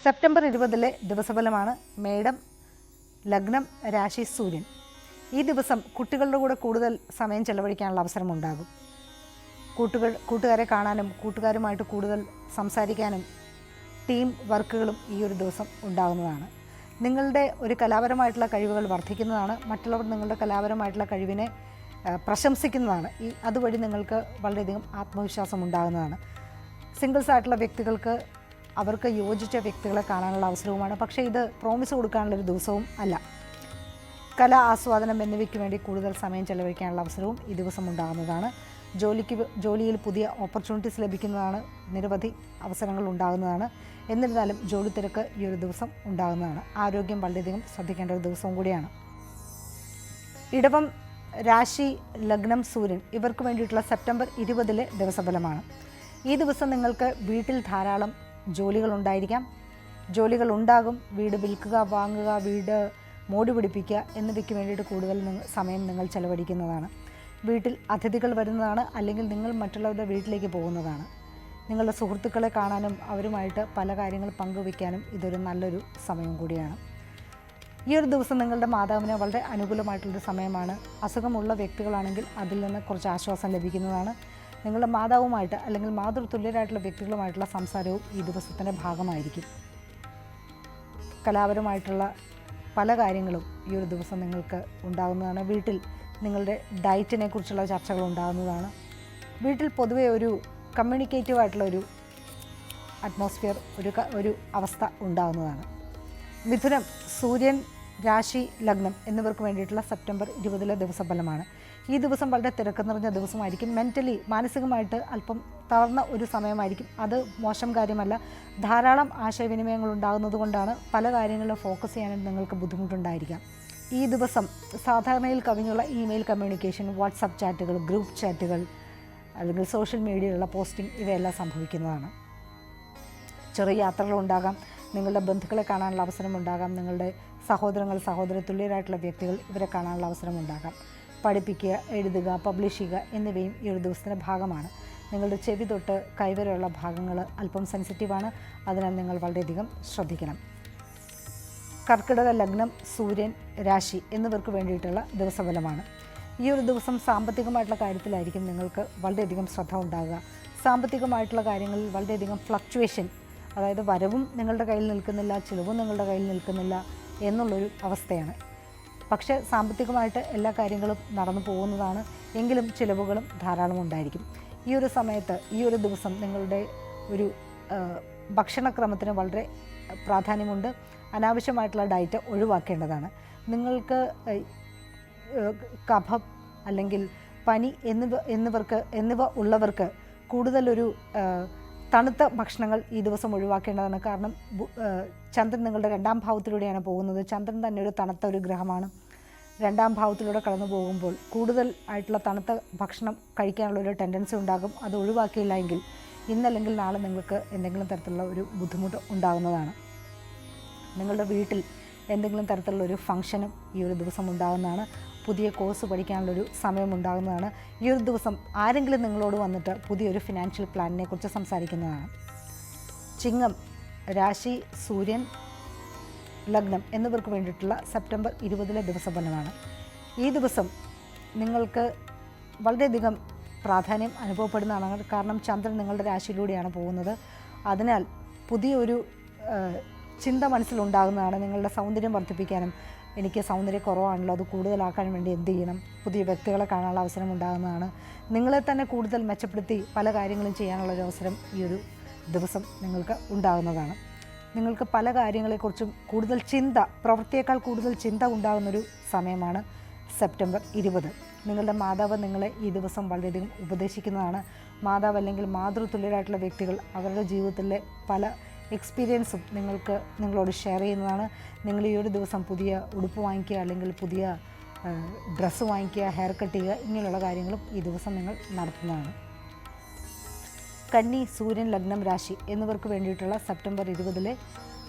September 20 ദിവസഫലമാണ്. മേടം, ലഗ്നം, രാശി, സൂര്യൻ. ഈ ദിവസം കുട്ടികളുടെ കൂടെ കൂടുതൽ സമയം ചെലവഴിക്കാനുള്ള അവസരമുണ്ടാകും. കൂട്ടുകാരെ കാണാനും കൂട്ടുകാരുമായിട്ട് കൂടുതൽ സംസാരിക്കാനും ടീം വർക്കുകളും ഈ ഒരു ദിവസം ഉണ്ടാകുന്നതാണ്. നിങ്ങളുടെ ഒരു കലാപരമായിട്ടുള്ള കഴിവുകൾ വർദ്ധിക്കുന്നതാണ്. മറ്റുള്ളവർ നിങ്ങളുടെ കലാപരമായിട്ടുള്ള കഴിവിനെ പ്രശംസിക്കുന്നതാണ്. അതുവഴി നിങ്ങൾക്ക് വളരെയധികം ആത്മവിശ്വാസം ഉണ്ടാകുന്നതാണ്. സിംഗിൾസ് ആയിട്ടുള്ള വ്യക്തികൾക്ക് അവർക്ക് യോജിച്ച വ്യക്തികളെ കാണാനുള്ള അവസരവുമാണ്. പക്ഷേ ഇത് പ്രോമിസ് കൊടുക്കാനുള്ളൊരു ദിവസവും അല്ല. കല, ആസ്വാദനം എന്നിവയ്ക്ക് വേണ്ടി കൂടുതൽ സമയം ചെലവഴിക്കാനുള്ള അവസരവും ഈ ദിവസം ഉണ്ടാകുന്നതാണ്. ജോലിയിൽ പുതിയ ഓപ്പർച്യൂണിറ്റീസ് ലഭിക്കുന്നതാണ്. നിരവധി അവസരങ്ങൾ ഉണ്ടാകുന്നതാണ്. എന്നിരുന്നാലും ജോലി തിരക്ക് ഈ ഒരു ദിവസം ഉണ്ടാകുന്നതാണ്. ആരോഗ്യം വളരെയധികം ശ്രദ്ധിക്കേണ്ട ഒരു ദിവസവും കൂടിയാണ്. ഇടവം, രാശി, ലഗ്നം, സൂര്യൻ ഇവർക്ക് വേണ്ടിയിട്ടുള്ള സെപ്റ്റംബർ 20 ദിവസഫലമാണ്. ഈ ദിവസം നിങ്ങൾക്ക് വീട്ടിൽ ധാരാളം ജോലികളുണ്ടായിരിക്കാം. ജോലികൾ ഉണ്ടാകും. വീട് വിൽക്കുക, വാങ്ങുക, വീട് മോടി പിടിപ്പിക്കുക എന്നിവയ്ക്ക് വേണ്ടിയിട്ട് കൂടുതൽ സമയം നിങ്ങൾ ചെലവഴിക്കുന്നതാണ്. വീട്ടിൽ അതിഥികൾ വരുന്നതാണ്. അല്ലെങ്കിൽ നിങ്ങൾ മറ്റുള്ളവരുടെ വീട്ടിലേക്ക് പോകുന്നതാണ്. നിങ്ങളുടെ സുഹൃത്തുക്കളെ കാണാനും അവരുമായിട്ട് പല കാര്യങ്ങൾ പങ്കുവയ്ക്കാനും ഇതൊരു നല്ലൊരു സമയം കൂടിയാണ്. ഈ ഒരു ദിവസം നിങ്ങളുടെ മാതാവിന് വളരെ അനുകൂലമായിട്ടുള്ളൊരു സമയമാണ്. അസുഖമുള്ള വ്യക്തികളാണെങ്കിൽ അതിൽ നിന്ന് കുറച്ച് ആശ്വാസം ലഭിക്കുന്നതാണ്. നിങ്ങളുടെ മാതാവുമായിട്ട് അല്ലെങ്കിൽ മാതൃതുല്യരായിട്ടുള്ള വ്യക്തികളുമായിട്ടുള്ള സംസാരവും ഈ ദിവസത്തിൻ്റെ ഭാഗമായിരിക്കും. കലാപരമായിട്ടുള്ള പല കാര്യങ്ങളും ഈ ഒരു ദിവസം നിങ്ങൾക്ക് ഉണ്ടാകുന്നതാണ്. വീട്ടിൽ നിങ്ങളുടെ ഡയറ്റിനെ കുറിച്ചുള്ള ചർച്ചകൾ ഉണ്ടാകുന്നതാണ്. വീട്ടിൽ പൊതുവെ ഒരു കമ്മ്യൂണിക്കേറ്റീവായിട്ടുള്ള ഒരു അറ്റ്മോസ്ഫിയർ, ഒരു അവസ്ഥ ഉണ്ടാകുന്നതാണ്. മിഥുനം, സൂര്യൻ, രാശി, ലഗ്നം എന്നിവർക്ക് വേണ്ടിയിട്ടുള്ള സെപ്റ്റംബർ 20 ദിവസഫലമാണ്. ഈ ദിവസം വളരെ തിരക്ക് നിറഞ്ഞ ദിവസമായിരിക്കും. മാനസികമായിട്ട് അല്പം തളർന്ന ഒരു സമയമായിരിക്കും. അത് മോശം കാര്യമല്ല. ധാരാളം ആശയവിനിമയങ്ങൾ ഉണ്ടാകുന്നത് കൊണ്ടാണ് പല കാര്യങ്ങളിലും ഫോക്കസ് ചെയ്യാനായിട്ട് നിങ്ങൾക്ക് ബുദ്ധിമുട്ടുണ്ടായിരിക്കാം. ഈ ദിവസം സാധാരണയിൽ കവിഞ്ഞുള്ള ഇമെയിൽ കമ്മ്യൂണിക്കേഷൻ, വാട്സപ്പ് ചാറ്റുകൾ, ഗ്രൂപ്പ് ചാറ്റുകൾ അല്ലെങ്കിൽ സോഷ്യൽ മീഡിയയിലുള്ള പോസ്റ്റിംഗ് ഇവയെല്ലാം സംഭവിക്കുന്നതാണ്. ചെറിയ യാത്രകളുണ്ടാകാം. നിങ്ങളുടെ ബന്ധുക്കളെ കാണാനുള്ള അവസരമുണ്ടാകാം. നിങ്ങളുടെ സഹോദര തുല്യരായിട്ടുള്ള വ്യക്തികൾ ഇവരെ കാണാനുള്ള അവസരമുണ്ടാകാം. പഠിപ്പിക്കുക, എഴുതുക, പബ്ലിഷ് ചെയ്യുക എന്നിവയും ഈ ഒരു ദിവസത്തിൻ്റെ ഭാഗമാണ്. നിങ്ങളുടെ ചെവി തൊട്ട് കൈവരെയുള്ള ഭാഗങ്ങൾ അല്പം സെൻസിറ്റീവാണ്. അതിനാൽ നിങ്ങൾ വളരെയധികം ശ്രദ്ധിക്കണം. കർക്കിടക, ലഗ്നം, സൂര്യൻ, രാശി എന്നിവർക്ക് വേണ്ടിയിട്ടുള്ള ദിവസഫലമാണ്. ഈ ഒരു ദിവസം സാമ്പത്തികമായിട്ടുള്ള കാര്യത്തിലായിരിക്കും നിങ്ങൾക്ക് വളരെയധികം ശ്രദ്ധ ഉണ്ടാകുക. സാമ്പത്തികമായിട്ടുള്ള കാര്യങ്ങളിൽ വളരെയധികം ഫ്ലക്ച്വേഷൻ, അതായത് വരവും നിങ്ങളുടെ കയ്യിൽ നിൽക്കുന്നില്ല, ചിലവും നിങ്ങളുടെ കയ്യിൽ നിൽക്കുന്നില്ല എന്നുള്ളൊരു അവസ്ഥയാണ്. പക്ഷേ സാമ്പത്തികമായിട്ട് എല്ലാ കാര്യങ്ങളും നടന്നു പോകുന്നതാണ്. എങ്കിലും ചിലവുകളും ധാരാളം ഉണ്ടായിരിക്കും. ഈ ഒരു സമയത്ത്, ഈ ഒരു ദിവസം നിങ്ങളുടെ ഒരു ഭക്ഷണക്രമത്തിന് വളരെ പ്രാധാന്യമുണ്ട്. അനാവശ്യമായിട്ടുള്ള ഡയറ്റ് ഒഴിവാക്കേണ്ടതാണ്. നിങ്ങൾക്ക് കഫം അല്ലെങ്കിൽ പനി എന്നിവ ഉള്ളവർക്ക് കൂടുതലൊരു തണുത്ത ഭക്ഷണങ്ങൾ ഈ ദിവസം ഒഴിവാക്കേണ്ടതാണ്. കാരണം ചന്ദ്രൻ നിങ്ങളുടെ 2ാം ഭാവത്തിലൂടെയാണ് പോകുന്നത്. ചന്ദ്രൻ തന്നെ ഒരു തണുത്ത ഒരു ഗ്രഹമാണ്. 2ാം ഭാവത്തിലൂടെ കടന്നു പോകുമ്പോൾ കൂടുതൽ ആയിട്ടുള്ള തണുത്ത ഭക്ഷണം കഴിക്കാനുള്ളൊരു ടെൻഡൻസി ഉണ്ടാകും. അത് ഒഴിവാക്കിയില്ല എങ്കിൽ ഇന്നല്ലെങ്കിൽ നാളെ നിങ്ങൾക്ക് എന്തെങ്കിലും തരത്തിലുള്ള ഒരു ബുദ്ധിമുട്ട് ഉണ്ടാകുന്നതാണ്. നിങ്ങളുടെ വീട്ടിൽ എന്തെങ്കിലും തരത്തിലുള്ളൊരു ഫംഗ്ഷനും ഈ ഒരു ദിവസം ഉണ്ടാകുന്നതാണ്. പുതിയ കോഴ്സ് പഠിക്കാനുള്ളൊരു സമയമുണ്ടാകുന്നതാണ്. ഈ ഒരു ദിവസം ആരെങ്കിലും നിങ്ങളോട് വന്നിട്ട് പുതിയൊരു ഫിനാൻഷ്യൽ പ്ലാനിനെ കുറിച്ച് സംസാരിക്കുന്നതാണ്. ചിങ്ങം, രാശി, സൂര്യൻ, ലഗ്നം എന്നിവർക്ക് വേണ്ടിയിട്ടുള്ള സെപ്റ്റംബർ 20 ദിവസഫലമാണ്. ഈ ദിവസം നിങ്ങൾക്ക് വളരെയധികം പ്രാധാന്യം അനുഭവപ്പെടുന്നതാണ്. കാരണം ചന്ദ്രൻ നിങ്ങളുടെ രാശിയിലൂടെയാണ് പോകുന്നത്. അതിനാൽ പുതിയൊരു ചിന്ത മനസ്സിലുണ്ടാകുന്നതാണ്. നിങ്ങളുടെ സൗന്ദര്യം വർദ്ധിപ്പിക്കാനും, എനിക്ക് സൗന്ദര്യക്കുറവാണല്ലോ, അത് കൂടുതലാക്കാൻ വേണ്ടി എന്ത് ചെയ്യണം, പുതിയ വ്യക്തികളെ കാണാനുള്ള അവസരം ഉണ്ടാകുന്നതാണ്. നിങ്ങളെ തന്നെ കൂടുതൽ മെച്ചപ്പെടുത്തി പല കാര്യങ്ങളും ചെയ്യാനുള്ളൊരു അവസരം ഈ ഒരു ദിവസം നിങ്ങൾക്ക് ഉണ്ടാകുന്നതാണ്. നിങ്ങൾക്ക് പല കാര്യങ്ങളെക്കുറിച്ചും കൂടുതൽ പ്രവൃത്തിയേക്കാൾ കൂടുതൽ ചിന്ത ഉണ്ടാകുന്നൊരു സമയമാണ് സെപ്റ്റംബർ 20. നിങ്ങളുടെ മാതാവ് നിങ്ങളെ ഈ ദിവസം വളരെയധികം ഉപദേശിക്കുന്നതാണ്. മാതാവ് അല്ലെങ്കിൽ മാതൃതുല്യരായിട്ടുള്ള വ്യക്തികൾ അവരുടെ ജീവിതത്തിലെ പല എക്സ്പീരിയൻസും നിങ്ങളോട് ഷെയർ ചെയ്യുന്നതാണ്. നിങ്ങൾ ഈ ഒരു ദിവസം പുതിയ ഉടുപ്പ് വാങ്ങിക്കുക, അല്ലെങ്കിൽ പുതിയ ഡ്രസ്സ് വാങ്ങിക്കുക, ഹെയർ കട്ട് ചെയ്യുക, ഇങ്ങനെയുള്ള കാര്യങ്ങളും ഈ ദിവസം നിങ്ങൾ നടത്തുന്നതാണ്. കന്നി, സൂര്യൻ, ലഗ്നം, രാശി എന്നിവർക്ക് വേണ്ടിയിട്ടുള്ള സെപ്റ്റംബർ 20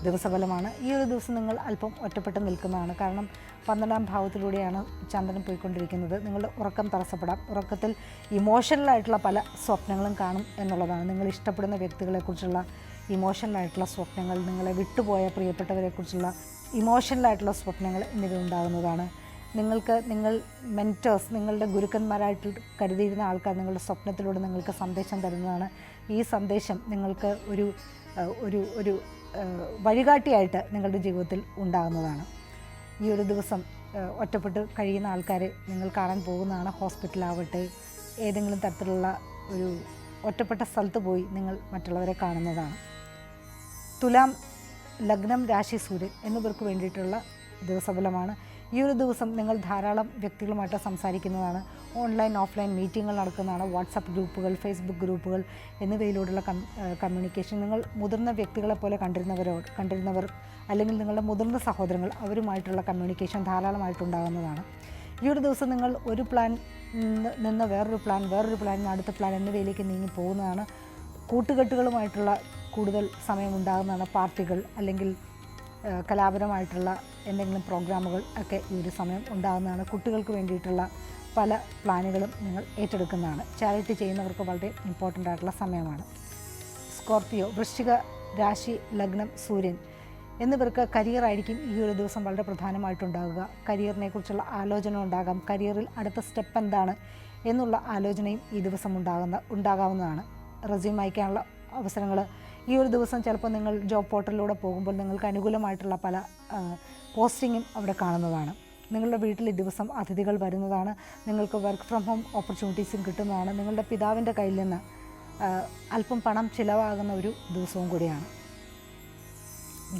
ദിവസഫലമാണ്. ഈ ഒരു ദിവസം നിങ്ങൾ അല്പം ഒറ്റപ്പെട്ട് നിൽക്കുന്നതാണ്. കാരണം 12ാം ഭാവത്തിലൂടെയാണ് ചന്ദ്രൻ പോയിക്കൊണ്ടിരിക്കുന്നത്. നിങ്ങളുടെ ഉറക്കം തടസ്സപ്പെടാം. ഉറക്കത്തിൽ ഇമോഷണലായിട്ടുള്ള പല സ്വപ്നങ്ങളും കാണും എന്നുള്ളതാണ്. നിങ്ങൾ ഇഷ്ടപ്പെടുന്ന വ്യക്തികളെക്കുറിച്ചുള്ള ഇമോഷണലായിട്ടുള്ള സ്വപ്നങ്ങൾ, നിങ്ങളെ വിട്ടുപോയ പ്രിയപ്പെട്ടവരെക്കുറിച്ചുള്ള ഇമോഷണലായിട്ടുള്ള സ്വപ്നങ്ങൾ എന്നിവ ഉണ്ടാകുന്നതാണ്. നിങ്ങൾ മെൻറ്റേഴ്സ്, നിങ്ങളുടെ ഗുരുക്കന്മാരായിട്ട് കരുതിയിരുന്ന ആൾക്കാർ നിങ്ങളുടെ സ്വപ്നത്തിലൂടെ നിങ്ങൾക്ക് സന്ദേശം തരുന്നതാണ്. ഈ സന്ദേശം നിങ്ങൾക്ക് ഒരു വഴികാട്ടിയായിട്ട് നിങ്ങളുടെ ജീവിതത്തിൽ ഉണ്ടാകുന്നതാണ്. ഈ ഒരു ദിവസം ഒറ്റപ്പെട്ട് കഴിയുന്ന ആൾക്കാരെ നിങ്ങൾ കാണാൻ പോകുന്നതാണ്. ഹോസ്പിറ്റലാവട്ടെ, ഏതെങ്കിലും തരത്തിലുള്ള ഒരു ഒറ്റപ്പെട്ട സ്ഥലത്ത് പോയി നിങ്ങൾ മറ്റുള്ളവരെ കാണുന്നതാണ്. തുലാം ലഗ്നം, രാശി, സൂര്യൻ എന്നിവർക്ക് വേണ്ടിയിട്ടുള്ള ദിവസഫലമാണ്. ഈ ഒരു ദിവസം നിങ്ങൾ ധാരാളം വ്യക്തികളുമായിട്ട് സംസാരിക്കുന്നതാണ്. ഓൺലൈൻ ഓഫ്ലൈൻ മീറ്റിങ്ങുകൾ നടക്കുന്നതാണ്. വാട്സപ്പ് ഗ്രൂപ്പുകൾ, ഫേസ്ബുക്ക് ഗ്രൂപ്പുകൾ എന്നിവയിലൂടെയുള്ള കമ്മ്യൂണിക്കേഷൻ, നിങ്ങൾ മുതിർന്ന വ്യക്തികളെ പോലെ കണ്ടിരുന്നവർ അല്ലെങ്കിൽ നിങ്ങളുടെ മുതിർന്ന സഹോദരങ്ങൾ, അവരുമായിട്ടുള്ള കമ്മ്യൂണിക്കേഷൻ ധാരാളമായിട്ടുണ്ടാകുന്നതാണ്. ഈ ഒരു ദിവസം നിങ്ങൾ ഒരു പ്ലാൻ നിന്ന് വേറൊരു പ്ലാൻ അടുത്ത പ്ലാൻ എന്നിവയിലേക്ക് നീങ്ങി പോകുന്നതാണ്. കൂട്ടുകെട്ടുകളുമായിട്ടുള്ള കൂടുതൽ സമയം ഉണ്ടാകുന്നതാണ്. പാർട്ടികൾ അല്ലെങ്കിൽ കലാപരമായിട്ടുള്ള എന്തെങ്കിലും പ്രോഗ്രാമുകൾ ഒക്കെ ഈ ഒരു സമയം ഉണ്ടാകുന്നതാണ്. കുട്ടികൾക്ക് വേണ്ടിയിട്ടുള്ള പല പ്ലാനുകളും നിങ്ങൾ ഏറ്റെടുക്കുന്നതാണ്. ചാരിറ്റി ചെയ്യുന്നവർക്ക് വളരെ ഇമ്പോർട്ടൻ്റ് ആയിട്ടുള്ള സമയമാണ്. സ്കോർപ്പിയോ, വൃശ്ചിക രാശി, ലഗ്നം, സൂര്യൻ എന്നിവർക്ക് കരിയർ ആയിരിക്കും ഈ ഒരു ദിവസം വളരെ പ്രധാനമായിട്ടുണ്ടാകുക. കരിയറിനെ കുറിച്ചുള്ള ആലോചന ഉണ്ടാകാം. കരിയറിൽ അടുത്ത സ്റ്റെപ്പ് എന്താണ് എന്നുള്ള ആലോചനയും ഈ ദിവസം ഉണ്ടാകാവുന്നതാണ്. റെസ്യൂം അയക്കാനുള്ള അവസരങ്ങൾ ഈ ഒരു ദിവസം, ചിലപ്പോൾ നിങ്ങൾ ജോബ് പോർട്ടലിലൂടെ പോകുമ്പോൾ നിങ്ങൾക്ക് അനുകൂലമായിട്ടുള്ള പല പോസ്റ്റിങ്ങും അവിടെ കാണുന്നതാണ്. നിങ്ങളുടെ വീട്ടിൽ ഈ ദിവസം അതിഥികൾ വരുന്നതാണ്. നിങ്ങൾക്ക് വർക്ക് ഫ്രം ഹോം ഓപ്പർച്യൂണിറ്റീസും കിട്ടുന്നതാണ്. നിങ്ങളുടെ പിതാവിൻ്റെ കയ്യിൽ നിന്ന് അല്പം പണം ചിലവാകുന്ന ഒരു ദിവസവും കൂടിയാണ്.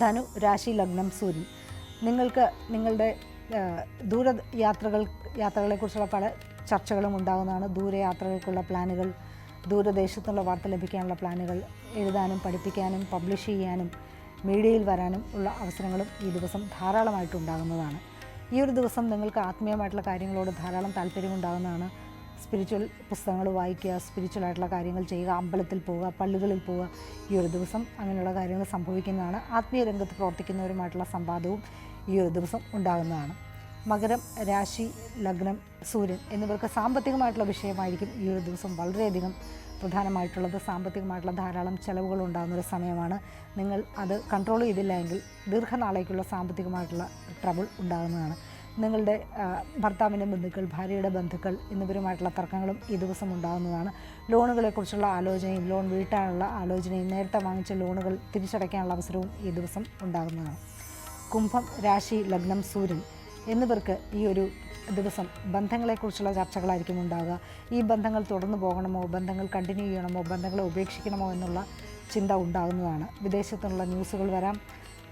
ധനു രാശി, ലഗ്നം, സൂര്യൻ നിങ്ങൾക്ക് നിങ്ങളുടെ യാത്രകളെക്കുറിച്ചുള്ള പല ചർച്ചകളും ഉണ്ടാകുന്നതാണ്. ദൂരയാത്രകൾക്കുള്ള പ്ലാനുകൾ, ദൂരദേശത്തുള്ള വാർത്ത ലഭിക്കാനുള്ള പ്ലാനുകൾ, എഴുതാനും പഠിപ്പിക്കാനും പബ്ലിഷ് ചെയ്യാനും മീഡിയയിൽ വരാനും ഉള്ള അവസരങ്ങളും ഈ ദിവസം ധാരാളമായിട്ടുണ്ടാകുന്നതാണ്. ഈ ഒരു ദിവസം നിങ്ങൾക്ക് ആത്മീയമായിട്ടുള്ള കാര്യങ്ങളോട് ധാരാളം താല്പര്യമുണ്ടാകുന്നതാണ്. സ്പിരിച്വൽ പുസ്തകങ്ങൾ വായിക്കുക, സ്പിരിച്വൽ ആയിട്ടുള്ള കാര്യങ്ങൾ ചെയ്യുക, അമ്പലത്തിൽ പോവുക, പള്ളികളിൽ പോവുക. ഈ ഒരു ദിവസം അങ്ങനെയുള്ള കാര്യങ്ങൾ സംഭവിക്കുന്നതാണ്. ആത്മീയ രംഗത്ത് പ്രവർത്തിക്കുന്നവരുമായിട്ടുള്ള സംവാദവും ഈ ഒരു ദിവസം ഉണ്ടാകുന്നതാണ്. മകരം രാശി, ലഗ്നം, സൂര്യൻ എന്നിവർക്ക് സാമ്പത്തികമായിട്ടുള്ള വിഷയമായിരിക്കും ഈ ഒരു ദിവസം വളരെയധികം പ്രധാനമായിട്ടുള്ളത്. സാമ്പത്തികമായിട്ടുള്ള ധാരാളം ചിലവുകൾ ഉണ്ടാകുന്നൊരു സമയമാണ്. നിങ്ങൾ അത് കൺട്രോൾ ചെയ്തില്ല എങ്കിൽ ദീർഘനാളേക്കുള്ള സാമ്പത്തികമായിട്ടുള്ള ട്രബിൾ ഉണ്ടാകുന്നതാണ്. നിങ്ങളുടെ ഭർത്താവിൻ്റെ ബന്ധുക്കൾ, ഭാര്യയുടെ ബന്ധുക്കൾ എന്നിവരുമായിട്ടുള്ള തർക്കങ്ങളും ഈ ദിവസം ഉണ്ടാകുന്നതാണ്. ലോണുകളെക്കുറിച്ചുള്ള ആലോചനയും ലോൺ വീട്ടാനുള്ള ആലോചനയും നേരത്തെ വാങ്ങിച്ച ലോണുകൾ തിരിച്ചടയ്ക്കാനുള്ള അവസരവും ഈ ദിവസം ഉണ്ടാകുന്നതാണ്. കുംഭം രാശി, ലഗ്നം, സൂര്യൻ എന്നിവർക്ക് ഈ ഒരു ദിവസം ബന്ധങ്ങളെക്കുറിച്ചുള്ള ചർച്ചകളായിരിക്കും ഉണ്ടാകുക. ഈ ബന്ധങ്ങൾ തുടർന്ന് പോകണമോ, ബന്ധങ്ങൾ കണ്ടിന്യൂ ചെയ്യണമോ, ബന്ധങ്ങളെ ഉപേക്ഷിക്കണമോ എന്നുള്ള ചിന്ത ഉണ്ടാകുന്നതാണ്. വിദേശത്തുള്ള ന്യൂസുകൾ വരാം.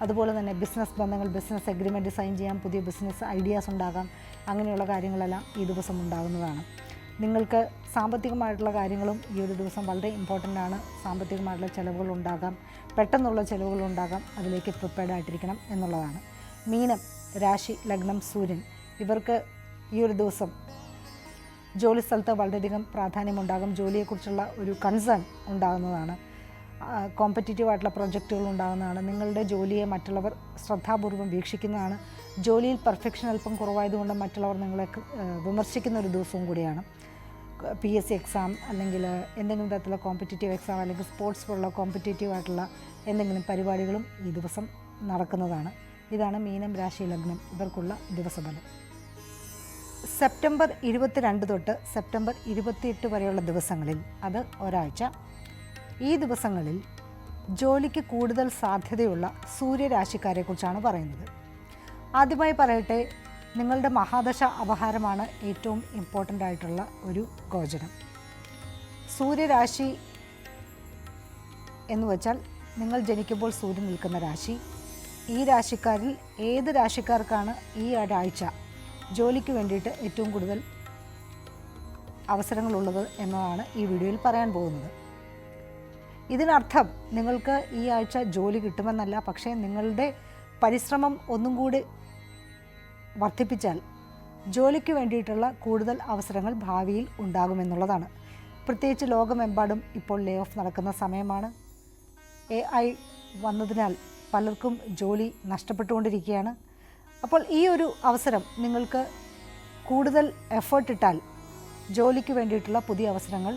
അതുപോലെ തന്നെ ബിസിനസ് ബന്ധങ്ങൾ, ബിസിനസ് എഗ്രിമെൻറ്റ് സൈൻ ചെയ്യാം, പുതിയ ബിസിനസ് ഐഡിയാസ് ഉണ്ടാകാം. അങ്ങനെയുള്ള കാര്യങ്ങളെല്ലാം ഈ ദിവസം ഉണ്ടാകുന്നതാണ്. നിങ്ങൾക്ക് സാമ്പത്തികമായിട്ടുള്ള കാര്യങ്ങളും ഈ ഒരു ദിവസം വളരെ ഇമ്പോർട്ടൻ്റ് ആണ്. സാമ്പത്തികമായിട്ടുള്ള ചിലവുകൾ ഉണ്ടാകാം, പെട്ടെന്നുള്ള ചിലവുകൾ ഉണ്ടാകാം. അതിലേക്ക് പ്രിപ്പയർഡ് ആയിട്ടിരിക്കണം എന്നുള്ളതാണ്. മീനം രാശി, ലഗ്നം, സൂര്യൻ ഇവർക്ക് ഈ ഒരു ദിവസം ജോലി സ്ഥലത്ത് വളരെയധികം പ്രാധാന്യമുണ്ടാകും. ജോലിയെക്കുറിച്ചുള്ള ഒരു കൺസേൺ ഉണ്ടാകുന്നതാണ്. കോമ്പറ്റീറ്റീവ് ആയിട്ടുള്ള പ്രൊജക്റ്റുകൾ ഉണ്ടാകുന്നതാണ്. നിങ്ങളുടെ ജോലിയെ മറ്റുള്ളവർ ശ്രദ്ധാപൂർവം വീക്ഷിക്കുന്നതാണ്. ജോലിയിൽ പെർഫെക്ഷൻ അല്പം കുറവായതുകൊണ്ട് മറ്റുള്ളവർ നിങ്ങളെ വിമർശിക്കുന്ന ഒരു ദിവസവും കൂടിയാണ്. PSC എക്സാം അല്ലെങ്കിൽ എന്തെങ്കിലും തരത്തിലുള്ള കോമ്പറ്റീറ്റീവ് എക്സാം അല്ലെങ്കിൽ സ്പോർട്സ് പോലുള്ള കോമ്പറ്റീറ്റീവ് ആയിട്ടുള്ള എന്തെങ്കിലും പരിപാടികളും ഈ ദിവസം നടക്കുന്നതാണ്. ഇതാണ് മീനം രാശി, ലഗ്നം ഇവർക്കുള്ള ദിവസഫലം. സെപ്റ്റംബർ 22 തൊട്ട് സെപ്റ്റംബർ 28 വരെയുള്ള ദിവസങ്ങളിൽ, അത് ഒരാഴ്ച, ഈ ദിവസങ്ങളിൽ ജോലിക്ക് കൂടുതൽ സാധ്യതയുള്ള സൂര്യരാശിക്കാരെക്കുറിച്ചാണ് പറയുന്നത്. ആദ്യമായി പറയട്ടെ, നിങ്ങളുടെ മഹാദശ അപഹാരമാണ് ഏറ്റവും ഇമ്പോർട്ടൻ്റ് ആയിട്ടുള്ള ഒരു ഗോചരം. സൂര്യരാശി എന്ന് വെച്ചാൽ നിങ്ങൾ ജനിക്കുമ്പോൾ സൂര്യൻ നിൽക്കുന്ന രാശി. ഈ രാശിക്കാരിൽ ഏത് രാശിക്കാർക്കാണ് ഈ ഒരാഴ്ച ജോലിക്ക് വേണ്ടിയിട്ട് ഏറ്റവും കൂടുതൽ അവസരങ്ങളുള്ളത് എന്നതാണ് ഈ വീഡിയോയിൽ പറയാൻ പോകുന്നത്. ഇതിനർത്ഥം നിങ്ങൾക്ക് ഈ ആഴ്ച ജോലി കിട്ടുമെന്നല്ല, പക്ഷേ നിങ്ങളുടെ പരിശ്രമം ഒന്നും കൂടി വർദ്ധിപ്പിച്ചാൽ ജോലിക്ക് വേണ്ടിയിട്ടുള്ള കൂടുതൽ അവസരങ്ങൾ ഭാവിയിൽ ഉണ്ടാകുമെന്നുള്ളതാണ്. പ്രത്യേകിച്ച് ലോകമെമ്പാടും ഇപ്പോൾ ലേ ഓഫ് നടക്കുന്ന സമയമാണ്. AI വന്നതിനാൽ പലർക്കും ജോലി നഷ്ടപ്പെട്ടുകൊണ്ടിരിക്കുകയാണ്. അപ്പോൾ ഈ ഒരു അവസരം നിങ്ങൾക്ക് കൂടുതൽ എഫേർട്ട് ഇട്ടാൽ ജോലിക്ക് വേണ്ടിയിട്ടുള്ള പുതിയ അവസരങ്ങൾ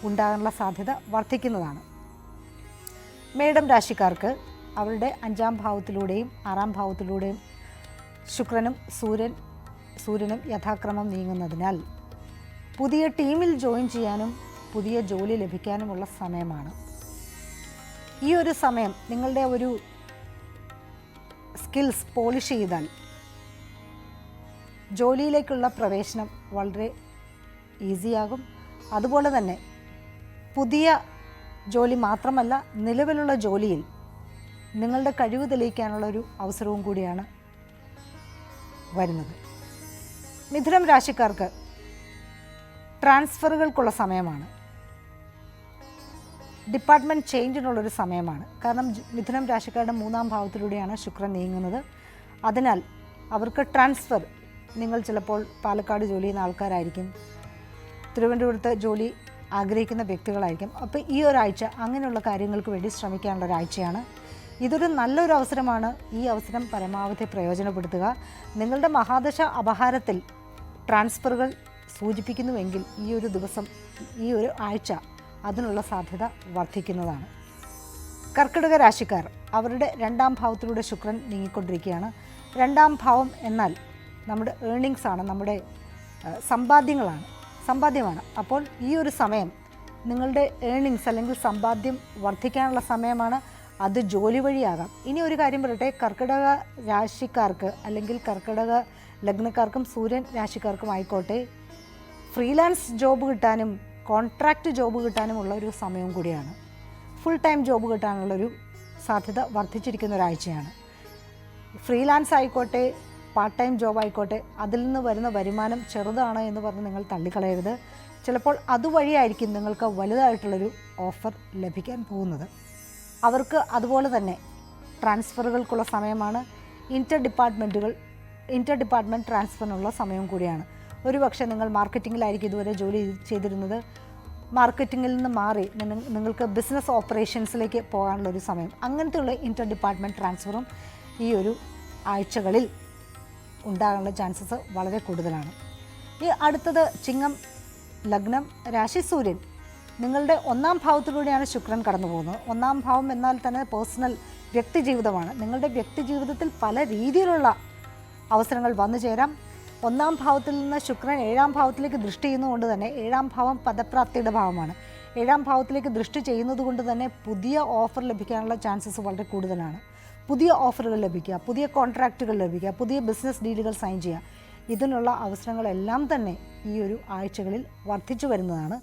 ഉണ്ടാകാനുള്ള സാധ്യത വർദ്ധിക്കുന്നതാണ്. മേടം രാശിക്കാർക്ക് അവരുടെ 5ാം ഭാവത്തിലൂടെയും 6ാം ഭാവത്തിലൂടെയും ശുക്രനും സൂര്യനും യഥാക്രമം നീങ്ങുന്നതിനാൽ പുതിയ ടീമിൽ ജോയിൻ ചെയ്യാനും പുതിയ ജോലി ലഭിക്കാനുമുള്ള സമയമാണ്. ഈ ഒരു സമയം നിങ്ങളുടെ ഒരു സ്കിൽസ് പോളിഷ് ചെയ്താൽ ജോലിയിലേക്കുള്ള പ്രവേശനം വളരെ ഈസിയാകും. അതുപോലെ തന്നെ പുതിയ ജോലി മാത്രമല്ല, നിലവിലുള്ള ജോലിയിൽ നിങ്ങളുടെ കഴിവ് തെളിയിക്കാനുള്ളൊരു അവസരവും കൂടിയാണ് വരുന്നത്. മിഥുനം രാശിക്കാർക്ക് ട്രാൻസ്ഫറുകൾക്കുള്ള സമയമാണ്. ഡിപ്പാർട്ട്മെൻറ്റ് ചേഞ്ചിനുള്ളൊരു സമയമാണ്. കാരണം മിഥുനം രാശിക്കാരുടെ 3ാം ഭാവത്തിലൂടെയാണ് ശുക്രൻ നീങ്ങുന്നത്. അതിനാൽ അവർക്ക് ട്രാൻസ്ഫർ, നിങ്ങൾ ചിലപ്പോൾ പാലക്കാട് ജോലി ചെയ്യുന്ന ആൾക്കാരായിരിക്കും, തിരുവനന്തപുരത്ത് ജോലി ആഗ്രഹിക്കുന്ന വ്യക്തികളായിരിക്കും. അപ്പോൾ ഈ ഒരാഴ്ച അങ്ങനെയുള്ള കാര്യങ്ങൾക്ക് വേണ്ടി ശ്രമിക്കാനുള്ള ഒരാഴ്ചയാണ്. ഇതൊരു നല്ലൊരു അവസരമാണ്. ഈ അവസരം പരമാവധി പ്രയോജനപ്പെടുത്തുക. നിങ്ങളുടെ മഹാദശ അപഹാരത്തിൽ ട്രാൻസ്ഫറുകൾ സൂചിപ്പിക്കുന്നുവെങ്കിൽ ഈ ഒരു ദിവസം, ഈ ഒരു ആഴ്ച അതിനുള്ള സാധ്യത വർദ്ധിക്കുന്നതാണ്. കർക്കിടക രാശിക്കാർ അവരുടെ 2ാം ഭാവത്തിലൂടെ ശുക്രൻ നീങ്ങിക്കൊണ്ടിരിക്കുകയാണ്. 2ാം ഭാവം എന്നാൽ നമ്മുടെ ഏർണിങ്സ് ആണ്, നമ്മുടെ സമ്പാദ്യമാണ്. അപ്പോൾ ഈ ഒരു സമയം നിങ്ങളുടെ ഏർണിങ്സ് അല്ലെങ്കിൽ സമ്പാദ്യം വർദ്ധിക്കാനുള്ള സമയമാണ്. അത് ജോലി വഴിയാകാം. ഇനി ഒരു കാര്യം പറയട്ടെ, കർക്കിടക രാശിക്കാർക്ക് അല്ലെങ്കിൽ കർക്കിടക ലഗ്നക്കാർക്കും സൂര്യൻ രാശിക്കാർക്കും ആയിക്കോട്ടെ, ഫ്രീലാൻസ് ജോബ് കിട്ടാനും കോൺട്രാക്റ്റ് ജോബ് കിട്ടാനുമുള്ള ഒരു സമയവും കൂടിയാണ്. ഫുൾ ടൈം ജോബ് കിട്ടാനുള്ളൊരു സാധ്യത വർദ്ധിച്ചിരിക്കുന്ന ഒരാഴ്ചയാണ്. ഫ്രീലാൻസ് ആയിക്കോട്ടെ, പാർട്ട് ടൈം ജോബ് ആയിക്കോട്ടെ, അതിൽ നിന്ന് വരുന്ന വരുമാനം ചെറുതാണ് എന്ന് പറഞ്ഞ് നിങ്ങൾ തള്ളിക്കളയരുത്. ചിലപ്പോൾ അതുവഴിയായിരിക്കും നിങ്ങൾക്ക് വലുതായിട്ടുള്ളൊരു ഓഫർ ലഭിക്കാൻ പോകുന്നത്. അവർക്ക് അതുപോലെ തന്നെ ട്രാൻസ്ഫറുകൾക്കുള്ള സമയമാണ്. ഇൻ്റർ ഡിപ്പാർട്ട്മെൻറ്റ് ട്രാൻസ്ഫറിനുള്ള സമയം കൂടിയാണ്. ഒരുപക്ഷെ നിങ്ങൾ മാർക്കറ്റിങ്ങിലായിരിക്കും ഇതുവരെ ജോലി ചെയ്തിരുന്നത്. മാർക്കറ്റിങ്ങിൽ നിന്ന് മാറി നിങ്ങൾക്ക് ബിസിനസ് ഓപ്പറേഷൻസിലേക്ക് പോകാനുള്ളൊരു സമയം. അങ്ങനത്തെയുള്ള ഇൻ്റർ ഡിപ്പാർട്ട്മെൻറ്റ് ട്രാൻസ്ഫറും ഈ ഒരു ആഴ്ചകളിൽ ഉണ്ടാകാനുള്ള ചാൻസസ് വളരെ കൂടുതലാണ്. ഈ അടുത്തത് ചിങ്ങം ലഗ്നം, രാശി സൂര്യൻ. നിങ്ങളുടെ 1ാം ഭാവത്തിലൂടെയാണ് ശുക്രൻ കടന്നു പോകുന്നത്. 1ാം ഭാവം എന്നാൽ തന്നെ പേഴ്സണൽ വ്യക്തിജീവിതമാണ്. നിങ്ങളുടെ വ്യക്തിജീവിതത്തിൽ പല രീതിയിലുള്ള അവസരങ്ങൾ വന്നു ചേരാം. 1ാം ഭാവത്തിൽ നിന്ന് ശുക്രൻ 7ാം ഭാവത്തിലേക്ക് ദൃഷ്ടി ചെയ്യുന്നതുകൊണ്ട് തന്നെ 7ാം ഭാവം പദപ്രാപ്തിയുടെ ഭാവമാണ്. 7ാം ഭാവത്തിലേക്ക് ദൃഷ്ടി ചെയ്യുന്നത് കൊണ്ട് തന്നെ പുതിയ ഓഫർ ലഭിക്കാനുള്ള ചാൻസസ് വളരെ കൂടുതലാണ്. പുതിയ ഓഫറുകൾ ലഭിക്കുക, പുതിയ കോൺട്രാക്റ്റുകൾ ലഭിക്കുക, പുതിയ ബിസിനസ് ഡീലുകൾ സൈൻ ചെയ്യുക, ഇതിനുള്ള അവസരങ്ങളെല്ലാം തന്നെ ഈ ഒരു ആഴ്ചകളിൽ വർദ്ധിച്ചു വരുന്നതാണ്.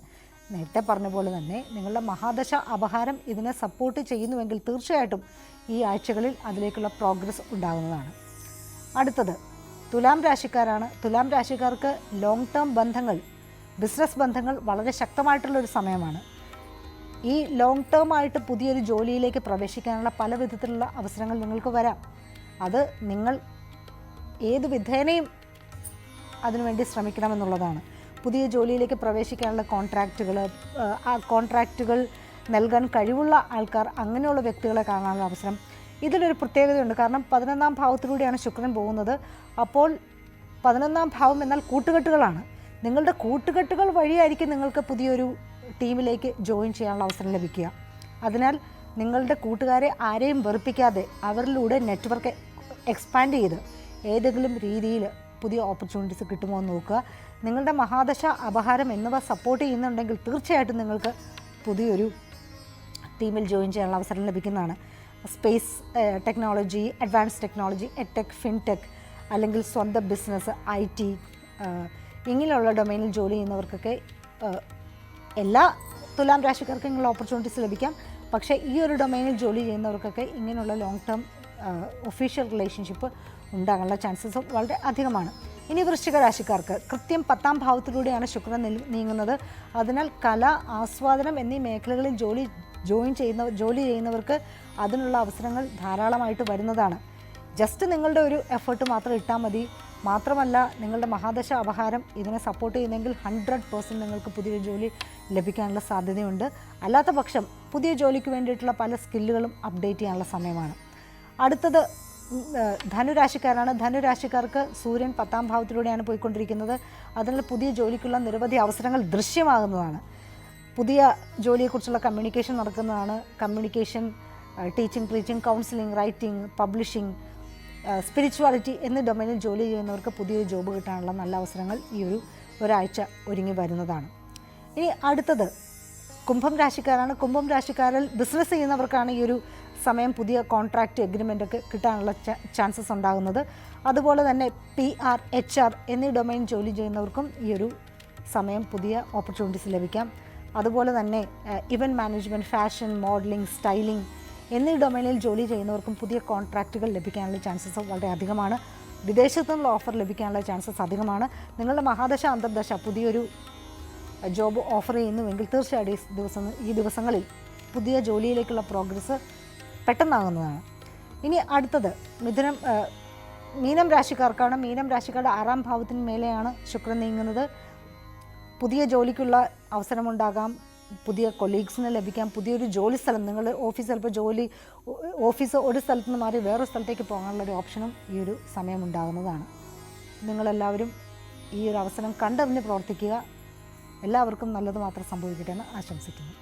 നേരത്തെ പറഞ്ഞ പോലെ തന്നെ നിങ്ങളുടെ മഹാദശ അപഹാരം ഇതിനെ സപ്പോർട്ട് ചെയ്യുന്നുവെങ്കിൽ തീർച്ചയായിട്ടും ഈ ആഴ്ചകളിൽ അതിലേക്കുള്ള പ്രോഗ്രസ് ഉണ്ടാകുന്നതാണ്. അടുത്തത് തുലാം രാശിക്കാരാണ്. തുലാം രാശിക്കാർക്ക് ലോങ് ടേം ബന്ധങ്ങൾ, ബിസിനസ് ബന്ധങ്ങൾ വളരെ ശക്തമായിട്ടുള്ളൊരു സമയമാണ്. ഈ ലോങ് ടേം ആയിട്ട് പുതിയൊരു ജോലിയിലേക്ക് പ്രവേശിക്കാനുള്ള പല വിധത്തിലുള്ള അവസരങ്ങൾ നിങ്ങൾക്ക് വരാം. അത് നിങ്ങൾ ഏത് വിധേനയും അതിനുവേണ്ടി ശ്രമിക്കണമെന്നുള്ളതാണ്. പുതിയ ജോലിയിലേക്ക് പ്രവേശിക്കാനുള്ള ആ കോൺട്രാക്റ്റുകൾ നൽകാൻ കഴിവുള്ള ആൾക്കാർ, അങ്ങനെയുള്ള വ്യക്തികളെ കാണാനുള്ള അവസരം. ഇതിലൊരു പ്രത്യേകതയുണ്ട്. കാരണം 11ാം ഭാവത്തിലൂടെയാണ് ശുക്രൻ പോകുന്നത്. അപ്പോൾ 11ാം ഭാവം എന്നാൽ കൂട്ടുകെട്ടുകളാണ്. നിങ്ങളുടെ കൂട്ടുകെട്ടുകൾ വഴിയായിരിക്കും നിങ്ങൾക്ക് പുതിയൊരു ടീമിലേക്ക് ജോയിൻ ചെയ്യാനുള്ള അവസരം ലഭിക്കുക. അതിനാൽ നിങ്ങളുടെ കൂട്ടുകാരെ ആരെയും വെറുപ്പിക്കാതെ അവരിലൂടെ നെറ്റ്വർക്ക് എക്സ്പാൻഡ് ചെയ്ത് ഏതെങ്കിലും രീതിയിൽ പുതിയ ഓപ്പർച്യൂണിറ്റീസ് കിട്ടുമോ എന്ന് നോക്കുക. നിങ്ങളുടെ മഹാദശ അപഹാരം എന്നിവ സപ്പോർട്ട് ചെയ്യുന്നുണ്ടെങ്കിൽ തീർച്ചയായിട്ടും നിങ്ങൾക്ക് പുതിയൊരു ടീമിൽ ജോയിൻ ചെയ്യാനുള്ള അവസരം ലഭിക്കുന്നതാണ്. Space technology, advance technology, edtech, fintech, അല്ലെങ്കിൽ സ്വന്തം ബിസിനസ്, IT ഇങ്ങനെയുള്ള ഡൊമൈനിൽ ജോലി ചെയ്യുന്നവർക്കൊക്കെ എല്ലാ തുലാം രാശിക്കാർക്കും ഇങ്ങനെയുള്ള ഓപ്പർച്യൂണിറ്റീസ് ലഭിക്കാം. പക്ഷേ ഈ ഒരു ഡൊമൈനിൽ ജോലി ചെയ്യുന്നവർക്കൊക്കെ ഇങ്ങനെയുള്ള ലോങ് ടേം ഒഫീഷ്യൽ റിലേഷൻഷിപ്പ് ഉണ്ടാകാനുള്ള ചാൻസസ് വളരെ അധികമാണ്. ഇനി വൃശ്ചിക രാശിക്കാർക്ക് കൃത്യം 10ാം ഭാവത്തിലൂടെയാണ് ശുക്രൻ നീങ്ങുന്നത്. അതിനാൽ കല, ആസ്വാദനം എന്നീ മേഖലകളിൽ ജോലി ചെയ്യുന്നവർക്ക് അതിനുള്ള അവസരങ്ങൾ ധാരാളമായിട്ട് വരുന്നതാണ്. ജസ്റ്റ് നിങ്ങളുടെ ഒരു എഫേർട്ട് മാത്രം ഇട്ടാൽ മതി. മാത്രമല്ല നിങ്ങളുടെ മഹാദശ അപഹാരം ഇതിനെ സപ്പോർട്ട് ചെയ്യുന്നെങ്കിൽ 100% നിങ്ങൾക്ക് പുതിയൊരു ജോലി ലഭിക്കാനുള്ള സാധ്യതയുണ്ട്. അല്ലാത്ത പക്ഷം പുതിയ ജോലിക്ക് വേണ്ടിയിട്ടുള്ള പല സ്കില്ലുകളും അപ്ഡേറ്റ് ചെയ്യാനുള്ള സമയമാണ്. അടുത്തത് ധനുരാശിക്കാരാണ്. ധനുരാശിക്കാർക്ക് സൂര്യൻ 10ാം ഭാവത്തിലൂടെയാണ് പോയിക്കൊണ്ടിരിക്കുന്നത്. അതിനാൽ പുതിയ ജോലിക്കുള്ള നിരവധി അവസരങ്ങൾ ദൃശ്യമാകുന്നതാണ്. പുതിയ ജോലിയെക്കുറിച്ചുള്ള കമ്മ്യൂണിക്കേഷൻ നടക്കുന്നതാണ്. Communication, teaching, preaching, counselling, writing, publishing, spirituality എന്നീ ഡൊമൈനിൽ ജോലി ചെയ്യുന്നവർക്ക് പുതിയൊരു ജോബ് കിട്ടാനുള്ള നല്ല അവസരങ്ങൾ ഈ ഒരാഴ്ച ഒരുങ്ങി വരുന്നതാണ്. ഇനി അടുത്തത് കുംഭം രാശിക്കാരാണ്. കുംഭം രാശിക്കാരിൽ ബിസിനസ് ചെയ്യുന്നവർക്കാണ് ഈ ഒരു സമയം പുതിയ കോൺട്രാക്റ്റ് എഗ്രിമെൻ്റൊക്കെ കിട്ടാനുള്ള ചാൻസസ് ഉണ്ടാകുന്നത്. അതുപോലെ തന്നെ PR, HR എന്നീ ഡൊമൈൻ ജോലി ചെയ്യുന്നവർക്കും ഈ ഒരു സമയം പുതിയ ഓപ്പർച്യൂണിറ്റീസ് ലഭിക്കാം. അതുപോലെ തന്നെ event management, fashion, modelling, styling എന്നീ ഡൊമൈനിൽ ജോലി ചെയ്യുന്നവർക്കും പുതിയ കോൺട്രാക്റ്റുകൾ ലഭിക്കാനുള്ള ചാൻസസ് വളരെ അധികമാണ്. വിദേശത്തു നിന്നുള്ള ഓഫർ ലഭിക്കാനുള്ള ചാൻസസ് അധികമാണ്. നിങ്ങളുടെ മഹാദശ അന്തർദശ പുതിയൊരു ജോബ് ഓഫർ ചെയ്യുന്നുവെങ്കിൽ തീർച്ചയായിട്ടും ഈ ദിവസങ്ങളിൽ പുതിയ ജോലിയിലേക്കുള്ള പ്രോഗ്രസ് പെട്ടെന്നാകുന്നതാണ്. ഇനി അടുത്തത് മീനം രാശിക്കാർക്കാണ്. മീനം രാശിക്കാരുടെ 6ാം ഭാവത്തിന് മേലെയാണ് ശുക്രൻ നീങ്ങുന്നത്. പുതിയ ജോലിക്കുള്ള അവസരമുണ്ടാകാം, പുതിയ കൊളീഗ്സിനെ ലഭിക്കാം, പുതിയൊരു ജോലി സ്ഥലം, നിങ്ങളുടെ ഓഫീസ് ചിലപ്പോൾ ഓഫീസ് ഒരു സ്ഥലത്ത് നിന്ന് മാറി വേറൊരു സ്ഥലത്തേക്ക് പോകാനുള്ളൊരു ഓപ്ഷനും ഈ ഒരു സമയം ഉണ്ടാകുന്നതാണ്. നിങ്ങളെല്ലാവരും ഈ ഒരു അവസരം കണ്ടറിഞ്ഞ് പ്രവർത്തിക്കുക. എല്ലാവർക്കും നല്ലത് മാത്രം സംഭവിക്കട്ടെ എന്ന് ആശംസിക്കുന്നു.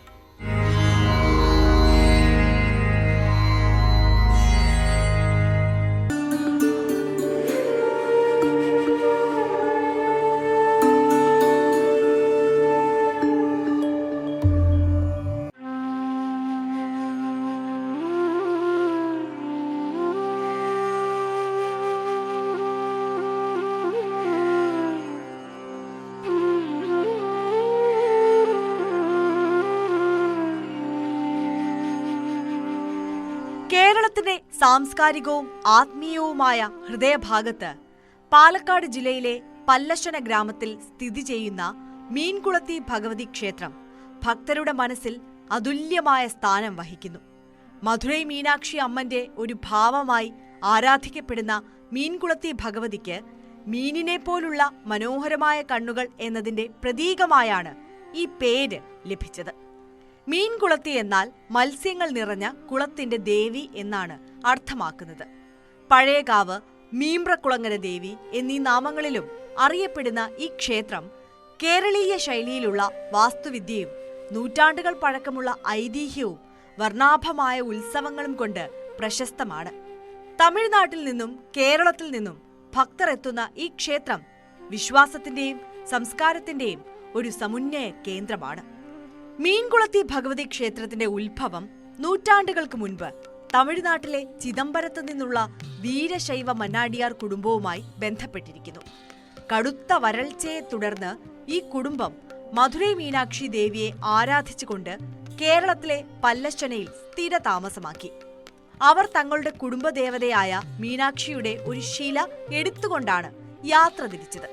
കേരളത്തിന്റെ സാംസ്കാരികവും ആത്മീയവുമായ ഹൃദയഭാഗത്ത് പാലക്കാട് ജില്ലയിലെ പല്ലശ്ശന ഗ്രാമത്തിൽ സ്ഥിതി ചെയ്യുന്ന മീൻകുളത്തി ഭഗവതി ക്ഷേത്രം ഭക്തരുടെ മനസ്സിൽ അതുല്യമായ സ്ഥാനം വഹിക്കുന്നു. മധുരൈ മീനാക്ഷി അമ്മന്റെ ഒരു ഭാവമായി ആരാധിക്കപ്പെടുന്ന മീൻകുളത്തി ഭഗവതിക്ക് മീനിനെ പോലുള്ള മനോഹരമായ കണ്ണുകൾ എന്നതിന്റെ പ്രതീകമായാണ് ഈ പേര് ലഭിച്ചത്. മീൻകുളത്തി എന്നാൽ മത്സ്യങ്ങൾ നിറഞ്ഞ കുളത്തിന്റെ ദേവി എന്നാണ് അർത്ഥമാക്കുന്നത്. പഴയകാവ്, മീമ്പ്രക്കുളങ്ങര ദേവി എന്നീ നാമങ്ങളിലും അറിയപ്പെടുന്ന ഈ ക്ഷേത്രം കേരളീയ ശൈലിയിലുള്ള വാസ്തുവിദ്യയും നൂറ്റാണ്ടുകൾ പഴക്കമുള്ള ഐതിഹ്യവും വർണ്ണാഭമായ ഉത്സവങ്ങളും കൊണ്ട് പ്രശസ്തമാണ്. തമിഴ്നാട്ടിൽ നിന്നും കേരളത്തിൽ നിന്നും ഭക്തർ എത്തുന്ന ഈ ക്ഷേത്രം വിശ്വാസത്തിന്റെയും സംസ്കാരത്തിന്റെയും ഒരു സമുന്നയ കേന്ദ്രമാണ്. മീൻകുളത്തി ഭഗവതി ക്ഷേത്രത്തിന്റെ ഉത്ഭവം നൂറ്റാണ്ടുകൾക്ക് മുൻപ് തമിഴ്നാട്ടിലെ ചിദംബരത്ത് നിന്നുള്ള വീരശൈവ മന്നാടിയാർ കുടുംബവുമായി ബന്ധപ്പെട്ടിരിക്കുന്നു. കടുത്ത വരൾച്ചയെ തുടർന്ന് ഈ കുടുംബം മധുരൈ മീനാക്ഷി ദേവിയെ ആരാധിച്ചുകൊണ്ട് കേരളത്തിലെ പല്ലശ്ശനയിൽ സ്ഥിരതാമസമാക്കി. അവർ തങ്ങളുടെ കുടുംബദേവതയായ മീനാക്ഷിയുടെ ഒരു ശില എടുത്തുകൊണ്ടാണ് യാത്ര തിരിച്ചത്.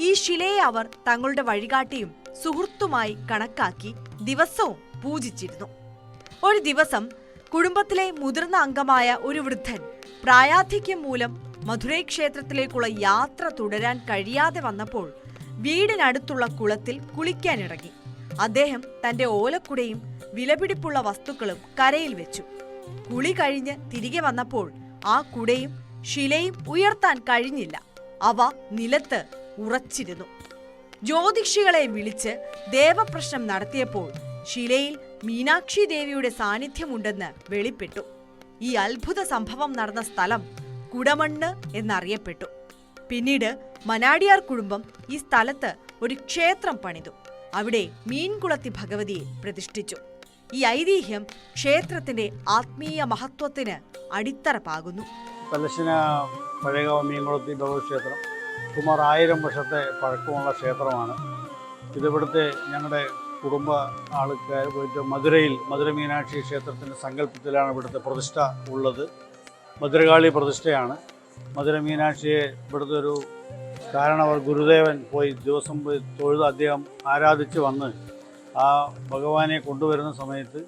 ഈ ശിലയെ അവർ തങ്ങളുടെ വഴികാട്ടിയും സുഹൃത്തുമായി കണക്കാക്കി ദിവസവും പൂജിച്ചിരുന്നു. ഒരു ദിവസം കുടുംബത്തിലെ മുതിർന്ന അംഗമായ ഒരു വൃദ്ധൻ പ്രായാധിക്യം മൂലം മധുരൈ ക്ഷേത്രത്തിലേക്കുള്ള യാത്ര തുടരാൻ കഴിയാതെ വന്നപ്പോൾ വീടിനടുത്തുള്ള കുളത്തിൽ കുളിക്കാനിറങ്ങി. അദ്ദേഹം തന്റെ ഓലക്കുടയും വിലപിടിപ്പുള്ള വസ്തുക്കളും കരയിൽ വെച്ചു. കുളി കഴിഞ്ഞ് തിരികെ വന്നപ്പോൾ ആ കുടയും ശിലയും ഉയർത്താൻ കഴിഞ്ഞില്ല. അവ നിലത്ത് ഉറച്ചിരുന്നു. ജ്യോതിഷികളെ വിളിച്ച് ദേവപ്രശ്നം നടത്തിയപ്പോൾ ശിലയിൽ മീനാക്ഷി ദേവിയുടെ സാന്നിധ്യമുണ്ടെന്ന് വെളിപ്പെട്ടു. ഈ അത്ഭുത സംഭവം നടന്ന സ്ഥലം കുടമണ്ണ് എന്നറിയപ്പെട്ടു. പിന്നീട് മനാടിയാർ കുടുംബം ഈ സ്ഥലത്ത് ഒരു ക്ഷേത്രം പണിതു. അവിടെ മീൻകുളത്തി ഭഗവതിയെ പ്രതിഷ്ഠിച്ചു. ഈ ഐതിഹ്യം ക്ഷേത്രത്തിന്റെ ആത്മീയ മഹത്വത്തിന് അടിത്തറ പാകുന്നു. പല്ലശ്ശന പഴയകാവ് മീൻകുളത്തി ഭഗവതി ക്ഷേത്രം സുമാർ 1000 വർഷത്തെ പഴക്കമുള്ള ക്ഷേത്രമാണ്. ഇതിവിടുത്തെ ഞങ്ങളുടെ കുടുംബ ആൾക്കാർ പോയിട്ട് മധുര മീനാക്ഷി ക്ഷേത്രത്തിൻ്റെ സങ്കല്പത്തിലാണ് ഇവിടുത്തെ പ്രതിഷ്ഠ ഉള്ളത്. മധുരകാളി പ്രതിഷ്ഠയാണ്. മധുര മീനാക്ഷിയെ ഇവിടുത്തെ ഒരു കാരണവർ ഗുരുദേവൻ ദിവസം പോയി തൊഴുത് അദ്ദേഹം ആരാധിച്ച് വന്ന് ആ ഭഗവാനെ കൊണ്ടുവരുന്ന സമയത്ത്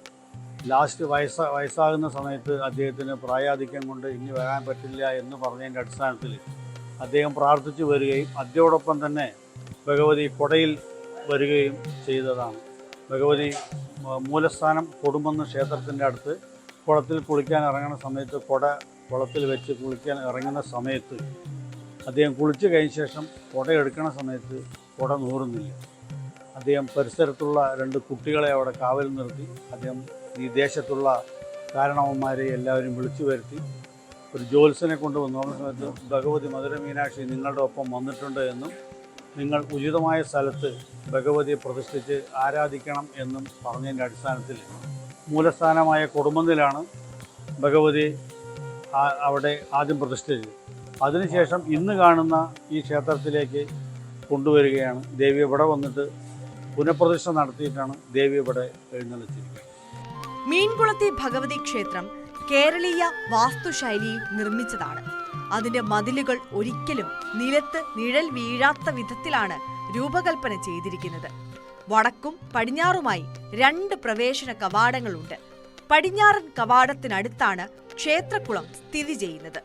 ലാസ്റ്റ് വയസ്സാകുന്ന സമയത്ത് അദ്ദേഹത്തിന് പ്രായാധിക്യം കൊണ്ട് ഇനി വരാൻ പറ്റില്ല എന്ന് പറഞ്ഞതിൻ്റെ അടിസ്ഥാനത്തിൽ അദ്ദേഹം പ്രാർത്ഥിച്ചു വരികയും അതോടൊപ്പം തന്നെ ഭഗവതി കൊടയിൽ വരികയും ചെയ്തതാണ്. ഭഗവതി മൂലസ്ഥാനം കൊടുമണ്ണ് ക്ഷേത്രത്തിൻ്റെ അടുത്ത് കുളത്തിൽ കുളിക്കാൻ ഇറങ്ങുന്ന സമയത്ത് കൊട കുളത്തിൽ വെച്ച് കുളിക്കാൻ ഇറങ്ങുന്ന സമയത്ത് അദ്ദേഹം കുളിച്ച് കഴിഞ്ഞ ശേഷം കുട എടുക്കുന്ന സമയത്ത് കുട നൂറുന്നില്ല. അദ്ദേഹം പരിസരത്തുള്ള 2 കുട്ടികളെ അവിടെ കാവൽ നിർത്തി അദ്ദേഹം ഈ ദേശത്തുള്ള കാരണവന്മാരെ എല്ലാവരും വിളിച്ചു വരുത്തി ഒരു ജ്യോത്സ്യനെ കൊണ്ടുവന്നു. ആ സമയത്ത് ഭഗവതി മധുര മീനാക്ഷി നിങ്ങളുടെ ഒപ്പം വന്നിട്ടുണ്ട് എന്നും നിങ്ങൾ ഉചിതമായ സ്ഥലത്ത് ഭഗവതിയെ പ്രതിഷ്ഠിച്ച് ആരാധിക്കണം എന്നും പറഞ്ഞതിൻ്റെ അടിസ്ഥാനത്തിൽ മൂലസ്ഥാനമായ കൊടുമന്നിലാണ് ഭഗവതി അവിടെ ആദ്യം പ്രതിഷ്ഠിച്ചത്. അതിനുശേഷം ഇന്ന് കാണുന്ന ഈ ക്ഷേത്രത്തിലേക്ക് കൊണ്ടുവരികയാണ്. ദേവി ഇവിടെ വന്നിട്ട് പുനഃപ്രതിഷ്ഠ നടത്തിയിട്ടാണ് ദേവി ഇവിടെ എഴുന്നള്ളിച്ചിരിക്കുന്നത്. മീൻകുളത്തി ഭഗവതി ക്ഷേത്രം കേരളീയ വാസ്തുശൈലിയിൽ നിർമ്മിച്ചതാണ്. അതിന്റെ മതിലുകൾ ഒരിക്കലും നിലത്ത് നിഴൽ വീഴാത്ത വിധത്തിലാണ് രൂപകൽപ്പന ചെയ്തിരിക്കുന്നത്. വടക്കും പടിഞ്ഞാറുമായി 2 പ്രവേശന കവാടങ്ങളുണ്ട്. പടിഞ്ഞാറൻ കവാടത്തിനടുത്താണ് ക്ഷേത്രക്കുളം സ്ഥിതി ചെയ്യുന്നത്.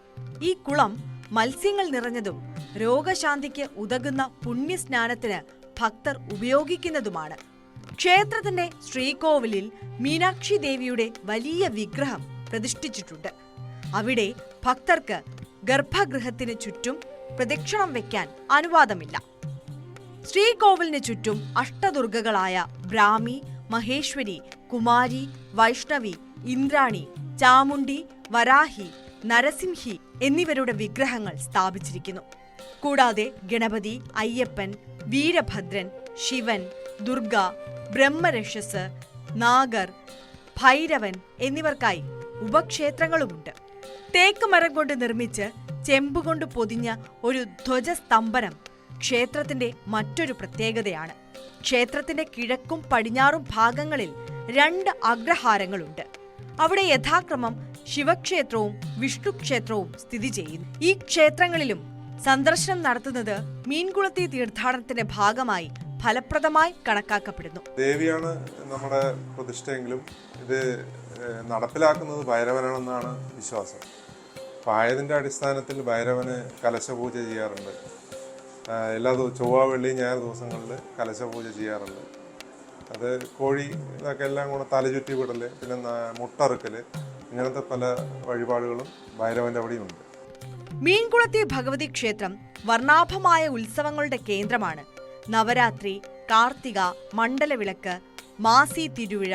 ഈ കുളം മത്സ്യങ്ങൾ നിറഞ്ഞതും രോഗശാന്തിക്ക് ഉതകുന്ന പുണ്യസ്നാനത്തിന് ഭക്തർ ഉപയോഗിക്കുന്നതുമാണ്. ക്ഷേത്രത്തിന്റെ ശ്രീകോവിലിൽ മീനാക്ഷി ദേവിയുടെ വലിയ വിഗ്രഹം പ്രതിഷ്ഠിച്ചിട്ടുണ്ട്. അവിടെ ഭക്തർക്ക് ഗർഭഗൃഹത്തിന് ചുറ്റും പ്രദക്ഷിണം വയ്ക്കാൻ അനുവാദമില്ല. ശ്രീകോവിലിന് ചുറ്റും അഷ്ടദുർഗകളായ ബ്രാഹ്മി, മഹേശ്വരി, കുമാരി, വൈഷ്ണവി, ഇന്ദ്രാണി, ചാമുണ്ഡി, വരാഹി, നരസിംഹി എന്നിവരുടെ വിഗ്രഹങ്ങൾ സ്ഥാപിച്ചിരിക്കുന്നു. കൂടാതെ ഗണപതി, അയ്യപ്പൻ, വീരഭദ്രൻ, ശിവൻ, ദുർഗ, ബ്രഹ്മരക്ഷസ്, നാഗർ, ഭൈരവൻ എന്നിവർക്കായി ഉപക്ഷേത്രങ്ങളുമുണ്ട്. തേക്ക് മരം കൊണ്ട് നിർമ്മിച്ച് ചെമ്പുകൊണ്ട് പൊതിഞ്ഞ ഒരു ധ്വജസ്തംഭനം ക്ഷേത്രത്തിന്റെ മറ്റൊരു പ്രത്യേകതയാണ്. ക്ഷേത്രത്തിന്റെ കിഴക്കും പടിഞ്ഞാറും ഭാഗങ്ങളിൽ 2 അഗ്രഹാരങ്ങളുണ്ട്. അവിടെ യഥാക്രമം ശിവക്ഷേത്രവും വിഷ്ണുക്ഷേത്രവും സ്ഥിതി ചെയ്യുന്നു. ഈ ക്ഷേത്രങ്ങളിലും സന്ദർശനം നടത്തുന്നത് മീൻകുളത്തി തീർത്ഥാടനത്തിന്റെ ഭാഗമായി ഫലപ്രദമായി കണക്കാക്കപ്പെടുന്നു. ദേവിയാണ് നമ്മുടെ പ്രതിഷ്ഠയെങ്കിലും ഇത് നടപ്പിലാക്കുന്നത് ഭൈരവനാണെന്നാണ് വിശ്വാസം. അപ്പോൾ ആയതിൻ്റെ അടിസ്ഥാനത്തിൽ ഭൈരവന് കലശപൂജ ചെയ്യാറുണ്ട്. എല്ലാ ചൊവ്വ, വെള്ളി, ഞായർ ദിവസങ്ങളിൽ കലശപൂജ ചെയ്യാറുണ്ട്. അത് കോഴി ഇതൊക്കെ എല്ലാം കൂടെ തലചുറ്റി വിടൽ, പിന്നെ മുട്ടറുക്കൽ, ഇങ്ങനത്തെ പല വഴിപാടുകളും ഭൈരവൻ്റെ അവിടെയുണ്ട്. മീൻകുളത്തി ഭഗവതി ക്ഷേത്രം വർണ്ണാഭമായ ഉത്സവങ്ങളുടെ കേന്ദ്രമാണ്. നവരാത്രി, കാർത്തിക, മണ്ഡലവിളക്ക്, മാസി തിരുവിഴ,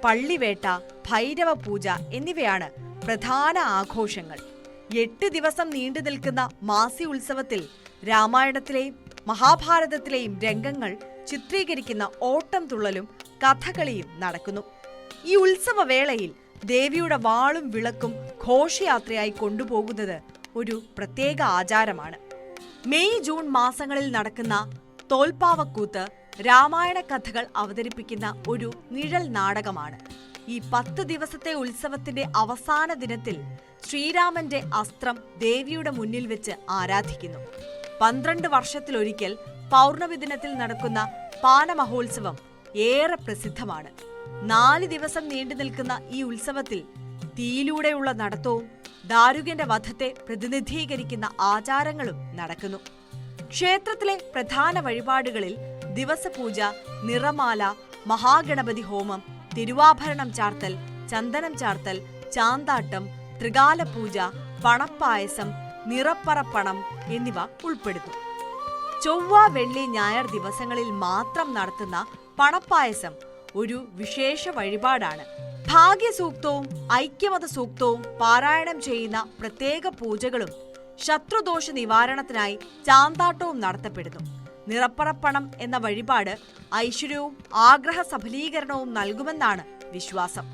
പള്ളിവേട്ട, ഭൈരവ പൂജ എന്നിവയാണ് പ്രധാന ആഘോഷങ്ങൾ. 8 ദിവസം നീണ്ടു നിൽക്കുന്ന മാസി ഉത്സവത്തിൽ രാമായണത്തിലെയും മഹാഭാരതത്തിലെയും രംഗങ്ങൾ ചിത്രീകരിക്കുന്ന ഓട്ടം തുള്ളലും കഥകളിയും നടക്കുന്നു. ഈ ഉത്സവവേളയിൽ ദേവിയുടെ വാളും വിളക്കും ഘോഷയാത്രയായി കൊണ്ടുപോകുന്നത് ഒരു പ്രത്യേക ആചാരമാണ്. മെയ്, ജൂൺ മാസങ്ങളിൽ നടക്കുന്ന തോൽപ്പാവക്കൂത്ത് രാമായണ കഥകൾ അവതരിപ്പിക്കുന്ന ഒരു നിഴൽ നാടകമാണ്. ഈ 10 ദിവസത്തെ ഉത്സവത്തിന്റെ അവസാന ദിനത്തിൽ ശ്രീരാമന്റെ അസ്ത്രം ദേവിയുടെ മുന്നിൽ വെച്ച് ആരാധിക്കുന്നു. 12 വർഷത്തിലൊരിക്കൽ പൗർണമി ദിനത്തിൽ നടക്കുന്ന പാനമഹോത്സവം ഏറെ പ്രസിദ്ധമാണ്. 4 ദിവസം നീണ്ടു നിൽക്കുന്ന ഈ ഉത്സവത്തിൽ തീയിലൂടെയുള്ള നടത്തവും ദാരുകന്റെ വധത്തെ പ്രതിനിധീകരിക്കുന്ന ആചാരങ്ങളും നടക്കുന്നു. ക്ഷേത്രത്തിലെ പ്രധാന വഴിപാടുകളിൽ ദിവസപൂജ, നിറമാല, മഹാഗണപതി ഹോമം, തിരുവാഭരണം ചാർത്തൽ, ചന്ദനം ചാർത്തൽ, ചാന്താട്ടം, ത്രികാലപൂജ, പണപ്പായസം, നിറപ്പറപ്പണം എന്നിവ ഉൾപ്പെടുന്നു. ചൊവ്വ, വെള്ളി, ഞായർ ദിവസങ്ങളിൽ മാത്രം നടത്തുന്ന പണപ്പായസം ഒരു വിശേഷ വഴിപാടാണ്. ഭാഗ്യസൂക്തവും ഐക്യമത സൂക്തവും പാരായണം ചെയ്യുന്ന പ്രത്യേക പൂജകളും ശത്രുദോഷ നിവാരണത്തിനായി ചാന്താട്ടവും നടത്തപ്പെടുന്നു. നിറപ്പറപ്പണം എന്ന വഴിപാട് ഐശ്വര്യവും ആഗ്രഹ സഫലീകരണവും നൽകുമെന്നാണ് വിശ്വാസം.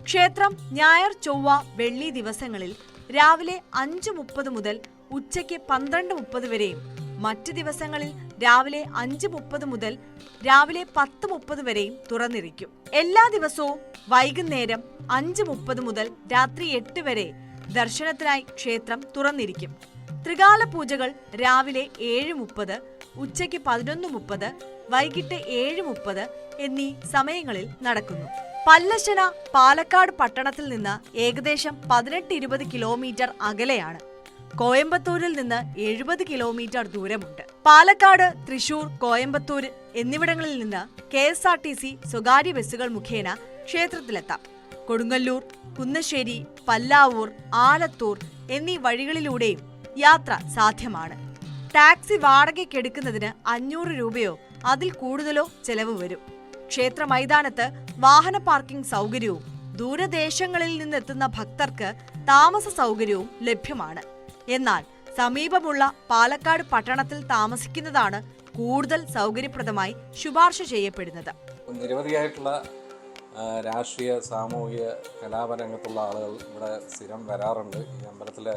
ക്ഷേത്രം ഞായർ, ചൊവ്വ, വെള്ളി ദിവസങ്ങളിൽ രാവിലെ 5:30 മുതൽ ഉച്ചയ്ക്ക് 12:30 വരെയും മറ്റ് ദിവസങ്ങളിൽ രാവിലെ 5:30 മുതൽ രാവിലെ 10:30 വരെയും തുറന്നിരിക്കും. എല്ലാ ദിവസവും വൈകുന്നേരം 5:30 മുതൽ രാത്രി 8 വരെ ദർശനത്തിനായി ക്ഷേത്രം തുറന്നിരിക്കും. ത്രികാല പൂജകൾ രാവിലെ 7:30, ഉച്ചയ്ക്ക് 11:30, വൈകിട്ട് 7:30 എന്നീ സമയങ്ങളിൽ നടക്കുന്നു. പല്ലശ്ശന പാലക്കാട് പട്ടണത്തിൽ നിന്ന് ഏകദേശം 18-20 കിലോമീറ്റർ അകലെയാണ്. കോയമ്പത്തൂരിൽ നിന്ന് 70 കിലോമീറ്റർ ദൂരമുണ്ട്. പാലക്കാട്, തൃശൂർ, കോയമ്പത്തൂർ എന്നിവിടങ്ങളിൽ നിന്ന് KSRTC സ്വകാര്യ ബസ്സുകൾ മുഖേന ക്ഷേത്രത്തിലെത്താം. കൊടുങ്ങല്ലൂർ, കുന്നശ്ശേരി, പല്ലാവൂർ, ആലത്തൂർ എന്നീ വഴികളിലൂടെയും യാത്ര സാധ്യമാണ്. ടാക്സി വാടകയ്ക്കെടുക്കുന്നതിന് 500 രൂപയോ അതിൽ കൂടുതലോ ചെലവ് വരും. ക്ഷേത്ര മൈതാനത്ത് വാഹന പാർക്കിംഗ് സൗകര്യവും ദൂരദേശങ്ങളിൽ നിന്നെത്തുന്ന ഭക്തർക്ക് താമസ സൗകര്യവും ലഭ്യമാണ്. എന്നാൽ സമീപമുള്ള പാലക്കാട് പട്ടണത്തിൽ താമസിക്കുന്നതാണ് കൂടുതൽ സൗകര്യപ്രദമായി ശുപാർശ ചെയ്യപ്പെടുന്നത്. നിരവധിയായിട്ടുള്ള രാഷ്ട്രീയ, സാമൂഹിക, കലാപരംഗത്തുള്ള ആളുകൾ ഇവിടെ സ്ഥിരം വരാറുണ്ട്. ഈ അമ്പലത്തിലെ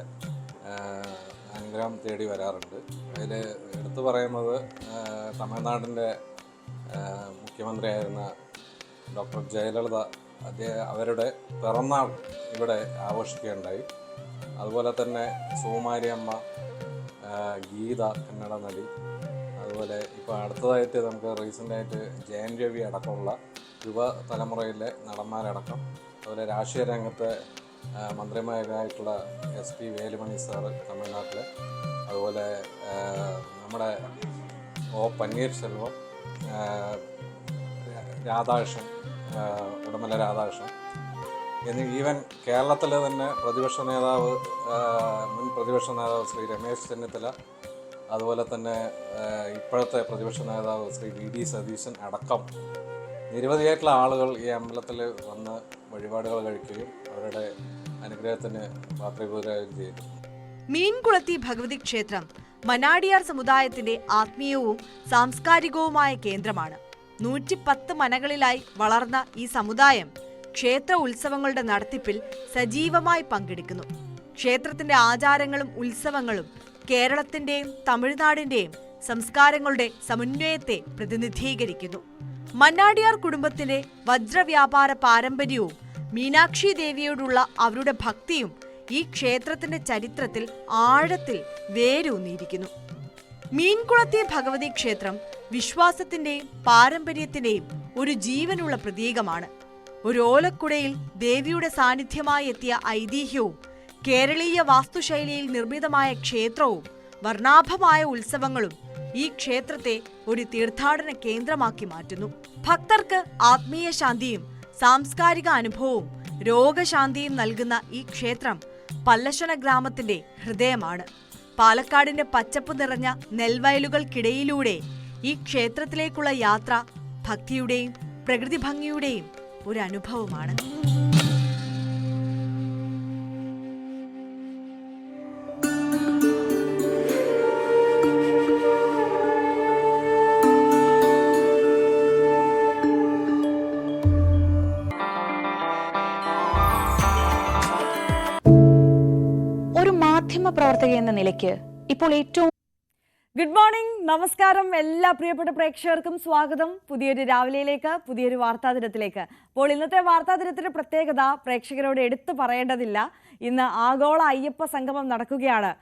അനുഗ്രഹം തേടി വരാറുണ്ട്. അതിൽ എടുത്തു പറയുന്നത് തമിഴ്നാടിൻ്റെ മുഖ്യമന്ത്രിയായിരുന്ന ഡോക്ടർ ജയലളിത അവരുടെ പിറന്നാൾ ഇവിടെ ആഘോഷിക്കുകയുണ്ടായി. അതുപോലെ തന്നെ സുകുമാരിയമ്മ, ഗീത കന്നഡ നടി, അതുപോലെ ഇപ്പോൾ അടുത്തതായിട്ട് നമുക്ക് റീസെൻ്റായിട്ട് ജയൻ രവി അടക്കമുള്ള യുവതലമുറയിലെ നടന്മാരടക്കം, അതുപോലെ രാഷ്ട്രീയ രംഗത്തെ മന്ത്രിമാരായിട്ടുള്ള SP വേലുമണി സാറ് തമിഴ്നാട്ടിലെ, അതുപോലെ നമ്മുടെ O പന്നീർശെൽവം, രാധാകൃഷ്ണൻ, ഉടമല രാധാകൃഷ്ണൻ എന്നീ ഈവൻ കേരളത്തിലെ തന്നെ പ്രതിപക്ഷ നേതാവ്, മുൻ പ്രതിപക്ഷ നേതാവ് ശ്രീ രമേശ് ചെന്നിത്തല, അതുപോലെ തന്നെ ഇപ്പോഴത്തെ പ്രതിപക്ഷ നേതാവ് ശ്രീ VD സതീശൻ അടക്കം നിരവധിയായിട്ടുള്ള ആളുകൾ ഈ അമ്പലത്തിൽ വന്ന് വഴിപാടുകൾ കഴിക്കുകയും അവരുടെ അനുഗ്രഹത്തിന് പാത്രീഭൂതരാകുകയും ചെയ്തു. മീൻകുളത്തി ഭഗവതി ക്ഷേത്രം മനാടിയാർ സമുദായത്തിന്റെ ആത്മീയവും സാംസ്കാരികവുമായ കേന്ദ്രമാണ്. 110 മനകളിലായി വളർന്ന ഈ സമുദായം ക്ഷേത്ര ഉത്സവങ്ങളുടെ നടത്തിപ്പിൽ സജീവമായി പങ്കെടുക്കുന്നു. ക്ഷേത്രത്തിന്റെ ആചാരങ്ങളും ഉത്സവങ്ങളും കേരളത്തിന്റെയും തമിഴ്നാടിന്റെയും സംസ്കാരങ്ങളുടെ സമന്വയത്തെ പ്രതിനിധീകരിക്കുന്നു. മന്നാടിയാർ കുടുംബത്തിന്റെ വജ്രവ്യാപാര പാരമ്പര്യവും മീനാക്ഷി ദേവിയോടുള്ള അവരുടെ ഭക്തിയും ഈ ക്ഷേത്രത്തിന്റെ ചരിത്രത്തിൽ ആഴത്തിൽ വേരൂന്നിയിരിക്കുന്നു. മീൻകുളത്തി ഭഗവതി ക്ഷേത്രം വിശ്വാസത്തിന്റെയും പാരമ്പര്യത്തിന്റെയും ഒരു ജീവനുള്ള പ്രതീകമാണ്. ഒരു ഓലക്കുടയിൽ ദേവിയുടെ സാന്നിധ്യമായി എത്തിയ ഐതിഹ്യവും കേരളീയ വാസ്തുശൈലിയിൽ നിർമ്മിതമായ ക്ഷേത്രവും വർണ്ണാഭമായ ഉത്സവങ്ങളും ഈ ക്ഷേത്രത്തെ ഒരു തീർത്ഥാടന കേന്ദ്രമാക്കി മാറ്റുന്നു. ഭക്തർക്ക് ആത്മീയ ശാന്തിയും സാംസ്കാരിക അനുഭവവും രോഗശാന്തിയും നൽകുന്ന ഈ ക്ഷേത്രം പല്ലശ്ശന ഗ്രാമത്തിന്റെ ഹൃദയമാണ്. പാലക്കാടിന്റെ പച്ചപ്പ് നിറഞ്ഞ നെൽവയലുകൾക്കിടയിലൂടെ ഈ ക്ഷേത്രത്തിലേക്കുള്ള യാത്ര ഭക്തിയുടെയും പ്രകൃതി ഭംഗിയുടെയും ഒരു അനുഭവമാണ്. ഒരു മാധ്യമ പ്രവർത്തക എന്ന നിലയ്ക്ക് ഇപ്പോൾ ഏറ്റവും ഗുഡ് മോർണിംഗ്, നമസ്കാരം. എല്ലാ പ്രിയപ്പെട്ട പ്രേക്ഷകർക്കും സ്വാഗതം പുതിയൊരു രാവിലെയിലേക്ക്, പുതിയൊരു വാർത്താദിനത്തിലേക്ക്. അപ്പോൾ ഇന്നത്തെ വാർത്താദിനത്തിന്റെ പ്രത്യേകത പ്രേക്ഷകരോട് എടുത്തു പറയേണ്ടതില്ല. ഇന്ന് ആഗോള അയ്യപ്പ സംഗമം നടക്കുകയാണ്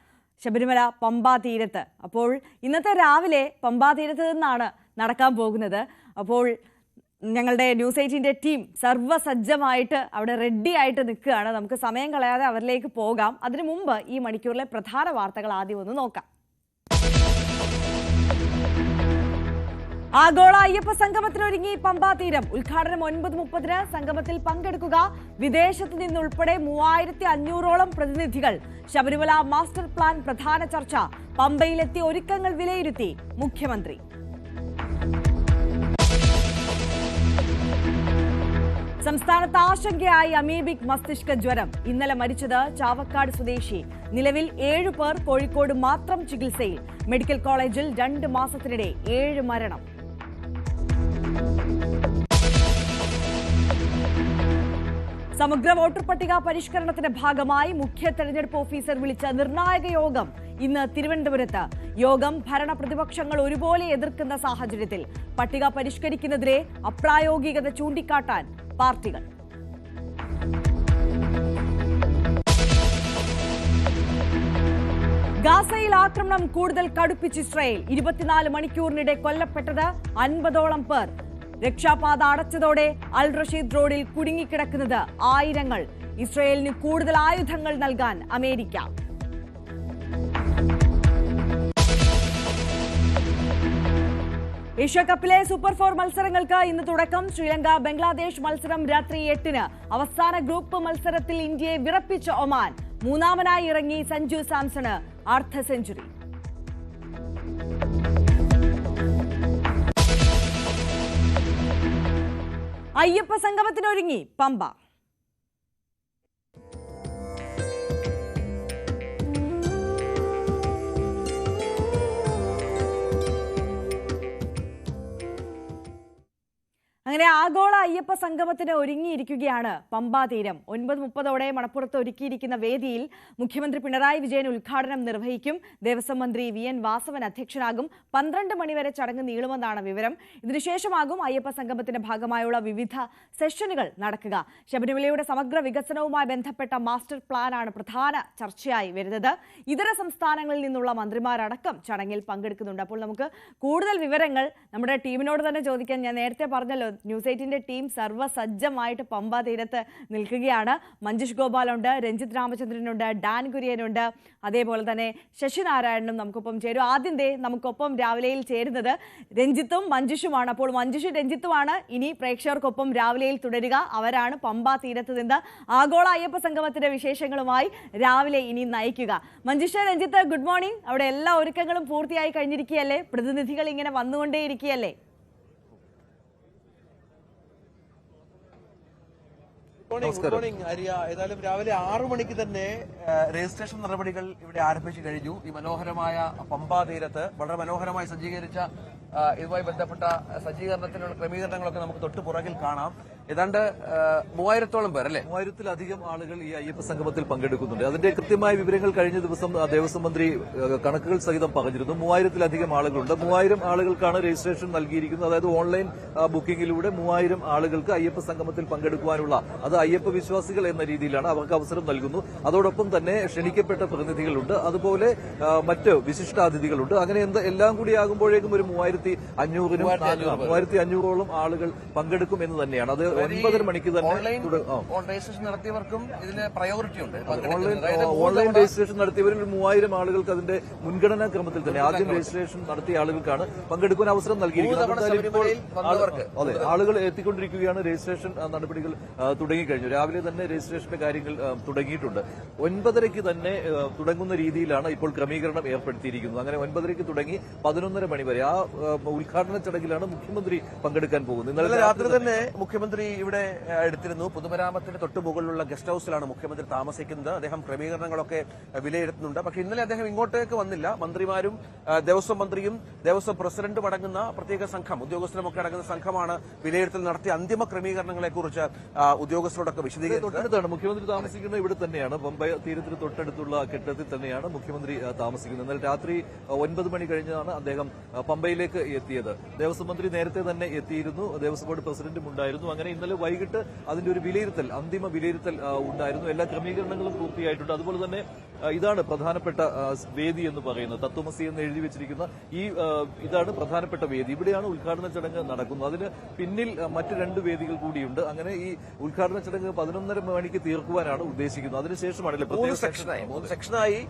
ശബരിമല പമ്പാ തീരത്ത്. അപ്പോൾ ഇന്നത്തെ രാവിലെ പമ്പാ തീരത്ത് നിന്നാണ് നടക്കാൻ പോകുന്നത്. അപ്പോൾ ഞങ്ങളുടെ ന്യൂസ് 18 ടീം സർവ്വസജ്ജമായിട്ട് അവിടെ റെഡി ആയിട്ട് നിൽക്കുകയാണ്. നമുക്ക് സമയം കളയാതെ അവരിലേക്ക് പോകാം. അതിനു മുമ്പ് ഈ മണിക്കൂറിലെ പ്രധാന വാർത്തകൾ ആദ്യം ഒന്ന് നോക്കാം. ആഗോള അയ്യപ്പ സംഗമത്തിനൊരുങ്ങി പമ്പാ തീരം. ഉദ്ഘാടനം 9:30-ന്. സംഗമത്തിൽ പങ്കെടുക്കുക വിദേശത്ത് നിന്നുൾപ്പെടെ 3500ഓളം പ്രതിനിധികൾ. ശബരിമല മാസ്റ്റർ പ്ലാൻ പ്രധാന ചർച്ച. പമ്പയിലെത്തി ഒരുക്കങ്ങൾ വിലയിരുത്തി മുഖ്യമന്ത്രി. സംസ്ഥാനത്ത് ആശങ്കയായി അമീബിക് മസ്തിഷ്ക ജ്വരം. ഇന്നലെ മരിച്ചത് ചാവക്കാട് സ്വദേശി. നിലവിൽ 7 പേർ കോഴിക്കോട് മാത്രം ചികിത്സയിൽ. മെഡിക്കൽ കോളേജിൽ 2 മാസത്തിനിടെ 7 മരണം. സമഗ്ര വോട്ടർ പട്ടിക പരിഷ്കരണത്തിന്റെ ഭാഗമായി മുഖ്യ തെരഞ്ഞെടുപ്പ് ഓഫീസർ വിളിച്ച നിർണായക യോഗം ഇന്ന് തിരുവനന്തപുരത്ത്. യോഗം ഭരണ പ്രതിപക്ഷങ്ങൾ ഒരുപോലെ എതിർക്കുന്ന സാഹചര്യത്തിൽ പട്ടിക പരിഷ്കരിക്കുന്നതിലെ അപ്രായോഗികത ചൂണ്ടിക്കാട്ടാൻ പാർട്ടികൾ. ഗാസയിൽ ആക്രമണം കൂടുതൽ കടുപ്പിച്ച് ഇസ്രായേൽ. 24 മണിക്കൂറിനിടെ കൊല്ലപ്പെട്ടത് 50ഓളം പേർ. രക്ഷാപാത അടച്ചതോടെ അൽ റഷീദ് റോഡിൽ കുടുങ്ങിക്കിടക്കുന്നത് ആയിരങ്ങൾ. ഇസ്രായേലിന് കൂടുതൽ ആയുധങ്ങൾ നൽകാൻ അമേരിക്ക. ഏഷ്യാകപ്പിലെ സൂപ്പർ 4 മത്സരങ്ങൾക്ക് ഇന്ന് തുടക്കം. ശ്രീലങ്ക ബംഗ്ലാദേശ് മത്സരം രാത്രി 8-ന്. അവസാന ഗ്രൂപ്പ് മത്സരത്തിൽ ഇന്ത്യയെ വിറപ്പിച്ച ഒമാൻ. മൂന്നാമനായി ഇറങ്ങി സഞ്ജു സാംസണ് അർദ്ധ സെഞ്ചുറി. അയ്യപ്പ സംഗമത്തിനൊരുങ്ങി പമ്പ. അങ്ങനെ ആഗോള അയ്യപ്പ സംഗമത്തിന് ഒരുങ്ങിയിരിക്കുകയാണ് പമ്പാ തീരം. 9:30 മണപ്പുറത്ത് ഒരുക്കിയിരിക്കുന്ന വേദിയിൽ മുഖ്യമന്ത്രി പിണറായി വിജയൻ ഉദ്ഘാടനം നിർവഹിക്കും. ദേവസ്വം മന്ത്രി VN വാസവൻ അധ്യക്ഷനാകും. 12 മണിവരെ ചടങ്ങ് നീളുമെന്നാണ് വിവരം. ഇതിനുശേഷമാകും അയ്യപ്പ സംഗമത്തിന്റെ ഭാഗമായുള്ള വിവിധ സെഷനുകൾ നടക്കുക. ശബരിമലയുടെ സമഗ്ര വികസനവുമായി ബന്ധപ്പെട്ട മാസ്റ്റർ പ്ലാനാണ് പ്രധാന ചർച്ചയായി വരുന്നത്. ഇതര സംസ്ഥാനങ്ങളിൽ നിന്നുള്ള മന്ത്രിമാരടക്കം ചടങ്ങിൽ പങ്കെടുക്കുന്നുണ്ട്. അപ്പോൾ നമുക്ക് കൂടുതൽ വിവരങ്ങൾ നമ്മുടെ ടീമിനോട് തന്നെ ചോദിക്കാൻ. ഞാൻ നേരത്തെ പറഞ്ഞല്ലോ, ന്യൂസ് 8ന്റെ ടീം സർവ്വസജ്ജമായിട്ട് പമ്പാ തീരത്ത് നിൽക്കുകയാണ്. മഞ്ജുഷ് ഗോപാലുണ്ട്, രഞ്ജിത്ത് രാമചന്ദ്രനുണ്ട്, ഡാൻ കുര്യനുണ്ട്, അതേപോലെ തന്നെ ശശിനാരായണനും നമുക്കൊപ്പം ചേരും. ആദ്യം നമുക്കൊപ്പം രാവിലെയിൽ ചേരുന്നത് രഞ്ജിത്തും മഞ്ജുഷുമാണ്. അപ്പോൾ മഞ്ജുഷും രഞ്ജിത്തുമാണ് ഇനി പ്രേക്ഷകർക്കൊപ്പം രാവിലെയിൽ തുടരുക. അവരാണ് പമ്പാ തീരത്ത് നിന്ന് ആഗോള അയ്യപ്പ സംഗമത്തിന്റെ വിശേഷങ്ങളുമായി രാവിലെ ഇനി നയിക്കുക. Manjusha, Ranjith, good morning. അവിടെ എല്ലാ ഒരുക്കങ്ങളും പൂർത്തിയായി കഴിഞ്ഞിരിക്കുകയല്ലേ? പ്രതിനിധികൾ ഇങ്ങനെ വന്നുകൊണ്ടേയിരിക്കുകയല്ലേ? Good morning Arya. ഏതായാലും രാവിലെ 6 മണിക്ക് തന്നെ രജിസ്ട്രേഷൻ നടപടികൾ ഇവിടെ ആരംഭിച്ചു കഴിഞ്ഞു. ഈ മനോഹരമായ പമ്പാ തീരത്ത് വളരെ മനോഹരമായി സജ്ജീകരിച്ച ഇതുമായി ബന്ധപ്പെട്ട സജ്ജീകരണത്തിനുള്ള ക്രമീകരണങ്ങളൊക്കെ നമുക്ക് തൊട്ട് പുറകിൽ കാണാം. ഏതാണ്ട് 3000-ഓളം പേർ, അല്ലെ? 1000-ലധികം ആളുകൾ ഈ അയ്യപ്പ സംഗമത്തിൽ പങ്കെടുക്കുന്നുണ്ട്. അതിന്റെ കൃത്യമായ വിവരങ്ങൾ കഴിഞ്ഞ ദിവസം ദേവസ്വം മന്ത്രി കണക്കുകൾ സഹിതം പറഞ്ഞിരുന്നു. 3000-ലധികം ആളുകളുണ്ട്. 3000 ആളുകൾക്കാണ് രജിസ്ട്രേഷൻ നൽകിയിരിക്കുന്നത്. അതായത് ഓൺലൈൻ ബുക്കിംഗിലൂടെ 3000 ആളുകൾക്ക് അയ്യപ്പ സംഗമത്തിൽ പങ്കെടുക്കുവാനുള്ള, അത് അയ്യപ്പ വിശ്വാസികൾ എന്ന രീതിയിലാണ് അവർക്ക് അവസരം നൽകുന്നു. അതോടൊപ്പം തന്നെ ക്ഷണിക്കപ്പെട്ട പ്രതിനിധികളുണ്ട്, അതുപോലെ മറ്റ് വിശിഷ്ടാതിഥികളുണ്ട്. അങ്ങനെ എല്ലാം കൂടി ആകുമ്പോഴേക്കും ഒരു 3500-ഓളം ആളുകൾ പങ്കെടുക്കും എന്ന് തന്നെയാണ്. അത് 9:30 മണിക്ക് തന്നെ രജിസ്ട്രേഷൻ നടത്തിയവർക്കും ഇതിന് പ്രയോറിറ്റി ഉണ്ട്. ഓൺലൈൻ രജിസ്ട്രേഷൻ നടത്തിയവരിൽ 3000 ആളുകൾക്ക് അതിന്റെ മുൻഗണനാ ക്രമത്തിൽ തന്നെ ആദ്യം രജിസ്ട്രേഷൻ നടത്തിയ ആളുകൾക്കാണ് പങ്കെടുക്കാൻ അവസരം നൽകിയിരിക്കുന്നത്. അതെ, ആളുകൾ എത്തിക്കൊണ്ടിരിക്കുകയാണ്. രജിസ്ട്രേഷൻ നടപടികൾ തുടങ്ങിക്കഴിഞ്ഞു. രാവിലെ തന്നെ രജിസ്ട്രേഷന്റെ കാര്യങ്ങൾ തുടങ്ങിയിട്ടുണ്ട്. 9:30 തന്നെ തുടങ്ങുന്ന രീതിയിലാണ് ഇപ്പോൾ ക്രമീകരണം ഏർപ്പെടുത്തിയിരിക്കുന്നത്. അങ്ങനെ 9:30 തുടങ്ങി 11:30 മണി വരെ ആ ഉദ്ഘാടന ചടങ്ങിലാണ് മുഖ്യമന്ത്രി പങ്കെടുക്കാൻ പോകുന്നത്. ഇന്നലെ രാത്രി തന്നെ മുഖ്യമന്ത്രി ഇവിടെ എടുത്തിരുന്നു. പൊതുമരാമത്തിന് തൊട്ട് മുകളിലുള്ള ഗസ്റ്റ് ഹൌസിലാണ് മുഖ്യമന്ത്രി താമസിക്കുന്നത്. അദ്ദേഹം ക്രമീകരണങ്ങളൊക്കെ വിലയിരുത്തുന്നുണ്ട്. പക്ഷേ ഇന്നലെ അദ്ദേഹം ഇങ്ങോട്ടേക്ക് വന്നില്ല. മന്ത്രിമാരും ദേവസ്വം മന്ത്രിയും ദേവസ്വം പ്രസിഡന്റും അടങ്ങുന്ന പ്രത്യേക സംഘം, ഉദ്യോഗസ്ഥരുമൊക്കെ അടങ്ങുന്ന സംഘമാണ് വിലയിരുത്തൽ നടത്തിയ അന്തിമ ക്രമീകരണങ്ങളെക്കുറിച്ച് ഉദ്യോഗസ്ഥരോടൊക്കെ വിശദീകരിച്ചത്. മുഖ്യമന്ത്രി താമസിക്കുന്നത് ഇവിടെ തന്നെയാണ്. പമ്പ തീരത്തിന് തൊട്ടടുത്തുള്ള കെട്ടിടത്തിൽ തന്നെയാണ് മുഖ്യമന്ത്രി താമസിക്കുന്നത്. ഇന്നലെ രാത്രി 9 മണി കഴിഞ്ഞാണ് അദ്ദേഹം പമ്പയിലേക്ക് എത്തിയത്. ദേവസ്വം മന്ത്രി നേരത്തെ തന്നെ എത്തിയിരുന്നു. ദേവസ്വം ബോർഡ് പ്രസിഡന്റും ഉണ്ടായിരുന്നു. അങ്ങനെ ഇന്നലെ വൈകിട്ട് അതിന്റെ ഒരു വിലയിരുത്തൽ, അന്തിമ വിലയിരുത്തൽ ഉണ്ടായിരുന്നു. എല്ലാ ക്രമീകരണങ്ങളും പൂർത്തിയായിട്ടുണ്ട്. അതുപോലെ തന്നെ ഇതാണ് പ്രധാനപ്പെട്ട വേദി എന്ന് പറയുന്നത്. തത്വമസി എന്ന് എഴുതി വെച്ചിരിക്കുന്ന ഇതാണ് പ്രധാനപ്പെട്ട വേദി. ഇവിടെയാണ് ഉദ്ഘാടന ചടങ്ങ് നടക്കുന്നത്. അതിന് പിന്നിൽ മറ്റ് 2 വേദികൾ കൂടിയുണ്ട്. അങ്ങനെ ഈ ഉദ്ഘാടന ചടങ്ങ് 11:30 മണിക്ക് തീർക്കുവാനാണ് ഉദ്ദേശിക്കുന്നത്. അതിനുശേഷമാണ് 3 സെക്ഷനായി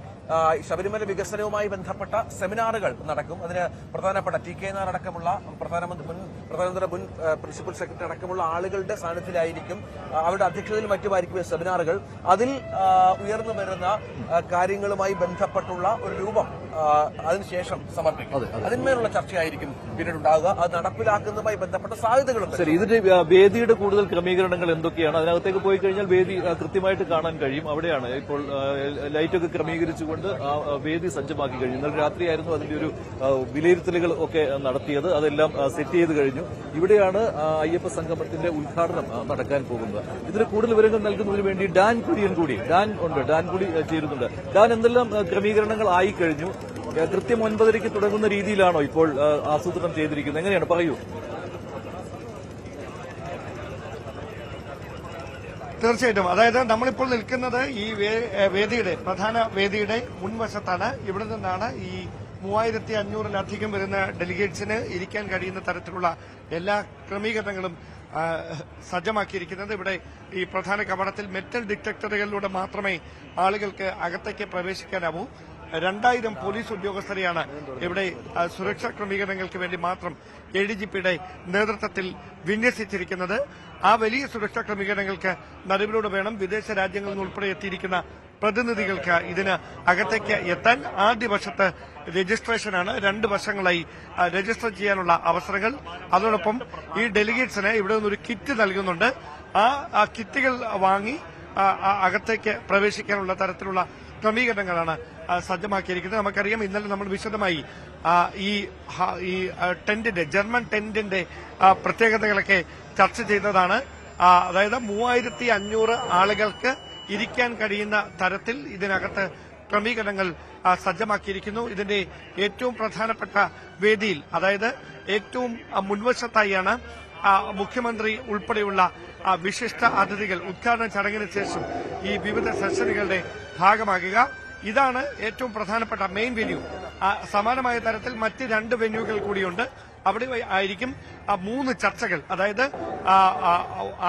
ശബരിമല വികസനവുമായി ബന്ധപ്പെട്ട സെമിനാറുകൾ നടക്കും. അതിന് പ്രധാനപ്പെട്ട TK നായർ അടക്കമുള്ള പ്രധാനമന്ത്രി മുൻ പ്രിൻസിപ്പൽ സെക്രട്ടറി അടക്കമുള്ള ആളുകളുടെ സാന്നിധ്യത്തിലായിരിക്കും, അവരുടെ അധ്യക്ഷതയിൽ മറ്റുമായിരിക്കും സെമിനാറുകൾ. അതിൽ ഉയർന്നു വരുന്ന കാര്യങ്ങളുമായി ബന്ധപ്പെട്ടുള്ള ഒരു രൂപം അതിനുശേഷം സമർപ്പിക്കും. അതിന്മേലുള്ള ചർച്ചയായിരിക്കും പിന്നീട് ഉണ്ടാകുക. അത് നടപ്പിലാക്കുന്നതുമായി ബന്ധപ്പെട്ട സാധ്യതകളുണ്ട്. ശരി, ഇതിന്റെ വേദിയുടെ കൂടുതൽ ക്രമീകരണങ്ങൾ എന്തൊക്കെയാണ്? അതിനകത്തേക്ക് പോയി കഴിഞ്ഞാൽ വേദി കൃത്യമായിട്ട് കാണാൻ കഴിയും. അവിടെയാണ് ഇപ്പോൾ ലൈറ്റൊക്കെ ക്രമീകരിച്ചുകൊണ്ട് ആ വേദി സജ്ജമാക്കി കഴിഞ്ഞു. ഇന്നലെ രാത്രിയായിരുന്നു അതിന്റെ ഒരു വിലയിരുത്തലുകൾ ഒക്കെ നടത്തിയത്. അതെല്ലാം സെറ്റ് ചെയ്ത് കഴിഞ്ഞു. ഇവിടെയാണ് അയ്യപ്പ സംഗമത്തിന്റെ ഉദ്ഘാടനം നടക്കാൻ പോകുന്നത്. ഇതിന് കൂടുതൽ വിവരങ്ങൾ നൽകുന്നതിന് വേണ്ടി ഡാൻ കുര്യൻ കൂടി ചേരുന്നുണ്ട്. ഡാൻ, എന്തെല്ലാം ക്രമീകരണങ്ങൾ ആയി കഴിഞ്ഞു? കൃത്യം 9:30 തുടങ്ങുന്ന രീതിയിലാണോ ഇപ്പോൾ ആസൂത്രണം ചെയ്തിരിക്കുന്നത്? എങ്ങനെയാണ്, പറയൂ. തീർച്ചയായിട്ടും. അതായത് നമ്മളിപ്പോൾ നിൽക്കുന്നത് ഈ പ്രധാന വേദിയുടെ മുൻവശത്താണ്. ഇവിടെ നിന്നാണ് ഈ 3500-ലധികം വരുന്ന ഡെലിഗേറ്റ്സിന് ഇരിക്കാൻ കഴിയുന്ന തരത്തിലുള്ള എല്ലാ ക്രമീകരണങ്ങളും സജ്ജമാക്കിയിരിക്കുന്നത്. ഇവിടെ ഈ പ്രധാന കവാടത്തിൽ മെറ്റൽ ഡിറ്റക്ടറുകളിലൂടെ മാത്രമേ ആളുകൾക്ക് അകത്തേക്ക് പ്രവേശിക്കാനാവൂ. 2000 പോലീസ് ഉദ്യോഗസ്ഥരെയാണ് ഇവിടെ സുരക്ഷാ ക്രമീകരണങ്ങൾക്ക് വേണ്ടി മാത്രം ADGPയുടെ നേതൃത്വത്തിൽ വിന്യസിച്ചിരിക്കുന്നത്. ആ വലിയ സുരക്ഷാ ക്രമീകരണങ്ങൾക്ക് നടുവിലൂടെ വേണം വിദേശ രാജ്യങ്ങളിൽ നിന്ന് ഉൾപ്പെടെ എത്തിയിരിക്കുന്ന പ്രതിനിധികൾക്ക് ഇതിന് അകത്തേക്ക് എത്താൻ. ആദ്യ വശത്ത് രജിസ്ട്രേഷനാണ്. 2 വശങ്ങളായി രജിസ്റ്റർ ചെയ്യാനുള്ള അവസരങ്ങൾ. അതോടൊപ്പം ഈ ഡെലിഗേറ്റ്സിന് ഇവിടെ നിന്നൊരു കിറ്റ് നൽകുന്നുണ്ട്. ആ കിറ്റുകൾ വാങ്ങി അകത്തേക്ക് പ്രവേശിക്കാനുള്ള തരത്തിലുള്ള ക്രമീകരണങ്ങളാണ് സജ്ജമാക്കിയിരിക്കുന്നത്. നമുക്കറിയാം, ഇന്നലെ നമ്മൾ വിശദമായി ഈ ടെന്റിന്റെ ജർമ്മൻ ടെന്റിന്റെ പ്രത്യേകതകളൊക്കെ ചർച്ച ചെയ്തതാണ്. അതായത് 3500 ആളുകൾക്ക് ഇരിക്കാൻ കഴിയുന്ന തരത്തിൽ ഇതിനകത്ത് ക്രമീകരണങ്ങൾ സജ്ജമാക്കിയിരിക്കുന്നു. ഇതിന്റെ ഏറ്റവും പ്രധാനപ്പെട്ട വേദിയിൽ, അതായത് ഏറ്റവും മുൻവശത്തായാണ് മുഖ്യമന്ത്രി ഉൾപ്പെടെയുള്ള വിശിഷ്ട അതിഥികൾ ഉദ്ഘാടന ചടങ്ങിന് ശേഷം ഈ വിവിധ സെഷനുകളുടെ ഭാഗമാകുക. ഇതാണ് ഏറ്റവും പ്രധാനപ്പെട്ട മെയിൻ വെന്യൂ. സമാനമായ തരത്തിൽ മറ്റ് 2 വെന്യൂകൾ കൂടിയുണ്ട്. അവിടെ ആയിരിക്കും 3 ചർച്ചകൾ. അതായത്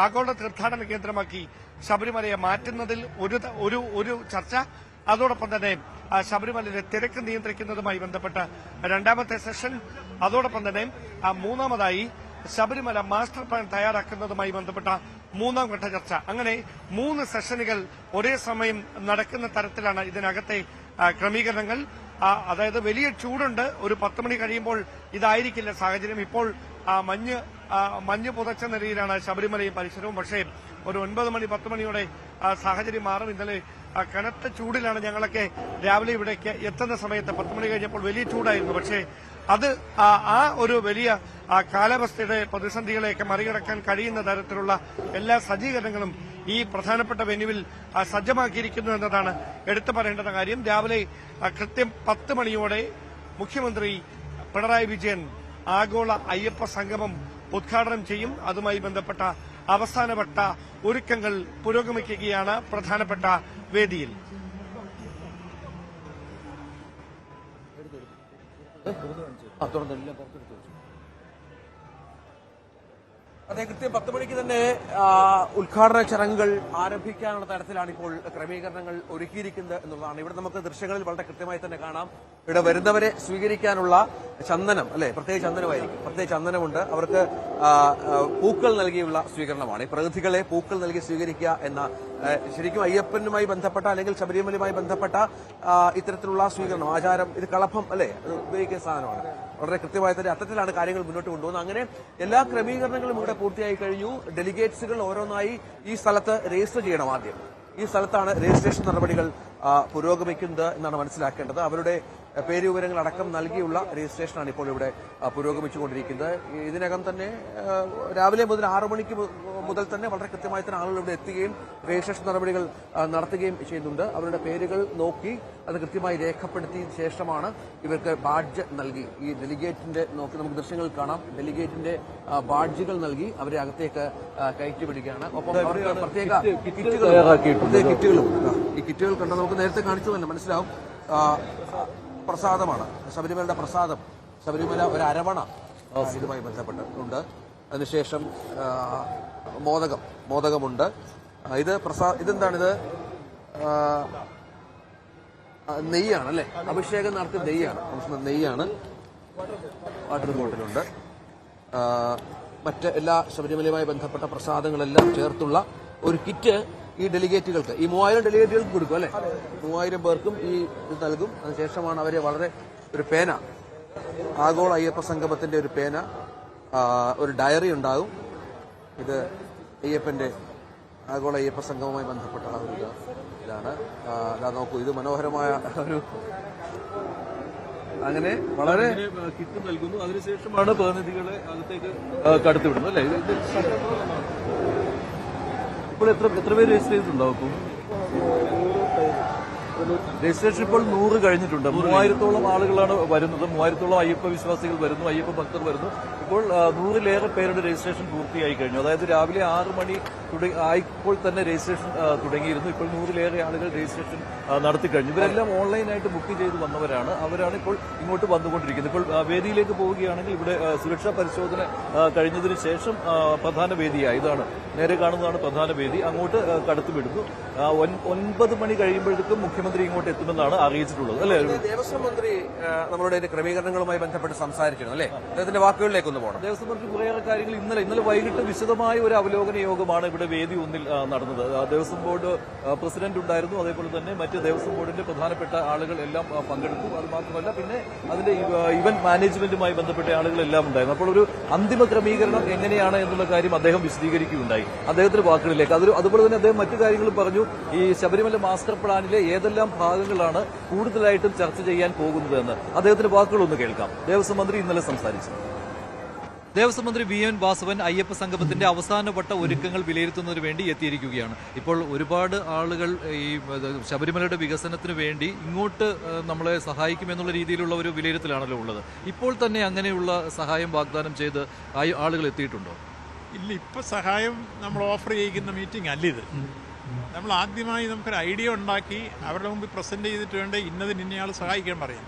ആഗോള തീർത്ഥാടന കേന്ദ്രമാക്കി ശബരിമലയെ മാറ്റുന്നതിൽ ഒരു ചർച്ച, അതോടൊപ്പം തന്നെ ശബരിമലയിലെ തിരക്ക് നിയന്ത്രിക്കുന്നതുമായി ബന്ധപ്പെട്ട 2ാമത്തെ സെഷൻ, അതോടൊപ്പം തന്നെ 3ാമതായി ശബരിമല മാസ്റ്റർ പ്ലാൻ തയ്യാറാക്കുന്നതുമായി ബന്ധപ്പെട്ട 3ാം ഘട്ട ചർച്ച. അങ്ങനെ 3 സെഷനുകൾ ഒരേ സമയം നടക്കുന്ന തരത്തിലാണ് ഇതിനകത്തെ ക്രമീകരണങ്ങൾ. അതായത് വലിയ ചൂടുണ്ട്. ഒരു 10 മണി കഴിയുമ്പോൾ ഇതായിരിക്കില്ല സാഹചര്യം. ഇപ്പോൾ മഞ്ഞ് പുതച്ച നിലയിലാണ് ശബരിമലയും പരിസരവും. പക്ഷേ ഒരു 9 മണി 10 മണിയോടെ സാഹചര്യം മാറും. ഇന്നലെ കനത്ത ചൂടിലാണ് ഞങ്ങളൊക്കെ രാവിലെ ഇവിടേക്ക് എത്തുന്ന സമയത്ത്. 10 മണി കഴിഞ്ഞപ്പോൾ വലിയ ചൂടായിരുന്നു. പക്ഷേ അത് ആ ഒരു വലിയ കാലാവസ്ഥയുടെ പ്രതിസന്ധികളെയൊക്കെ മറികടക്കാൻ കഴിയുന്ന തരത്തിലുള്ള എല്ലാ സജ്ജീകരണങ്ങളും ഈ പ്രധാനപ്പെട്ട വെന്യൂവിൽ സജ്ജമാക്കിയിരിക്കുന്നു എന്നതാണ് എടുത്തു പറയേണ്ട കാര്യം. രാവിലെ കൃത്യം 10 മണിയോടെ മുഖ്യമന്ത്രി പിണറായി വിജയൻ ആഗോള അയ്യപ്പ സംഗമം ഉദ്ഘാടനം ചെയ്യും. അതുമായി ബന്ധപ്പെട്ട അവസാനവട്ട ഒരുക്കങ്ങൾ പുരോഗമിക്കുകയാണ് പ്രധാനപ്പെട്ട വേദിയിൽ. അതെ, കൃത്യം 10 മണിക്ക് തന്നെ ഉദ്ഘാടന ചടങ്ങുകൾ ആരംഭിക്കാനുള്ള തരത്തിലാണ് ഇപ്പോൾ ക്രമീകരണങ്ങൾ ഒരുക്കിയിരിക്കുന്നത് എന്നുള്ളതാണ്. ഇവിടെ നമുക്ക് ദൃശ്യങ്ങളിൽ വളരെ കൃത്യമായി തന്നെ കാണാം. ഇവിടെ വരുന്നവരെ സ്വീകരിക്കാനുള്ള ചന്ദനം, അല്ലെ, പ്രത്യേക ചന്ദനമായിരിക്കും. പ്രത്യേക ചന്ദനമുണ്ട്. അവർക്ക് പൂക്കൾ നൽകിയുള്ള സ്വീകരണമാണ്. ഈ പ്രതിനിധികളെ പൂക്കൾ നൽകി സ്വീകരിക്കുക എന്ന ശരിക്കും അയ്യപ്പനുമായി ബന്ധപ്പെട്ട അല്ലെങ്കിൽ ശബരിമലയുമായി ബന്ധപ്പെട്ട ഇത്തരത്തിലുള്ള സ്വീകരണം, ആചാരം, ഇത് കളഭം, അല്ലെ, അത് ഉപയോഗിക്കുന്ന സാധനമാണ്. വളരെ കൃത്യമായി തന്നെ അത്തരത്തിലാണ് കാര്യങ്ങൾ മുന്നോട്ട് കൊണ്ടുപോകുന്നത്. അങ്ങനെ എല്ലാ ക്രമീകരണങ്ങളും ഇവിടെ പൂർത്തിയായി കഴിഞ്ഞു. ഡെലിഗേറ്റ്സുകൾ ഓരോന്നായി ഈ സ്ഥലത്ത് രജിസ്റ്റർ ചെയ്യണം. ആദ്യം ഈ സ്ഥലത്താണ് രജിസ്ട്രേഷൻ നടപടികൾ പുരോഗമിക്കുന്നത് എന്നാണ് മനസ്സിലാക്കേണ്ടത്. അവരുടെ പേര് വിവരങ്ങൾ അടക്കം നൽകിയുള്ള രജിസ്ട്രേഷനാണ് ഇപ്പോൾ ഇവിടെ പുരോഗമിച്ചുകൊണ്ടിരിക്കുന്നത്. ഇതിനകം തന്നെ രാവിലെ മുതൽ 6 മണിക്ക് മുതൽ തന്നെ വളരെ കൃത്യമായി തന്നെ ആളുകൾ ഇവിടെ എത്തുകയും രജിസ്ട്രേഷൻ നടപടികൾ നടത്തുകയും ചെയ്യുന്നുണ്ട്. അവരുടെ പേരുകൾ നോക്കി അത് കൃത്യമായി രേഖപ്പെടുത്തിയ ശേഷമാണ് ഇവർക്ക് ബാഡ്ജ് നൽകി, ഈ ഡെലിഗേറ്റിന്റെ നോക്കി നമുക്ക് ദൃശ്യങ്ങൾ കാണാം, ഡെലിഗേറ്റിന്റെ ബാഡ്ജുകൾ നൽകി അവരെ അകത്തേക്ക് കയറ്റിവിടുകയാണ്. ഒപ്പം അവർക്ക് പ്രത്യേക കിറ്റുകളും ഈ കിറ്റുകൾ കണ്ട നമുക്ക് നേരത്തെ കാണിച്ചു തന്നെ മനസ്സിലാവും. പ്രസാദമാണ്, ശബരിമലയുടെ പ്രസാദം. ശബരിമല ഒരു അരവണ ഇതുമായി ബന്ധപ്പെട്ടിട്ടുണ്ട്. അതിനുശേഷം മോദകമുണ്ട്. ഇത് ഇതെന്താണിത്? നെയ്യാണ്, അല്ലെ, അഭിഷേകം നടത്തിയ നെയ്യാണ്. വാട്ടർ ബോട്ടിലുണ്ട്. മറ്റ് എല്ലാ ശബരിമലയുമായി ബന്ധപ്പെട്ട പ്രസാദങ്ങളെല്ലാം ചേർത്തുള്ള ഒരു കിറ്റ് ഈ ഡെലിഗേറ്റുകൾക്ക്, ഈ 3000 ഡെലിഗേറ്റുകൾക്ക് കൊടുക്കും, അല്ലെ, 3000 പേർക്കും ഈ ഇത് നൽകും. അതിനുശേഷമാണ് അവരെ വളരെ ഒരു പേന, ആഗോള അയ്യപ്പ സംഗമത്തിന്റെ ഒരു പേന, ഒരു ഡയറി ഉണ്ടാകും. ഇത് അയ്യപ്പന്റെ ആഗോള അയ്യപ്പ സംഗമവുമായി ബന്ധപ്പെട്ട ഒരു ഇതാണ്. നോക്കൂ, ഇത് മനോഹരമായ ഒരു, അങ്ങനെ വളരെ കിറ്റ് നൽകുന്നു. അതിനുശേഷമാണ് പ്രതിനിധികളെ അകത്തേക്ക് കടത്തിവിടുന്നത്, അല്ലെ. ഇപ്പോൾ എത്ര പേര് രജിസ്റ്റർ ചെയ്തിട്ടുണ്ടാവും? രജിസ്ട്രേഷൻ ഇപ്പോൾ 100 കഴിഞ്ഞിട്ടുണ്ട്. 3000-ഓളം ആളുകളാണ് വരുന്നത്. 3000-ഓളം അയ്യപ്പ വിശ്വാസികൾ വരുന്നു, അയ്യപ്പ ഭക്തർ വരുന്നു. ഇപ്പോൾ 100-ലേറെ പേരുടെ രജിസ്ട്രേഷൻ പൂർത്തിയായി കഴിഞ്ഞു. അതായത് രാവിലെ 6 മണി ആയപ്പോൾ തന്നെ രജിസ്ട്രേഷൻ തുടങ്ങിയിരുന്നു. ഇപ്പോൾ 100-ലേറെ ആളുകൾ രജിസ്ട്രേഷൻ നടത്തിക്കഴിഞ്ഞു. ഇവരെല്ലാം ഓൺലൈനായിട്ട് ബുക്ക് ചെയ്ത് വന്നവരാണ്. അവരാണ് ഇപ്പോൾ ഇങ്ങോട്ട് വന്നുകൊണ്ടിരിക്കുന്നത്. ഇപ്പോൾ വേദിയിലേക്ക് പോവുകയാണെങ്കിൽ ഇവിടെ സുരക്ഷാ പരിശോധന കഴിഞ്ഞതിന് ശേഷം പ്രധാന വേദിയായി, ഇതാണ് നേരെ കാണുന്നതാണ് പ്രധാന വേദി, അങ്ങോട്ട് കടത്തിവിടുന്നു. 9 മണി കഴിയുമ്പോഴേക്കും മുഖ്യമന്ത്രി മുഖ്യമന്ത്രി ഇങ്ങോട്ട് എത്തുമെന്നാണ് അറിയിച്ചിട്ടുള്ളത് അല്ലേ? ദേവസ്വം മന്ത്രി നമ്മളുടെ ക്രമീകരണങ്ങളുമായി ബന്ധപ്പെട്ട് സംസാരിച്ചിരുന്നു അല്ലേ? അദ്ദേഹത്തിന്റെ വാക്കുകളിലേക്ക് ഒന്ന് പോകണം. ദേവസ്വം മന്ത്രി കുറേയേറെ കാര്യങ്ങൾ ഇന്നലെ വൈകിട്ട് വിശദമായ ഒരു അവലോകന യോഗമാണ് ഇവിടെ വേദി ഒന്നിൽ നടന്നത്. ദേവസ്വം ബോർഡ് പ്രസിഡന്റ് ഉണ്ടായിരുന്നു, അതേപോലെ തന്നെ മറ്റ് ദേവസ്വം ബോർഡിന്റെ പ്രധാനപ്പെട്ട ആളുകൾ എല്ലാം പങ്കെടുത്തു. അത് മാത്രമല്ല പിന്നെ അതിന്റെ ഇവന്റ് മാനേജ്മെന്റുമായി ബന്ധപ്പെട്ട ആളുകളെല്ലാം ഉണ്ടായിരുന്നു. അപ്പോൾ ഒരു അന്തിമ ക്രമീകരണം എങ്ങനെയാണ് എന്നുള്ള കാര്യം അദ്ദേഹം വിശദീകരിക്കുകയുണ്ടായി അദ്ദേഹത്തിന്റെ വാക്കുകളിലേക്ക്. അതുപോലെ തന്നെ അദ്ദേഹം മറ്റു കാര്യങ്ങളും പറഞ്ഞു. ഈ ശബരിമല മാസ്റ്റർ പ്ലാനിലെ ഏതെല്ലാം ഭാഗങ്ങളാണ് കൂടുതലായിട്ടും ചർച്ച ചെയ്യാൻ പോകുന്നതെന്ന് അദ്ദേഹത്തിന്റെ വാക്കുകളൊന്ന് കേൾക്കാം. ദേവസ്വം മന്ത്രി ഇന്നലെ സംസാരിച്ചു. ദേവസ്വം മന്ത്രി വി.എൻ. വാസവൻ അയ്യപ്പ സംഗമത്തിന്റെ അവസാനവട്ട ഒരുക്കങ്ങൾ വിലയിരുത്തുന്നതിന് വേണ്ടി എത്തിയിരിക്കുകയാണ്. ഇപ്പോൾ ഒരുപാട് ആളുകൾ ഈ ശബരിമലയുടെ വികസനത്തിന് വേണ്ടി ഇങ്ങോട്ട് നമ്മളെ സഹായിക്കുമെന്നുള്ള രീതിയിലുള്ള ഒരു വിലയിരുത്തലാണല്ലോ ഉള്ളത്. ഇപ്പോൾ തന്നെ അങ്ങനെയുള്ള സഹായം വാഗ്ദാനം ചെയ്ത് ആളുകൾ എത്തിയിട്ടുണ്ടോ? ഇല്ല, ഇപ്പൊ സഹായം നമ്മൾ ഓഫർ ചെയ്യുന്ന മീറ്റിംഗ് അല്ല ഇത്. നമ്മൾ ആദ്യമായി നമുക്കൊരു ഐഡിയ ഉണ്ടാക്കി അവരുടെ മുമ്പിൽ പ്രസന്റ് ചെയ്തിട്ട് വേണ്ട ഇന്നതിന് ഇന്നയാൾ സഹായിക്കാൻ പറയാം.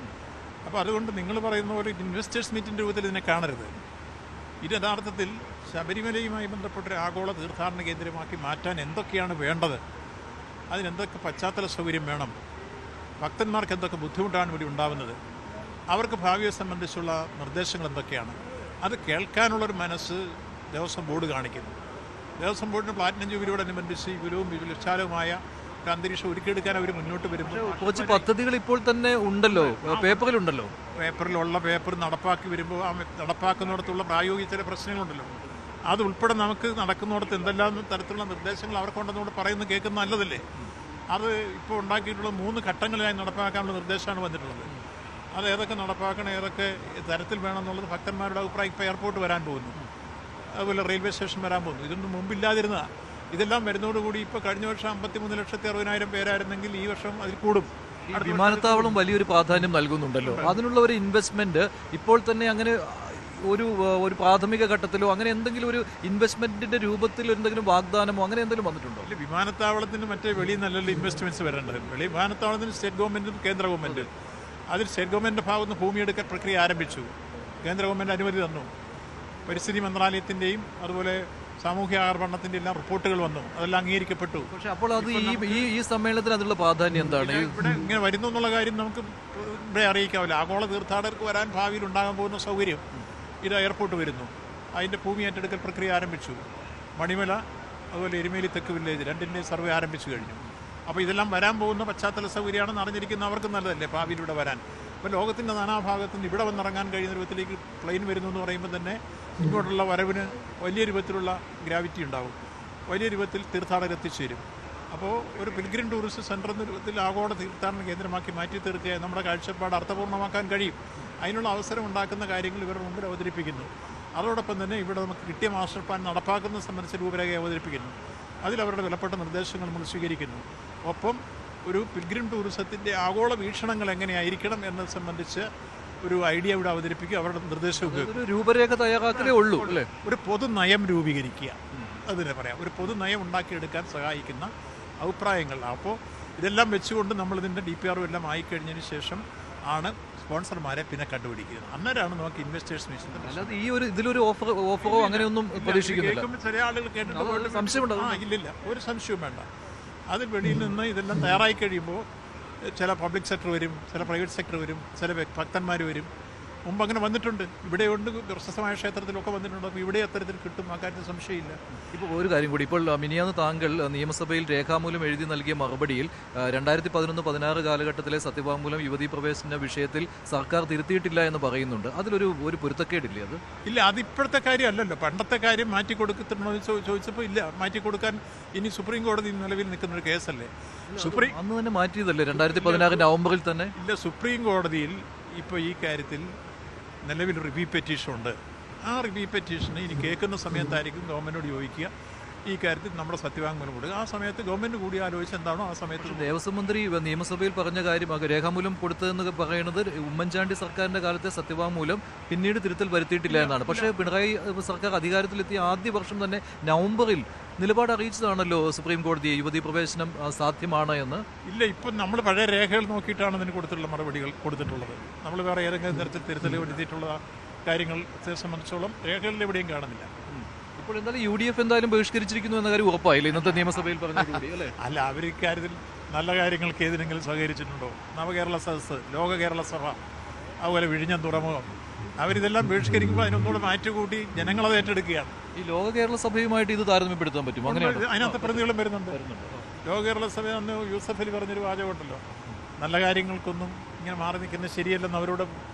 അപ്പോൾ അതുകൊണ്ട് നിങ്ങൾ പറയുന്ന പോലെ ഇൻവെസ്റ്റേഴ്സ് മീറ്റിന്റെ രൂപത്തിൽ ഇതിനെ കാണരുത്. ഇത് യഥാർത്ഥത്തിൽ ശബരിമലയുമായി ബന്ധപ്പെട്ടൊരു ആഗോള തീർത്ഥാടന കേന്ദ്രമാക്കി മാറ്റാൻ എന്തൊക്കെയാണ് വേണ്ടത്, അതിനെന്തൊക്കെ പശ്ചാത്തല സൗകര്യം വേണം, ഭക്തന്മാർക്ക് എന്തൊക്കെ ബുദ്ധിമുട്ടാണ് ഇവിടെ ഉണ്ടാവുന്നത്, അവർക്ക് ഭാവിയെ സംബന്ധിച്ചുള്ള നിർദ്ദേശങ്ങൾ എന്തൊക്കെയാണ്, അത് കേൾക്കാനുള്ളൊരു മനസ്സ് ദേവസ്വം ബോർഡ് കാണിക്കുന്നു. ദേവസ്വം ബോർഡിന് പ്ലാറ്റിനം ജൂബിലിയോടനുബന്ധിച്ച് വിശാലവുമായ ഒരു അന്തരീക്ഷം ഒരുക്കിയെടുക്കാൻ അവർ മുന്നോട്ട് വരുമ്പോൾ കുറച്ച് പദ്ധതികൾ ഇപ്പോൾ തന്നെ ഉണ്ടല്ലോ, പേപ്പറിലുണ്ടല്ലോ. പേപ്പറിലുള്ള പേപ്പർ നടപ്പാക്കി വരുമ്പോൾ ആ നടപ്പാക്കുന്നിടത്തുള്ള പ്രായോഗിക ചില പ്രശ്നങ്ങളുണ്ടല്ലോ, അതുൾപ്പെടെ നമുക്ക് നടക്കുന്നിടത്ത് എന്തെല്ലാം തരത്തിലുള്ള നിർദ്ദേശങ്ങൾ അവർക്കുണ്ടെന്നുകൂടെ പറയുന്നത് കേൾക്കുന്ന നല്ലതല്ലേ. അത് ഇപ്പോൾ ഉണ്ടാക്കിയിട്ടുള്ള 3 ഘട്ടങ്ങളിലായി നടപ്പാക്കാനുള്ള നിർദ്ദേശമാണ് വന്നിട്ടുള്ളത്. അത് ഏതൊക്കെ നടപ്പാക്കണം, ഏതൊക്കെ തരത്തിൽ വേണമെന്നുള്ളത് ഭക്തന്മാരുടെ അഭിപ്രായം. ഇപ്പോൾ എയർപോർട്ട് വരാൻ പോകുന്നു, അതുപോലെ റെയിൽവേ സ്റ്റേഷൻ വരാൻ പോകുന്നു. ഇതൊന്നും മുമ്പില്ലാതിരുന്ന ഇതെല്ലാം വരുന്നതോടുകൂടി ഇപ്പോൾ കഴിഞ്ഞ വർഷം 53,60,000 പേരായിരുന്നെങ്കിൽ ഈ വർഷം അതിൽ കൂടും. വിമാനത്താവളം വലിയൊരു പ്രാധാന്യം നൽകുന്നുണ്ടല്ലോ, അതിനുള്ള ഒരു ഇൻവെസ്റ്റ്മെന്റ് ഇപ്പോൾ തന്നെ അങ്ങനെ ഒരു പ്രാഥമിക ഘട്ടത്തിലോ അങ്ങനെ എന്തെങ്കിലും ഒരു ഇൻവെസ്റ്റ്മെന്റിന്റെ രൂപത്തിൽ എന്തെങ്കിലും വാഗ്ദാനമോ അങ്ങനെ എന്തെങ്കിലും വന്നിട്ടുണ്ടോ? ഇല്ല, വിമാനത്താവളത്തിന് മറ്റേ വെളിയിൽ നല്ലല്ലോ ഇൻവെസ്റ്റ്മെന്റ്സ് വരേണ്ടത്. വിമാനത്താവളത്തിന് സ്റ്റേറ്റ് ഗവൺമെന്റും കേന്ദ്ര ഗവൺമെന്റ്, അതിൽ സ്റ്റേറ്റ് ഗവൺമെന്റിന്റെ ഭാഗത്ത് നിന്ന് ഭൂമിയെടുക്കൽ പ്രക്രിയ ആരംഭിച്ചു. കേന്ദ്ര ഗവൺമെന്റ് അനുമതി തന്നു. പരിസ്ഥിതി മന്ത്രാലയത്തിന്റെയും അതുപോലെ സാമൂഹ്യ ആർഭരണത്തിന്റെ എല്ലാം റിപ്പോർട്ടുകൾ വന്നു, അതെല്ലാം അംഗീകരിക്കപ്പെട്ടു. പക്ഷേ അപ്പോൾ അത് ഈ സമ്മേളനത്തിന് അതിനുള്ള പ്രാധാന്യം എന്താണ്? ഇവിടെ ഇങ്ങനെ വരുന്നു എന്നുള്ള കാര്യം നമുക്ക് ഇവിടെ അറിയിക്കാവില്ല. ആഗോള തീർത്ഥാടകർക്ക് വരാൻ ഭാവിയിൽ ഉണ്ടാകാൻ പോകുന്ന സൗകര്യം, ഇത് എയർപോർട്ട് വരുന്നു, അതിന്റെ ഭൂമി ഏറ്റെടുക്കൽ പ്രക്രിയ ആരംഭിച്ചു. മണിമല അതുപോലെ എരുമേലി തെക്ക് വില്ലേജ് രണ്ടിൻ്റെയും സർവേ ആരംഭിച്ചു കഴിഞ്ഞു. അപ്പോൾ ഇതെല്ലാം വരാൻ പോകുന്ന പശ്ചാത്തല സൗകര്യമാണെന്ന് അറിഞ്ഞിരിക്കുന്നവർക്ക് നല്ലതല്ലേ ഭാവിയിലൂടെ വരാൻ. അപ്പോൾ ലോകത്തിൻ്റെ നാനാഭാഗത്തു നിന്ന് ഇവിടെ വന്നിറങ്ങാൻ കഴിയുന്ന രൂപത്തിലേക്ക് പ്ലെയിൻ വരുന്നു എന്ന് പറയുമ്പോൾ തന്നെ ഇങ്ങോട്ടുള്ള വരവിന് വലിയ രൂപത്തിലുള്ള ഗ്രാവിറ്റി ഉണ്ടാവും, വലിയ രൂപത്തിൽ തീർത്ഥാടകർ എത്തിച്ചേരും. അപ്പോൾ ഒരു പിൽഗ്രിം ടൂറിസ്റ്റ് സെൻ്റർ എന്ന രൂപത്തിൽ ആഗോള തീർത്ഥാടന കേന്ദ്രമാക്കി മാറ്റി തീർക്കുക നമ്മുടെ കാഴ്ചപ്പാട് അർത്ഥപൂർണ്ണമാക്കാൻ കഴിയും. അതിനുള്ള അവസരം ഉണ്ടാക്കുന്ന കാര്യങ്ങൾ ഇവരുടെ മുമ്പിൽ അവതരിപ്പിക്കുന്നു. അതോടൊപ്പം തന്നെ ഇവിടെ നമുക്ക് കിട്ടിയ മാസ്റ്റർ പ്ലാൻ നടപ്പാക്കുന്നത് സംബന്ധിച്ച രൂപരേഖ അവതരിപ്പിക്കുന്നു. അതിലവരുടെ വിലപ്പെട്ട നിർദ്ദേശങ്ങൾ നമ്മൾ സ്വീകരിക്കുന്നു. ഒപ്പം ഒരു പിൽഗ്രിം ടൂറിസത്തിൻ്റെ ആഗോള വീക്ഷണങ്ങൾ എങ്ങനെയായിരിക്കണം എന്നത് സംബന്ധിച്ച് ഒരു ഐഡിയ ഇവിടെ അവതരിപ്പിക്കുക, അവരുടെ നിർദ്ദേശം രൂപരേഖ തയ്യാറാക്കലേ ഉള്ളൂ അല്ലേ? ഒരു പൊതുനയം രൂപീകരിക്കുക, അതിനെ പറയാം. ഒരു പൊതുനയം ഉണ്ടാക്കിയെടുക്കാൻ സഹായിക്കുന്ന അഭിപ്രായങ്ങൾ. അപ്പോൾ ഇതെല്ലാം വെച്ചുകൊണ്ട് നമ്മളിതിൻ്റെ DPR എല്ലാം ആയിക്കഴിഞ്ഞതിന് ശേഷം ആണ് സ്പോൺസർമാരെ പിന്നെ കണ്ടുപിടിക്കുന്നത്. അന്നേരമാണ് നമുക്ക് ഇൻവെസ്റ്റേഴ്സ് മീഷൻ. അല്ലാതെ ഈ ഒരു ഇതിലൊരു ഓഫറോ അങ്ങനെയൊന്നും പ്രതീക്ഷിക്കുന്നില്ല. ചില ആളുകൾ കേട്ടിട്ട് സംശയമുണ്ടോ? ഇല്ലില്ല, ഒരു സംശയവും വേണ്ട. അതിൽ വെളിയിൽ നിന്ന് ഇതെല്ലാം തയ്യാറായി കഴിയുമ്പോൾ ചില പബ്ലിക് സെക്ടർ വരും, ചില പ്രൈവറ്റ് സെക്ടർ വരും, ചില ഭക്തന്മാർ വരും. മുമ്പ് അങ്ങനെ വന്നിട്ടുണ്ട്, ഇവിടെയുണ്ട്, പ്രശസ്തമായ ക്ഷേത്രത്തിലൊക്കെ വന്നിട്ടുണ്ട്. അപ്പോൾ ഇവിടെ അത്തരത്തിൽ കിട്ടും, ആ കാര്യത്തിൽ സംശയമില്ല. ഇപ്പോൾ ഒരു കാര്യം കൂടി, ഇപ്പോൾ മിനിയാന്ന് താങ്കൾ നിയമസഭയിൽ രേഖാമൂലം എഴുതി നൽകിയ മറുപടിയിൽ 2011-16 കാലഘട്ടത്തിലെ സത്യവാങ്മൂലം യുവതീ പ്രവേശന വിഷയത്തിൽ സർക്കാർ തിരുത്തിയിട്ടില്ല എന്ന് പറയുന്നുണ്ട്. അതിലൊരു പൊരുത്തക്കേടില്ലേ അത്? ഇല്ല, അതിപ്പോഴത്തെ കാര്യമല്ലല്ലോ. പണ്ടത്തെ കാര്യം മാറ്റി കൊടുക്കത്തിട്ടുണ്ടോ ചോദിച്ചപ്പോൾ ഇല്ല, മാറ്റി കൊടുക്കാൻ ഇനി സുപ്രീം കോടതി നിലവിൽ നിൽക്കുന്നൊരു കേസല്ലേ. അന്ന് തന്നെ മാറ്റിയതല്ലേ 2016 നവംബറിൽ തന്നെ? ഇല്ല, സുപ്രീം കോടതിയിൽ ഇപ്പോൾ ഈ കാര്യത്തിൽ നിലവിൽ റിവ്യൂ പെറ്റീഷൻ ഉണ്ട്. ആ റിവ്യൂ പെറ്റീഷന് ഇനി കേൾക്കുന്ന സമയത്തായിരിക്കും ഗവൺമെൻറ്റോട് ചോദിക്കുക ഈ കാര്യത്തിൽ നമ്മുടെ സത്യവാങ്മൂലം കൊടുക്കുക. ആ സമയത്ത് ഗവൺമെൻറ് കൂടി ആലോചിച്ച് എന്താണോ ആ സമയത്ത്. ദേവസ്വം മന്ത്രി നിയമസഭയിൽ പറഞ്ഞ കാര്യം രേഖാമൂലം കൊടുത്തതെന്ന് പറയുന്നത് ഉമ്മൻചാണ്ടി സർക്കാരിൻ്റെ കാലത്തെ സത്യവാങ്മൂലം പിന്നീട് തിരുത്തൽ വരുത്തിയിട്ടില്ല എന്നാണ്. പക്ഷേ പിണറായി സർക്കാർ അധികാരത്തിലെത്തിയ ആദ്യ വർഷം തന്നെ നവംബറിൽ നിലപാട് അറിയിച്ചതാണല്ലോ സുപ്രീം കോടതിയെ യുവതീ പ്രവേശനം സാധ്യമാണ് എന്ന്. ഇല്ല, ഇപ്പം നമ്മൾ പഴയ രേഖകൾ നോക്കിയിട്ടാണ് അതിന് കൊടുത്തിട്ടുള്ള മറുപടികൾ കൊടുത്തിട്ടുള്ളത്. നമ്മൾ വേറെ ഏതെങ്കിലും തരത്തിൽ തിരുത്തൽ വരുത്തിയിട്ടുള്ള കാര്യങ്ങൾ സംബന്ധിച്ചോളം രേഖകളിൽ എവിടെയും കാണുന്നില്ല. ഇപ്പോൾ എന്തായാലും UDF എന്തായാലും ബഹിഷ്കരിച്ചിരിക്കുന്നു എന്ന കാര്യം ഉറപ്പായില്ല ഇന്നത്തെ നിയമസഭയിൽ പറഞ്ഞ അല്ലേ? അല്ല, അവർ ഇക്കാര്യത്തിൽ നല്ല കാര്യങ്ങൾക്ക് ഏതിനെങ്കിലും സഹകരിച്ചിട്ടുണ്ടോ? നവകേരള സദസ്സ്, ലോക കേരള സഭ, അതുപോലെ വിഴിഞ്ഞം തുറമുഖം, അവരിതെല്ലാം ബഹിഷ്കരിക്കുമ്പോൾ അതിനൊന്നുകൂടെ മാറ്റുകൂട്ടി ജനങ്ങളത് ഏറ്റെടുക്കുകയാണ്. ഈ ലോക കേരള സഭയുമായിട്ട് ഇത് താരതമ്യപ്പെടുത്താൻ പറ്റും? അങ്ങനെയാണ് അതിനകത്ത് പ്രതികളും വരുന്നുണ്ട്. ലോക കേരള സഭ അന്ന് യൂസഫ് അലി പറഞ്ഞൊരു വാചകമുണ്ടല്ലോ, നല്ല കാര്യങ്ങൾക്കൊന്നും ഇങ്ങനെ മാറി നിൽക്കുന്നത് ശരിയല്ലെന്ന് അവരോട്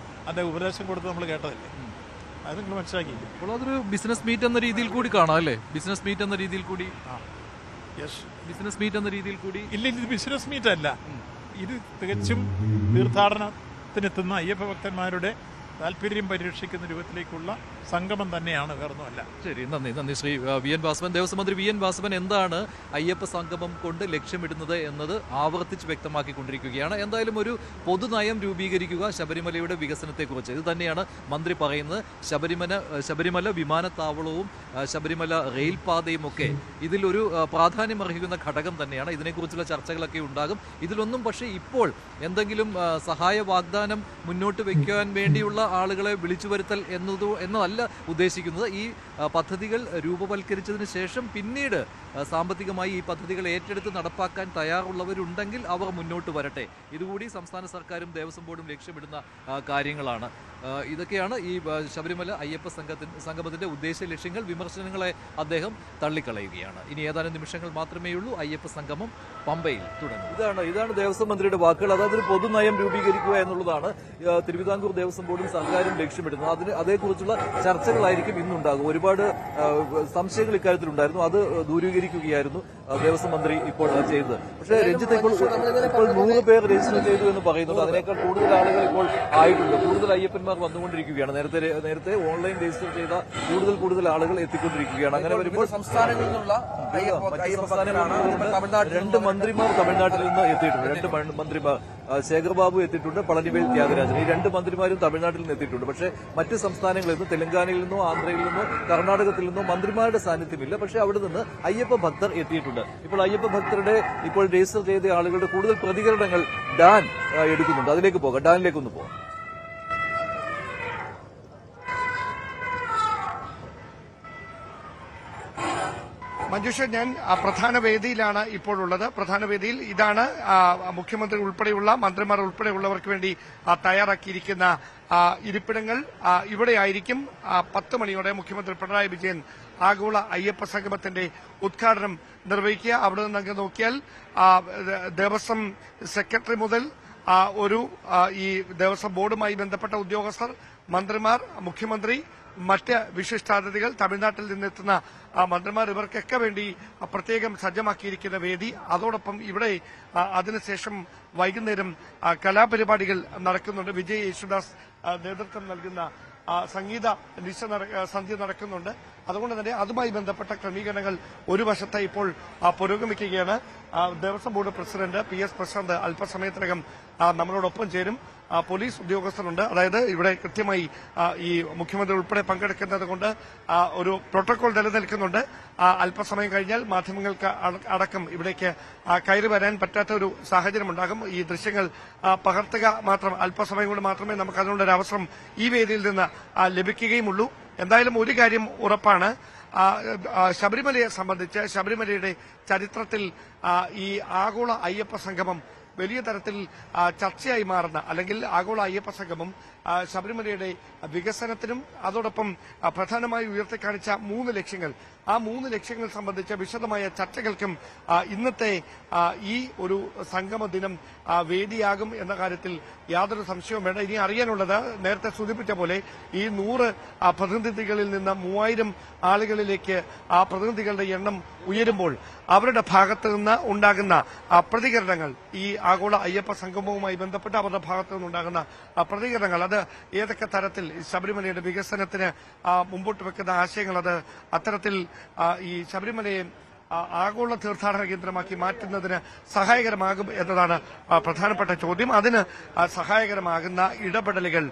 അദ്ദേഹം ഉപദേശം കൊടുത്ത് നമ്മൾ കേട്ടതല്ലേ. അത് നിങ്ങൾ മനസ്സിലാക്കിയില്ല. അപ്പോൾ അതൊരു ബിസിനസ് മീറ്റ് എന്ന രീതിയിൽ കൂടി കാണാം അല്ലേ? ബിസിനസ് മീറ്റ് എന്ന രീതിയിൽ കൂടി. യെസ്, ബിസിനസ് മീറ്റ് എന്ന രീതിയിൽ കൂടി. ഇല്ല, ഇത് ബിസിനസ് മീറ്റ് അല്ല. ഇത് തികച്ചും തീർത്ഥാടനത്തിനെത്തുന്ന അയ്യപ്പ ഭക്തന്മാരുടെ താല്പര്യം പരിരക്ഷിക്കുന്ന രൂപത്തിലേക്കുള്ള സംഗമം തന്നെയാണ്, വേറൊന്നുമല്ല. ശരി, നന്ദി ശ്രീ വി എൻ വാസവൻ. ദേവസ്വം മന്ത്രി വി എൻ വാസവൻ എന്താണ് അയ്യപ്പ സംഗമം കൊണ്ട് ലക്ഷ്യമിടുന്നത് എന്നത് ആവർത്തിച്ച് വ്യക്തമാക്കിക്കൊണ്ടിരിക്കുകയാണ്. എന്തായാലും ഒരു പൊതുനയം രൂപീകരിക്കുക ശബരിമലയുടെ വികസനത്തെക്കുറിച്ച്, ഇത് തന്നെയാണ് മന്ത്രി പറയുന്നത്. ശബരിമല വിമാനത്താവളവും ശബരിമല റെയിൽപാതയും ഒക്കെ ഇതിലൊരു പ്രാധാന്യം അർഹിക്കുന്ന ഘടകം തന്നെയാണ്. ഇതിനെക്കുറിച്ചുള്ള ചർച്ചകളൊക്കെ ഉണ്ടാകും. ഇതിലൊന്നും പക്ഷേ ഇപ്പോൾ എന്തെങ്കിലും സഹായ വാഗ്ദാനം മുന്നോട്ട് വയ്ക്കാൻ വേണ്ടിയുള്ള ആളുകളെ വിളിച്ചു വരുത്തൽ എന്നതല്ല ഉദ്ദേശിക്കുന്നത്. ഈ പദ്ധതികൾ രൂപവൽക്കരിച്ചതിന് ശേഷം പിന്നീട് സാമ്പത്തികമായി ഈ പദ്ധതികൾ ഏറ്റെടുത്ത് നടപ്പാക്കാൻ തയ്യാറുള്ളവരുണ്ടെങ്കിൽ അവർ മുന്നോട്ട് വരട്ടെ. ഇതുകൂടി സംസ്ഥാന സർക്കാരും ദേവസ്വം ബോർഡും ലക്ഷ്യമിടുന്ന കാര്യങ്ങളാണ്. ഇതൊക്കെയാണ് ഈ ശബരിമല അയ്യപ്പ സംഗമത്തിന്റെ ഉദ്ദേശ ലക്ഷ്യങ്ങൾ. വിമർശനങ്ങളെ അദ്ദേഹം തള്ളിക്കളയുകയാണ്. ഇനി ഏതാനും നിമിഷങ്ങൾ മാത്രമേ ഉള്ളൂ അയ്യപ്പ സംഗമം പമ്പയിൽ തുടങ്ങും. ഇതാണ് ദേവസ്വം മന്ത്രിയുടെ വാക്കുകൾ. അതായത് ഒരു പൊതുനയം രൂപീകരിക്കുക എന്നുള്ളതാണ് തിരുവിതാംകൂർ ദേവസ്വം ബോർഡും സർക്കാരും ലക്ഷ്യമിടുന്നത്. അതേക്കുറിച്ചുള്ള ചർച്ചകളായിരിക്കും ഇന്നുണ്ടാകും. ഒരുപാട് സംശയങ്ങൾ ഇക്കാര്യത്തിലുണ്ടായിരുന്നു, അത് ദൂരീകരിക്കുകയായിരുന്നു ദേവസ്വം മന്ത്രി ഇപ്പോൾ ചെയ്തത്. പക്ഷേ രഞ്ജിത്ത്, ഇപ്പോൾ 100 പേർ രജിസ്റ്റർ ചെയ്തു എന്ന് പറയുന്നുണ്ട്. അതിനേക്കാൾ കൂടുതൽ ആളുകൾ ഇപ്പോൾ ആയിട്ടുണ്ട്. കൂടുതൽ അയ്യപ്പന്മാർ വന്നുകൊണ്ടിരിക്കുകയാണ്. നേരത്തെ ഓൺലൈൻ രജിസ്റ്റർ ചെയ്ത കൂടുതൽ ആളുകൾ എത്തിക്കൊണ്ടിരിക്കുകയാണ്. അങ്ങനെ വരുമ്പോൾ സംസ്ഥാനങ്ങളിൽ നിന്നുള്ള രണ്ട് മന്ത്രിമാർ തമിഴ്നാട്ടിൽ നിന്ന് എത്തിയിട്ടുണ്ട്. 2 മന്ത്രിമാർ, ശേഖർ ബാബു എത്തിയിട്ടുണ്ട്, പളനിവേൽ ത്യാഗരാജൻ. ഈ 2 മന്ത്രിമാരും തമിഴ്നാട്ടിൽ നിന്ന് എത്തിയിട്ടുണ്ട്. പക്ഷേ മറ്റ് സംസ്ഥാനങ്ങളിൽ നിന്ന്, തെലങ്കാനയിൽ നിന്നോ ആന്ധ്രയിൽ നിന്നോ കർണാടകത്തിൽ നിന്നോ മന്ത്രിമാരുടെ സാന്നിധ്യമില്ല. പക്ഷേ അവിടെ നിന്ന് അയ്യപ്പ ഭക്തർ എത്തിയിട്ടുണ്ട്. ഇപ്പോൾ അയ്യപ്പ ഭക്തരുടെ ഇപ്പോൾ രജിസ്റ്റർ ചെയ്ത ആളുകളുടെ കൂടുതൽ പ്രതികരണങ്ങൾ ഡാൻ എടുക്കുന്നുണ്ട്. അതിലേക്ക് പോകാം, ഡാനിലേക്കൊന്ന് പോകാം. മഞ്ജുഷ, ഞാൻ പ്രധാന വേദിയിലാണ് ഇപ്പോൾ ഉള്ളത്. പ്രധാന വേദിയിൽ ഇതാണ് മുഖ്യമന്ത്രി ഉൾപ്പെടെയുള്ള മന്ത്രിമാർ ഉൾപ്പെടെയുള്ളവർക്ക് വേണ്ടി തയ്യാറാക്കിയിരിക്കുന്ന ഇരിപ്പിടങ്ങൾ. ഇവിടെയായിരിക്കും 10 മണിയോടെ മുഖ്യമന്ത്രി പിണറായി വിജയൻ ആഗോള അയ്യപ്പ സംഗമത്തിന്റെ ഉദ്ഘാടനം നിർവഹിക്കുക. അവിടെ നിന്ന് നോക്കിയാൽ ദേവസ്വം സെക്രട്ടറി മുതൽ ഈ ദേവസ്വം ബോർഡുമായി ബന്ധപ്പെട്ട ഉദ്യോഗസ്ഥർ, മന്ത്രിമാർ, മുഖ്യമന്ത്രി, മറ്റ് വിശിഷ്ടാതിഥികൾ, തമിഴ്നാട്ടിൽ നിന്നെത്തുന്ന മന്ത്രിമാർ, ഇവർക്കൊക്കെ വേണ്ടി പ്രത്യേകം സജ്ജമാക്കിയിരിക്കുന്ന വേദി. അതോടൊപ്പം ഇവിടെ അതിനുശേഷം വൈകുന്നേരം കലാപരിപാടികൾ നടക്കുന്നുണ്ട്. വിജയ് യേശുദാസ് നേതൃത്വം നൽകുന്ന സംഗീത സന്ധ്യ നടക്കുന്നുണ്ട്. അതുകൊണ്ട് തന്നെ അതുമായി ബന്ധപ്പെട്ട ക്രമീകരണങ്ങൾ ഒരു വശത്ത് ഇപ്പോൾ പുരോഗമിക്കുകയാണ്. Devaswom board president PS Prashanth അല്പസമയത്തിനകം നമ്മളോടൊപ്പം ചേരും. പോലീസ് ഉദ്യോഗസ്ഥരുണ്ട്. അതായത് ഇവിടെ കൃത്യമായി ഈ മുഖ്യമന്ത്രി ഉൾപ്പെടെ പങ്കെടുക്കുന്നത് കൊണ്ട് ഒരു പ്രോട്ടോകോൾ നിലനിൽക്കുന്നുണ്ട്. അല്പസമയം കഴിഞ്ഞാൽ മാധ്യമങ്ങൾക്ക് അടക്കം ഇവിടേക്ക് കയറി വരാൻ പറ്റാത്ത ഒരു സാഹചര്യമുണ്ടാകും. ഈ ദൃശ്യങ്ങൾ പകർത്തുക മാത്രം, അല്പസമയം കൊണ്ട് മാത്രമേ നമുക്ക് അതിനുള്ളൊരു അവസരം ഈ വേദിയിൽ നിന്ന് ലഭിക്കുകയുമുള്ളൂ. എന്തായാലും ഒരു കാര്യം ഉറപ്പാണ്, ശബരിമലയെ സംബന്ധിച്ച് ശബരിമലയുടെ ചരിത്രത്തിൽ ഈ ആഗോള അയ്യപ്പ സംഗമം വലിയ തരത്തിൽ ചർച്ചയായി മാറുന്ന, അല്ലെങ്കിൽ ആഗോള അയ്യപ്പ സംഗമം ശബരിമലയുടെ വികസനത്തിനും അതോടൊപ്പം പ്രധാനമായി ഉയർത്തിക്കാണിച്ച 3 ലക്ഷ്യങ്ങൾ, ആ 3 ലക്ഷ്യങ്ങൾ സംബന്ധിച്ച വിശദമായ ചർച്ചകൾക്കും ഇന്നത്തെ ഈ ഒരു സംഗമ ദിനം വേദിയാകും എന്ന കാര്യത്തിൽ യാതൊരു സംശയവും വേണ്ട. ഇനി അറിയാനുള്ളത്, നേരത്തെ സൂചിപ്പിച്ച പോലെ ഈ 100 പ്രതിനിധികളിൽ നിന്ന് 3000 ആളുകളിലേക്ക് ആ പ്രതിനിധികളുടെ എണ്ണം ഉയരുമ്പോൾ അവരുടെ ഭാഗത്തു നിന്ന് ഉണ്ടാകുന്ന പ്രതികരണങ്ങൾ, ഈ ആഗോള അയ്യപ്പ സംഗമവുമായി ബന്ധപ്പെട്ട് അവരുടെ ഭാഗത്തു നിന്നുണ്ടാകുന്ന പ്രതികരണങ്ങൾ, അത് ഏതൊക്കെ തരത്തിൽ ശബരിമലയുടെ വികസനത്തിന് മുമ്പോട്ട് വെക്കുന്ന ആശയങ്ങൾ, അത് അത്തരത്തിൽ ഈ ശബരിമലയെ ആഗോള തീർത്ഥാടന കേന്ദ്രമാക്കി മാറ്റുന്നതിന് സഹായകരമാകും എന്നതാണ് പ്രധാനപ്പെട്ട ചോദ്യം. അതിന് സഹായകരമാകുന്ന ഇടപെടലുകൾ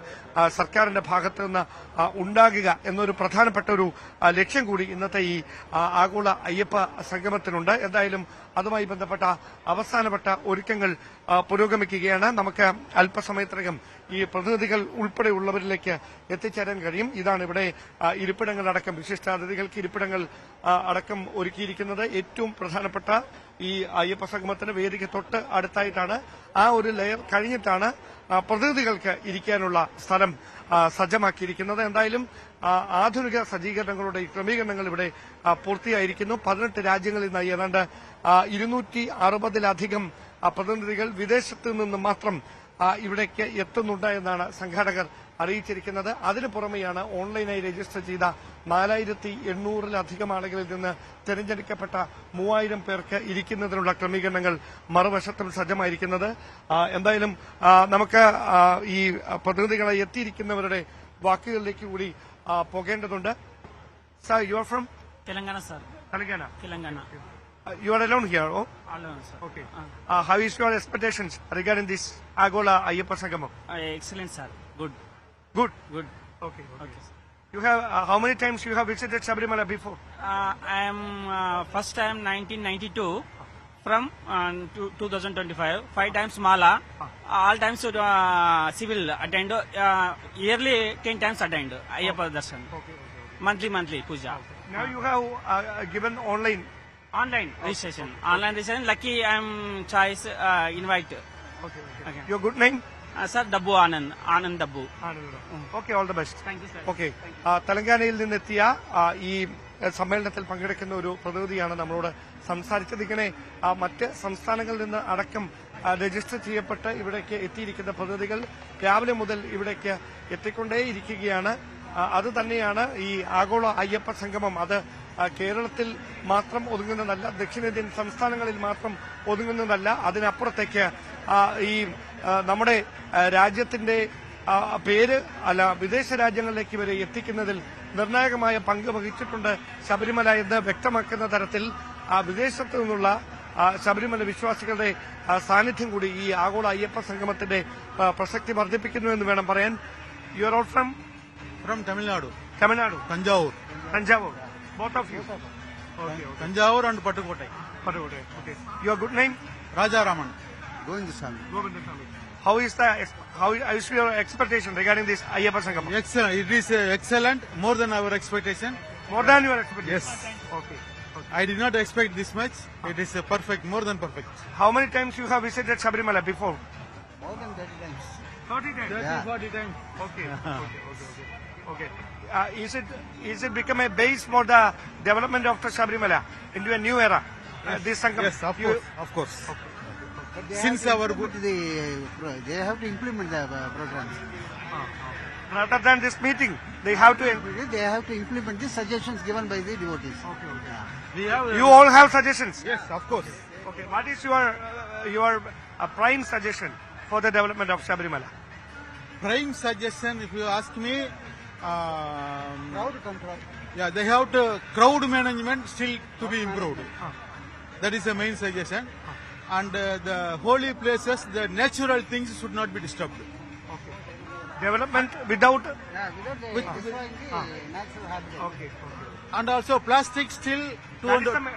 സർക്കാരിന്റെ ഭാഗത്തു നിന്ന് ഉണ്ടാകുക എന്നൊരു പ്രധാനപ്പെട്ട ഒരു ലക്ഷ്യം കൂടി ഇന്നത്തെ ഈ ആഗോള അയ്യപ്പ സംഗമത്തിനുണ്ട്. എന്തായാലും അതുമായി ബന്ധപ്പെട്ട അവസാനപ്പെട്ട ഒരുക്കങ്ങൾ പുരോഗമിക്കുകയാണ്. നമുക്ക് അല്പസമയത്തിനകം ഈ പ്രതിനിധികൾ ഉൾപ്പെടെയുള്ളവരിലേക്ക് എത്തിച്ചേരാൻ കഴിയും. ഇതാണ് ഇവിടെ ഇരിപ്പിടങ്ങളടക്കം, വിശിഷ്ടാതിഥികൾക്ക് ഇരിപ്പിടങ്ങൾ അടക്കം ഒരുക്കിയിരിക്കുന്നത്. ഏറ്റവും പ്രധാനപ്പെട്ട ഈ അയ്യപ്പ സംഗമത്തിന് വേദിക്ക് തൊട്ട് അടുത്തായിട്ടാണ്, ആ ഒരു ലെയർ കഴിഞ്ഞിട്ടാണ് പ്രതിനിധികൾക്ക് ഇരിക്കാനുള്ള സ്ഥലം സജ്ജമാക്കിയിരിക്കുന്നത്. എന്തായാലും ആധുനിക സജ്ജീകരണങ്ങളുടെ ക്രമീകരണങ്ങൾ ഇവിടെ പൂർത്തിയായിരിക്കുന്നു. 18 രാജ്യങ്ങളിൽ നിന്ന് ഏതാണ്ട് 260-ലധികം പ്രതിനിധികൾ വിദേശത്ത് നിന്ന് മാത്രം ഇവിടേക്ക് എത്തുന്നുണ്ട് എന്നാണ് സംഘാടകർ അറിയിച്ചിരിക്കുന്നത്. അതിനു പുറമെയാണ് ഓൺലൈനായി രജിസ്റ്റർ ചെയ്ത 4800-ലധികം ആളുകളിൽ നിന്ന് തെരഞ്ഞെടുക്കപ്പെട്ട 3000 പേർക്ക് ഇരിക്കുന്നതിനുള്ള ക്രമീകരണങ്ങൾ മറുവശത്തും സജ്ജമായിരിക്കുന്നത്. എന്തായാലും നമുക്ക് ഈ പ്രതിനിധികളെ എത്തിയിരിക്കുന്നവരുടെ വാക്കുകളിലേക്ക് കൂടി പോകേണ്ടതുണ്ട്. Sir, you are from Telangana, sir. Telangana. You are alone here, oh? Alone, sir. Okay. How is your expectations regarding this Agola Ayyappa Sangamam? Excellent, sir. Good. Good. Okay. You have how many times you have visited Sabarimala before? I am first time 1992 from 2025. 5 times Mala. All times civil attend. Yearly 10 times attend Ayyappa Darshan. Monthly puja. Now you have given online registration. Online registration. Lucky I am choice invite. Okay. Your good name? Sir, Dabbu Anand Dabbu. Okay, all the best. Thank you, sir. Okay. തെലങ്കാനയിൽ നിന്നെത്തിയ ഈ സമ്മേളനത്തിൽ പങ്കെടുക്കുന്ന ഒരു പ്രതിനിധിയാണ് നമ്മളോട് സംസാരിച്ചത്. ഇങ്ങനെ മറ്റ് സംസ്ഥാനങ്ങളിൽ നിന്ന് അടക്കം രജിസ്റ്റർ ചെയ്യപ്പെട്ട് ഇവിടേക്ക് എത്തിയിരിക്കുന്ന പ്രതിനിധികൾ രാവിലെ മുതൽ ഇവിടേക്ക് എത്തിക്കൊണ്ടേയിരിക്കുകയാണ്. അത് തന്നെയാണ് ഈ ആഗോള അയ്യപ്പ സംഗമം. അത് കേരളത്തിൽ മാത്രം ഒതുങ്ങുന്നതല്ല, ദക്ഷിണേന്ത്യൻ സംസ്ഥാനങ്ങളിൽ മാത്രം ഒതുങ്ങുന്നതല്ല. അതിനപ്പുറത്തേക്ക് ഈ നമ്മുടെ രാജ്യത്തിന്റെ പേര് വിദേശ രാജ്യങ്ങളിലേക്ക് വരെ എത്തിക്കുന്നതിൽ നിർണായകമായ പങ്ക് വഹിച്ചിട്ടുണ്ട് ശബരിമല എന്ന് വ്യക്തമാക്കുന്ന തരത്തിൽ വിദേശത്തു നിന്നുള്ള ശബരിമല വിശ്വാസികളുടെ സാന്നിധ്യം കൂടി ഈ ആഗോള അയ്യപ്പ സംഗമത്തിന്റെ പ്രസക്തി വർദ്ധിപ്പിക്കുന്നു എന്ന് വേണം പറയാൻ. You are all from Tamil Nadu. Tanjavur. Both of you. Okay. Tanjavur and Pattukotai. Okay. Your good name? Rajaraman. Govindasamy. How is your expectation regarding this Ayyappa Sangam? Excellent. It is excellent. More than our expectation. More than your expectation? Yes. Okay. I did not expect this much. It is perfect. More than perfect. How many times you have visited Sabarimala before? More than 30 times. 30 times? 40 times. Okay. Is it become a base for the development of the Sabarimala into a new era? This Sangam? Yes, of course. Since our They have to implement the programs. Rather than this meeting, they have to implement the suggestions given by the devotees. You all have suggestions? Yes, of course. Okay. What is your prime suggestion for the development of Sabarimala? Prime suggestion, if you ask me, Crowd control. yeah, they have to crowd management still to be improved. That is the main suggestion. And the holy places, the natural things should not be disturbed. Development without Without destroying the natural habitat. Okay. And also plastic still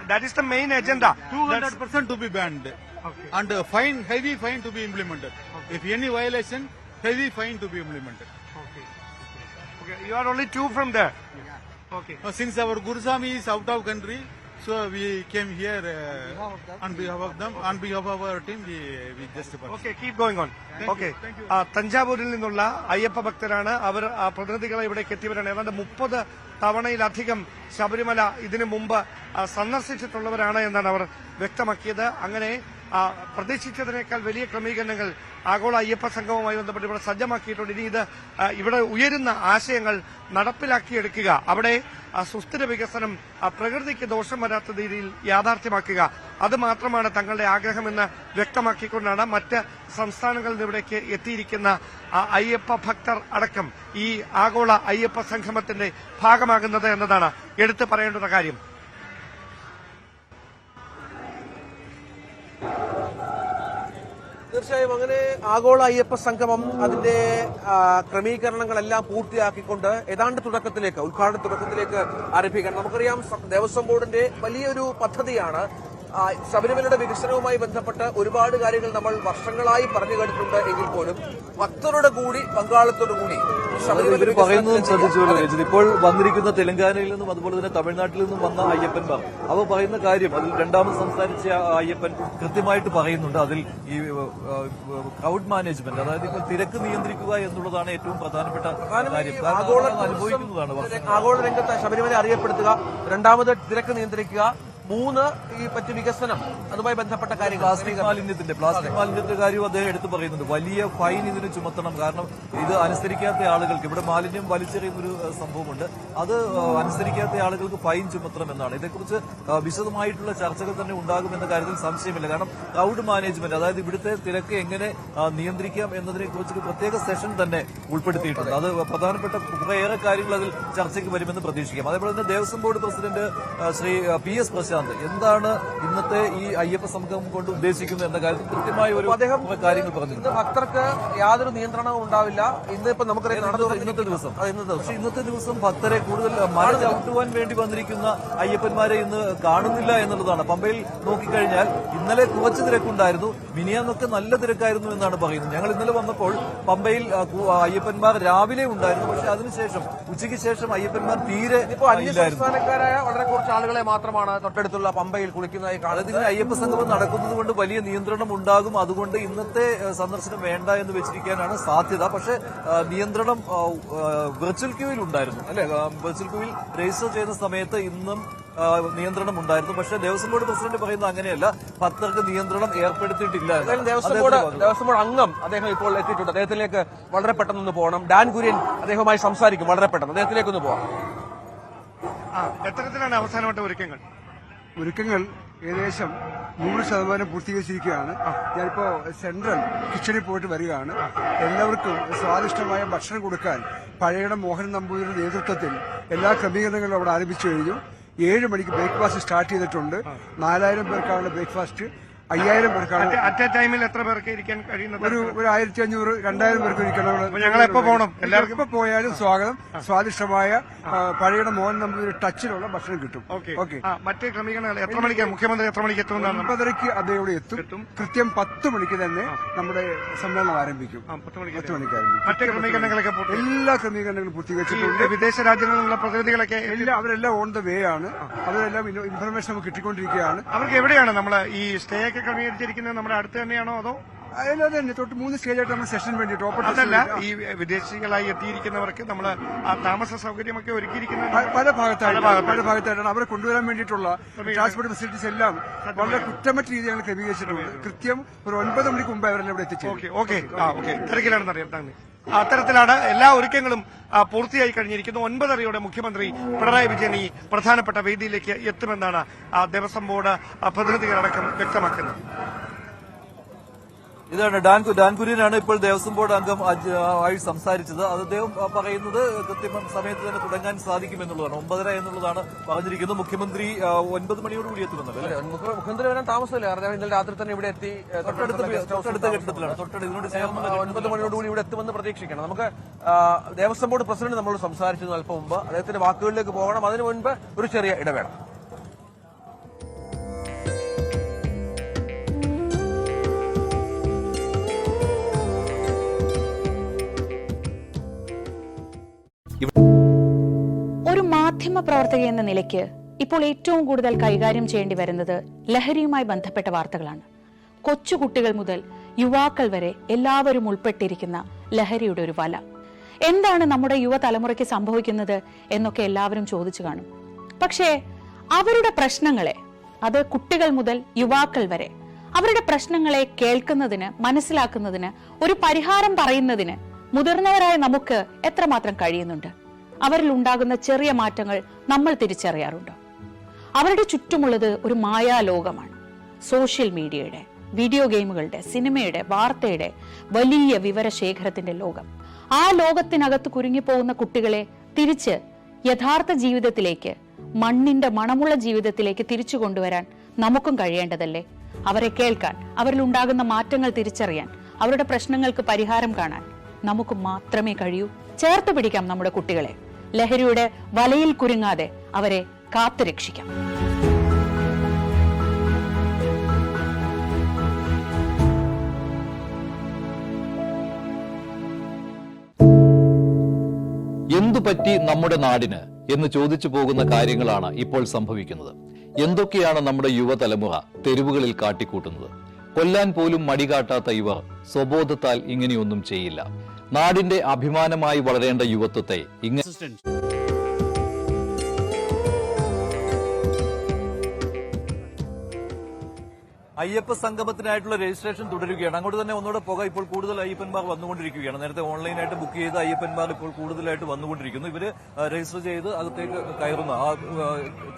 That is the main agenda. 200% to be banned. Okay. And heavy fine to be implemented. If any violation, heavy fine to be implemented. Okay. You are only 2 from there. Okay. Since our Guruswami is out of country, so we came here on behalf of them, on behalf of our team, we just. Okay, keep going on. Okay. തഞ്ചാവൂരിൽ നിന്നുള്ള അയ്യപ്പ ഭക്തരാണ് അവർ. പ്രതിനിധികളെ ഇവിടേക്ക് എത്തിയവരാണ്. ഏതാണ്ട് 30 തവണയിലധികം ശബരിമല ഇതിനു മുമ്പ് സന്ദർശിച്ചിട്ടുള്ളവരാണ് എന്നാണ് അവർ വ്യക്തമാക്കിയത്. അങ്ങനെ പ്രതീക്ഷിച്ചതിനേക്കാൾ വലിയ ക്രമീകരണങ്ങൾ ആഗോള അയ്യപ്പ സംഗമവുമായി ബന്ധപ്പെട്ട് ഇവിടെ സജ്ജമാക്കിയിട്ടുണ്ട്. ഇനി ഇത് ഇവിടെ ഉയരുന്ന ആശയങ്ങൾ നടപ്പിലാക്കിയെടുക്കുക, അവിടെ സുസ്ഥിര വികസനം പ്രകൃതിക്ക് ദോഷം വരാത്ത രീതിയിൽ യാഥാർത്ഥ്യമാക്കുക, അത് മാത്രമാണ് തങ്ങളുടെ ആഗ്രഹമെന്ന് വ്യക്തമാക്കിക്കൊണ്ടാണ് മറ്റ് സംസ്ഥാനങ്ങളിൽ നിന്ന് ഇവിടേക്ക് എത്തിയിരിക്കുന്ന അയ്യപ്പ ഭക്തർ അടക്കം ഈ ആഗോള അയ്യപ്പ സംഗമത്തിന്റെ ഭാഗമാകുന്നത് എന്നതാണ് എടുത്തു പറയേണ്ടുന്ന കാര്യം. തീർച്ചയായും അങ്ങനെ ആഗോള അയ്യപ്പ സംഗമം അതിന്റെ ക്രമീകരണങ്ങളെല്ലാം പൂർത്തിയാക്കിക്കൊണ്ട് ഏതാണ്ട് ഉദ്ഘാടന തുടക്കത്തിലേക്ക് ആരംഭിക്കണം. നമുക്കറിയാം ദേവസ്വം ബോർഡിന്റെ വലിയൊരു പദ്ധതിയാണ് ശബരിമലയുടെ വികസനവുമായി ബന്ധപ്പെട്ട് ഒരുപാട് കാര്യങ്ങൾ നമ്മൾ വർഷങ്ങളായി പറഞ്ഞു കേട്ടിട്ടുണ്ട് എങ്കിൽ പോലും ഭക്തരുടെ കൂടി പങ്കാളിത്തോടു കൂടി ഇവർ പറയുന്നതും ശ്രദ്ധിച്ചുകൊണ്ട് രഞ്ജിത്ത്, ഇപ്പോൾ വന്നിരിക്കുന്ന തെലങ്കാനയിൽ നിന്നും അതുപോലെ തന്നെ തമിഴ്നാട്ടിൽ നിന്നും വന്ന അയ്യപ്പന്മാർ അവർ പറയുന്ന കാര്യം, അതിൽ രണ്ടാമത് സംസാരിച്ച അയ്യപ്പൻ കൃത്യമായിട്ട് പറയുന്നുണ്ട്. അതിൽ ഈ ക്രൗഡ് മാനേജ്മെന്റ്, അതായത് ഇപ്പോൾ തിരക്ക് നിയന്ത്രിക്കുക എന്നുള്ളതാണ് ഏറ്റവും പ്രധാനപ്പെട്ട കാര്യം. അനുഭവിക്കുന്നതാണ് ആഗോള രംഗത്ത് ശബരിമല അറിയപ്പെടുത്തുക, രണ്ടാമത് തിരക്ക് നിയന്ത്രിക്കുക, 3 ഈ മറ്റ് വികസനം, അതുമായി ബന്ധപ്പെട്ട കാര്യങ്ങൾ. പ്ലാസ്റ്റിക് മാലിന്യത്തിന്റെ കാര്യം അദ്ദേഹം എടുത്തു പറയുന്നുണ്ട്. വലിയ ഫൈൻ ഇതിന് ചുമത്തണം. കാരണം ഇത് അനുസരിക്കാത്ത ആളുകൾക്ക്, ഇവിടെ മാലിന്യം വലിച്ചെറിയുന്നൊരു സംഭവമുണ്ട്, അത് അനുസരിക്കാത്ത ആളുകൾക്ക് ഫൈൻ ചുമത്തണം എന്നാണ്. ഇതേക്കുറിച്ച് വിശദമായിട്ടുള്ള ചർച്ചകൾ തന്നെ ഉണ്ടാകുമെന്ന കാര്യത്തിൽ സംശയമില്ല. കാരണം ക്രൗഡ് മാനേജ്മെന്റ്, അതായത് ഇവിടുത്തെ തിരക്ക് എങ്ങനെ നിയന്ത്രിക്കാം എന്നതിനെ കുറിച്ച് പ്രത്യേക സെഷൻ തന്നെ ഉൾപ്പെടുത്തിയിട്ടുണ്ട്. അത് പ്രധാനപ്പെട്ട കുറേയേറെ കാര്യങ്ങൾ അതിൽ ചർച്ചയ്ക്ക് വരുമെന്ന് പ്രതീക്ഷിക്കാം. അതേപോലെ തന്നെ Devaswom board president Shri PS Prashanth എന്താണ് ഇന്നത്തെ ഈ അയ്യപ്പ സംഘം കൊണ്ട് ഉദ്ദേശിക്കുന്നത് എന്ന കാര്യത്തിൽ കൃത്യമായ ഒരു അദ്ദേഹം കാര്യങ്ങൾ പറഞ്ഞിട്ടുണ്ട്. ഭക്തർക്ക് യാതൊരു നിയന്ത്രണവും ഉണ്ടാവില്ല. ഇന്നിപ്പോ നമുക്കറിയാം ഇന്നത്തെ ദിവസം ഭക്തരെ കൂടുതൽ മല ചവിട്ടുവാൻ വേണ്ടി വന്നിരിക്കുന്ന അയ്യപ്പന്മാരെ ഇന്ന് കാണുന്നില്ല എന്നുള്ളതാണ്. പമ്പയിൽ നോക്കിക്കഴിഞ്ഞാൽ ഇന്നലെ കുറച്ച് തിരക്കുണ്ടായിരുന്നു, മിനിയാന്നൊക്കെ നല്ല തിരക്കായിരുന്നു എന്നാണ് പറയുന്നത്. ഞങ്ങൾ ഇന്നലെ വന്നപ്പോൾ പമ്പയിൽ അയ്യപ്പന്മാർ രാവിലെ ഉണ്ടായിരുന്നു, പക്ഷെ അതിനുശേഷം ഉച്ചയ്ക്ക് ശേഷം അയ്യപ്പന്മാർ തീരെ ഇപ്പോൾ അന്യസംസ്ഥാനക്കാരായ വളരെ കുറച്ച് ആളുകളെ മാത്രമാണ് തൊട്ടടുത്തുള്ള പമ്പയിൽ കുളിക്കുന്നതായി കാണുന്നത്. ഇതിന് അയ്യപ്പ സംഗമം നടക്കുന്നത് കൊണ്ട് വലിയ നിയന്ത്രണം ഉണ്ടാകും. അതുകൊണ്ട് ഇന്നത്തെ സന്ദർശനം വേണ്ട എന്ന് വെച്ചിരിക്കാനാണ് സാധ്യത. പക്ഷെ നിയന്ത്രണം വെർച്വൽ ക്യൂവിൽ ഉണ്ടായിരുന്നു അല്ലെ? വെർച്വൽ ക്യൂവിൽ രജിസ്റ്റർ ചെയ്യുന്ന സമയത്ത് ഇന്നും നിയന്ത്രണം ഉണ്ടായിരുന്നു. പക്ഷെ ദേവസ്വം ബോർഡ് പ്രസിഡന്റ് പറയുന്നത് അങ്ങനെയല്ല, ഭക്തർക്ക് നിയന്ത്രണം ഏർപ്പെടുത്തിയിട്ടില്ല. ദേവസ്വം ബോർഡ് അംഗം അദ്ദേഹം ഇപ്പോൾ എത്തിയിട്ടുണ്ട്. അദ്ദേഹത്തിലേക്ക് വളരെ പെട്ടെന്ന് പോകണം. ഡാൻ കുര്യൻ അദ്ദേഹവുമായി സംസാരിക്കും വളരെ പെട്ടെന്ന്. അദ്ദേഹത്തിലേക്കൊന്ന് പോവാം. എത്തരത്തിലാണ് അവസാനമായിട്ട് ഒരുക്കങ്ങൾ ഏകദേശം 100% പൂർത്തീകരിച്ചിരിക്കുകയാണ്. ഞാനിപ്പോ സെൻട്രൽ കിച്ചണിൽ പോയിട്ട് വരികയാണ്. എല്ലാവർക്കും സ്വാദിഷ്ടമായ ഭക്ഷണം കൊടുക്കാൻ പഴയടം മോഹൻ നമ്പൂതിരിയുടെ നേതൃത്വത്തിൽ എല്ലാ ക്രമീകരണങ്ങളും അവിടെ ആരംഭിച്ചു കഴിഞ്ഞു. 7 മണിക്ക് ബ്രേക്ക്ഫാസ്റ്റ് സ്റ്റാർട്ട് ചെയ്തിട്ടുണ്ട്. 4000 പേർക്കാണ് ബ്രേക്ക്ഫാസ്റ്റ്, 5000 പേർക്കാണ്. അറ്റ് എ ടൈമിൽ എത്ര പേർക്ക് ഇരിക്കാൻ കഴിയുന്നത്? ഒരു 1500 2000 പേർക്ക് ഇരിക്കണം. ഞങ്ങൾ എപ്പോ പോകണം? എല്ലാവർക്കും എപ്പോ പോയാലും സ്വാഗതം. സ്വാദിഷ്ടമായ പഴയുടെ മോഹൻ നമ്പൂതിരി ടച്ചിലുള്ള ഭക്ഷണം കിട്ടും. ഓക്കെ. മറ്റ് ക്രമീകരണങ്ങൾ എത്ര മണിക്ക് മുഖ്യമന്ത്രി എത്ര മണിക്ക് എത്തുമെന്നാണ്? 9:30 അദ്ദേഹം ഇവിടെ എത്തും. കൃത്യം 10 മണിക്ക് തന്നെ നമ്മുടെ സമ്മേളനം ആരംഭിക്കും. 10 മണിക്ക് ആരംഭിക്കും. മറ്റ് ക്രമീകരണങ്ങളൊക്കെ എല്ലാ ക്രമീകരണങ്ങളും പൂർത്തീകരിച്ചിട്ടുണ്ട്. വിദേശ രാജ്യങ്ങളിലുള്ള പ്രതിനിധികളൊക്കെ അവരെല്ലാം ഓൺ ദ വേ ആണ്. അവരെല്ലാം ഇൻഫർമേഷൻ നമുക്ക് കിട്ടിക്കൊണ്ടിരിക്കുകയാണ്. അവർക്ക് എവിടെയാണ് നമ്മൾ ഈ സ്റ്റേ ഒക്കെ ക്രമീകരിച്ചിരിക്കുന്നത്? നമ്മുടെ അടുത്ത് തന്നെയാണോ അതോ? തന്നെ തൊട്ട് 3 സ്റ്റേജായിട്ട് നമ്മൾ സെഷൻ വേണ്ടിയിട്ട് അതല്ല, ഈ വിദേശികളായി എത്തിയിരിക്കുന്നവർക്ക് നമ്മൾ താമസ സൗകര്യമൊക്കെ ഒരുക്കിയിരിക്കുന്നത് പല ഭാഗത്തായിട്ടാണ്. അവരെ കൊണ്ടുവരാൻ വേണ്ടിയിട്ടുള്ള ട്രാൻസ്പോർട്ട് ഫെസിലിറ്റീസ് എല്ലാം വളരെ കുറ്റമറ്റ രീതിയിലാണ് ക്രമീകരിച്ചിട്ടുള്ളത്. കൃത്യം ഒരു 9 മണിക്ക് മുമ്പ് അവരെല്ലാം ഇവിടെ എത്തിച്ചു. ഓക്കെ. തിരക്കിലാണെന്നറിയാം. താങ്കൾ അത്തരത്തിലാണ് എല്ലാ ഒരുക്കങ്ങളും പൂർത്തിയായി കഴിഞ്ഞിരിക്കുന്നു. 9:30 മുഖ്യമന്ത്രി പിണറായി വിജയൻ ഈ പ്രധാനപ്പെട്ട വേദിയിലേക്ക് എത്തുമെന്നാണ് ദേവസ്വം ബോർഡ് പ്രതിനിധികളടക്കം വ്യക്തമാക്കുന്നത്. ഇതാണ് ഡാൻ കുര്യനാണ് ഇപ്പോൾ ദേവസ്വം ബോർഡ് അംഗം ആയി സംസാരിച്ചത്. അത് അദ്ദേഹം പറയുന്നത് കൃത്യം സമയത്ത് തന്നെ തുടങ്ങാൻ സാധിക്കുമെന്നുള്ളതാണ്. 9:30 എന്നുള്ളതാണ് പറഞ്ഞിരിക്കുന്നത്. മുഖ്യമന്ത്രി 9 മണിയോടുകൂടി എത്തുമെന്നല്ലേ? മുഖ്യമന്ത്രി വരാൻ താമസമില്ല. കാരണം ഇന്നലെ രാത്രി തന്നെ ഇവിടെ എത്തി. തൊട്ടടുത്ത കെട്ടിടത്തിലാണ്. ഇതിനോട് ചേർന്ന് 9 മണിയോടുകൂടി ഇവിടെ എത്തുമെന്ന് പ്രതീക്ഷിക്കണം. നമുക്ക് ദേവസ്വം ബോർഡ് പ്രസിഡന്റ് നമ്മളോട് സംസാരിച്ചിരുന്നു അല്പം മുമ്പ്. അദ്ദേഹത്തിന്റെ വാക്കുകളിലേക്ക് പോകണം. അതിനു മുൻപ് ഒരു ചെറിയ ഇടവേള. ഒരു മാധ്യമ പ്രവർത്തക എന്ന നിലയ്ക്ക് ഇപ്പോൾ ഏറ്റവും കൂടുതൽ കൈകാര്യം ചെയ്യേണ്ടി വരുന്നത് ലഹരിയുമായി ബന്ധപ്പെട്ട വാർത്തകളാണ്. കൊച്ചുകുട്ടികൾ മുതൽ യുവാക്കൾ വരെ എല്ലാവരും ഉൾപ്പെട്ടിരിക്കുന്ന ലഹരിയുടെ ഒരു വല. എന്താണ് നമ്മുടെ യുവതലമുറയ്ക്ക് സംഭവിക്കുന്നത് എന്നൊക്കെ എല്ലാവരും ചോദിച്ചു കാണും. പക്ഷേ അവരുടെ പ്രശ്നങ്ങളെ, അത് കുട്ടികൾ മുതൽ യുവാക്കൾ വരെ, അവരുടെ പ്രശ്നങ്ങളെ കേൾക്കുന്നതിന്, മനസ്സിലാക്കുന്നതിന്, ഒരു പരിഹാരം പറയുന്നതിന് മുതിർന്നവരായ നമുക്ക് എത്രമാത്രം കഴിയുന്നുണ്ട്? അവരിൽ ഉണ്ടാകുന്ന ചെറിയ മാറ്റങ്ങൾ നമ്മൾ തിരിച്ചറിയാറുണ്ടോ? അവരുടെ ചുറ്റുമുള്ളത് ഒരു മായാലോകമാണ്. സോഷ്യൽ മീഡിയയുടെ, വീഡിയോ ഗെയിമുകളുടെ, സിനിമയുടെ, വാർത്തയുടെ വലിയ വിവരശേഖരത്തിന്റെ ലോകം. ആ ലോകത്തിനകത്ത് കുരുങ്ങിപ്പോകുന്ന കുട്ടികളെ തിരിച്ച് യഥാർത്ഥ ജീവിതത്തിലേക്ക്, മണ്ണിന്റെ മണമുള്ള ജീവിതത്തിലേക്ക് തിരിച്ചു കൊണ്ടുവരാൻ നമുക്കും കഴിയേണ്ടതല്ലേ? അവരെ കേൾക്കാൻ, അവരിൽ ഉണ്ടാകുന്ന മാറ്റങ്ങൾ തിരിച്ചറിയാൻ, അവരുടെ പ്രശ്നങ്ങൾക്ക് പരിഹാരം കാണാൻ നമുക്ക് മാത്രമേ കഴിയൂ. ചേർത്ത് പിടിക്കാം നമ്മുടെ കുട്ടികളെ. ലഹരിയുടെ വലയിൽ കുരുങ്ങാതെ അവരെ കാത്തുരക്ഷിക്കാം. എന്തു പറ്റി നമ്മുടെ നാടിന് എന്ന് ചോദിച്ചു പോകുന്ന കാര്യങ്ങളാണ് ഇപ്പോൾ സംഭവിക്കുന്നത്. എന്തൊക്കെയാണ് നമ്മുടെ യുവതലമുറ തെരുവുകളിൽ കാട്ടിക്കൂട്ടുന്നത്? കൊല്ലാൻ പോലും മടികാട്ടാത്ത ഇവർ സ്വബോധത്താൽ ഇങ്ങനെയൊന്നും ചെയ്യില്ല. നാടിന്റെ അഭിമാനമായി വളരേണ്ട യുവത്വത്തെ ഇങ്ങനെ അയ്യപ്പ സംഗമത്തിനായിട്ടുള്ള രജിസ്ട്രേഷൻ തുടരുകയാണ്. അങ്ങോട്ട് തന്നെ ഒന്നുകൂടെ പോകാം. ഇപ്പോൾ കൂടുതൽ അയ്യപ്പന്മാർ വന്നുകൊണ്ടിരിക്കുകയാണ്. നേരത്തെ ഓൺലൈനായിട്ട് ബുക്ക് ചെയ്ത അയ്യപ്പന്മാർ ഇപ്പോൾ കൂടുതലായിട്ട് വന്നുകൊണ്ടിരിക്കുന്നു. ഇവര് രജിസ്റ്റർ ചെയ്ത് അകത്തേക്ക് കയറുന്ന ആ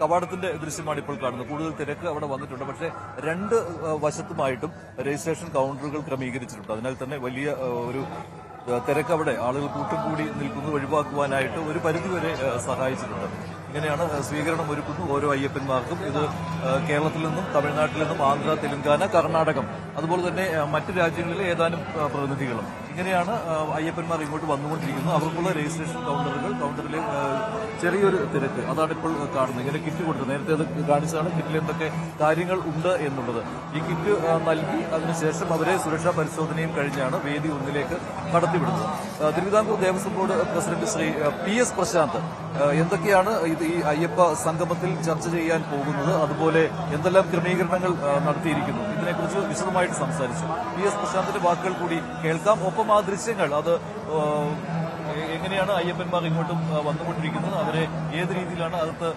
കവാടത്തിന്റെ ദൃശ്യമാണ് ഇപ്പോൾ കാണുന്നത്. കൂടുതൽ തിരക്ക് അവിടെ വന്നിട്ടുണ്ട്. പക്ഷേ രണ്ട് വശത്തുമായിട്ടും രജിസ്ട്രേഷൻ കൗണ്ടറുകൾ ക്രമീകരിച്ചിട്ടുണ്ട്. അതിനാൽ തന്നെ വലിയ ഒരു തിരക്ക് അവിടെ ആളുകൾ കൂട്ടം കൂടി നിൽക്കുന്നത് ഒഴിവാക്കുവാനായിട്ട് ഒരു പരിധിവരെ സഹായിച്ചിട്ടുണ്ട്. ഇങ്ങനെയാണ് സ്വീകരണം ഒരുക്കുന്നു ഓരോ അയ്യപ്പന്മാർക്കും. ഇത് കേരളത്തിൽ നിന്നും തമിഴ്നാട്ടിൽ നിന്നും ആന്ധ്ര, തെലങ്കാന, കർണാടകം അതുപോലെ തന്നെ മറ്റ് രാജ്യങ്ങളിലെ ഏതാനും പ്രതിനിധികളും ഇങ്ങനെയാണ് അയ്യപ്പന്മാർ ഇങ്ങോട്ട് വന്നുകൊണ്ടിരിക്കുന്നത്. അവർക്കുള്ള രജിസ്ട്രേഷൻ കൗണ്ടറിൽ ചെറിയൊരു തിരക്ക് അതാണ് ഇപ്പോൾ കാണുന്നത്. ഇങ്ങനെ കിറ്റ് കൊടുത്തു, നേരത്തെ അത് കാണിച്ചതാണ് കിറ്റിൽ എന്തൊക്കെ കാര്യങ്ങൾ ഉണ്ട് എന്നുള്ളത്. ഈ കിറ്റ് നൽകി അതിനുശേഷം അവരെ സുരക്ഷാ പരിശോധനയും കഴിഞ്ഞാണ് വേദി ഒന്നിലേക്ക് കടത്തിവിടുന്നത്. Thiruvithamkoor Devaswom board president Shri PS Prashanth എന്തൊക്കെയാണ് ഈ അയ്യപ്പ സംഗമത്തിൽ ചർച്ച ചെയ്യാൻ പോകുന്നത്, അതുപോലെ എന്തെല്ലാം ക്രമീകരണങ്ങൾ നടത്തിയിരിക്കുന്നു, ഇതിനെക്കുറിച്ച് വിശദമായിട്ട് സംസാരിച്ചു. PS പ്രശാന്തിന്റെ വാക്കുകൾ കൂടി കേൾക്കാം. ഒപ്പം ആ ദൃശ്യങ്ങൾ അത് എങ്ങനെയാണ് അയ്യപ്പന്മാർ ഇങ്ങോട്ടും വന്നുകൊണ്ടിരിക്കുന്നത്, അവരെ ഏത് രീതിയിലാണ് അകത്ത്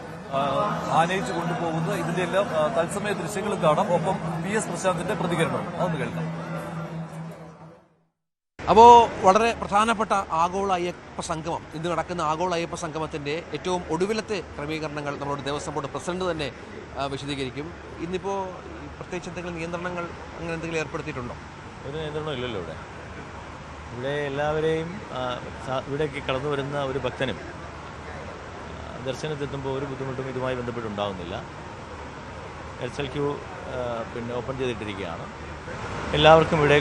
ആനയിച്ചു കൊണ്ടുപോകുന്നത്, ഇതിന്റെ എല്ലാം തത്സമയ ദൃശ്യങ്ങൾ കാണാം. ഒപ്പം PS പ്രശാന്തിന്റെ പ്രതികരണം അതൊന്ന് കേൾക്കാം. അപ്പോൾ വളരെ പ്രധാനപ്പെട്ട ആഗോള അയ്യപ്പ സംഗമം, ഇന്ന് നടക്കുന്ന ആഗോള അയ്യപ്പ സംഗമത്തിന്റെ ഏറ്റവും ഒടുവിലത്തെ ക്രമീകരണങ്ങൾ നമ്മളോട് ദേവസ്വം ബോർഡ് പ്രസിഡന്റ് തന്നെ വിശദീകരിക്കും. ഇന്നിപ്പോൾ പ്രത്യേകിച്ച് എന്തെങ്കിലും നിയന്ത്രണങ്ങൾ അങ്ങനെ എന്തെങ്കിലും ഏർപ്പെടുത്തിയിട്ടുണ്ടോ? ഒരു നിയന്ത്രണം ഇല്ലല്ലോ ഇവിടെ എല്ലാവരെയും ഇവിടേക്ക് കടന്നു വരുന്ന ഒരു ഭക്തനും ദർശനത്തെത്തുമ്പോൾ ഒരു ബുദ്ധിമുട്ടും ഇതുമായി ബന്ധപ്പെട്ടുണ്ടാകുന്നില്ല. SLQ open ചെയ്തിട്ടിരിക്കുകയാണ്. എല്ലാവർക്കും ഇവിടെ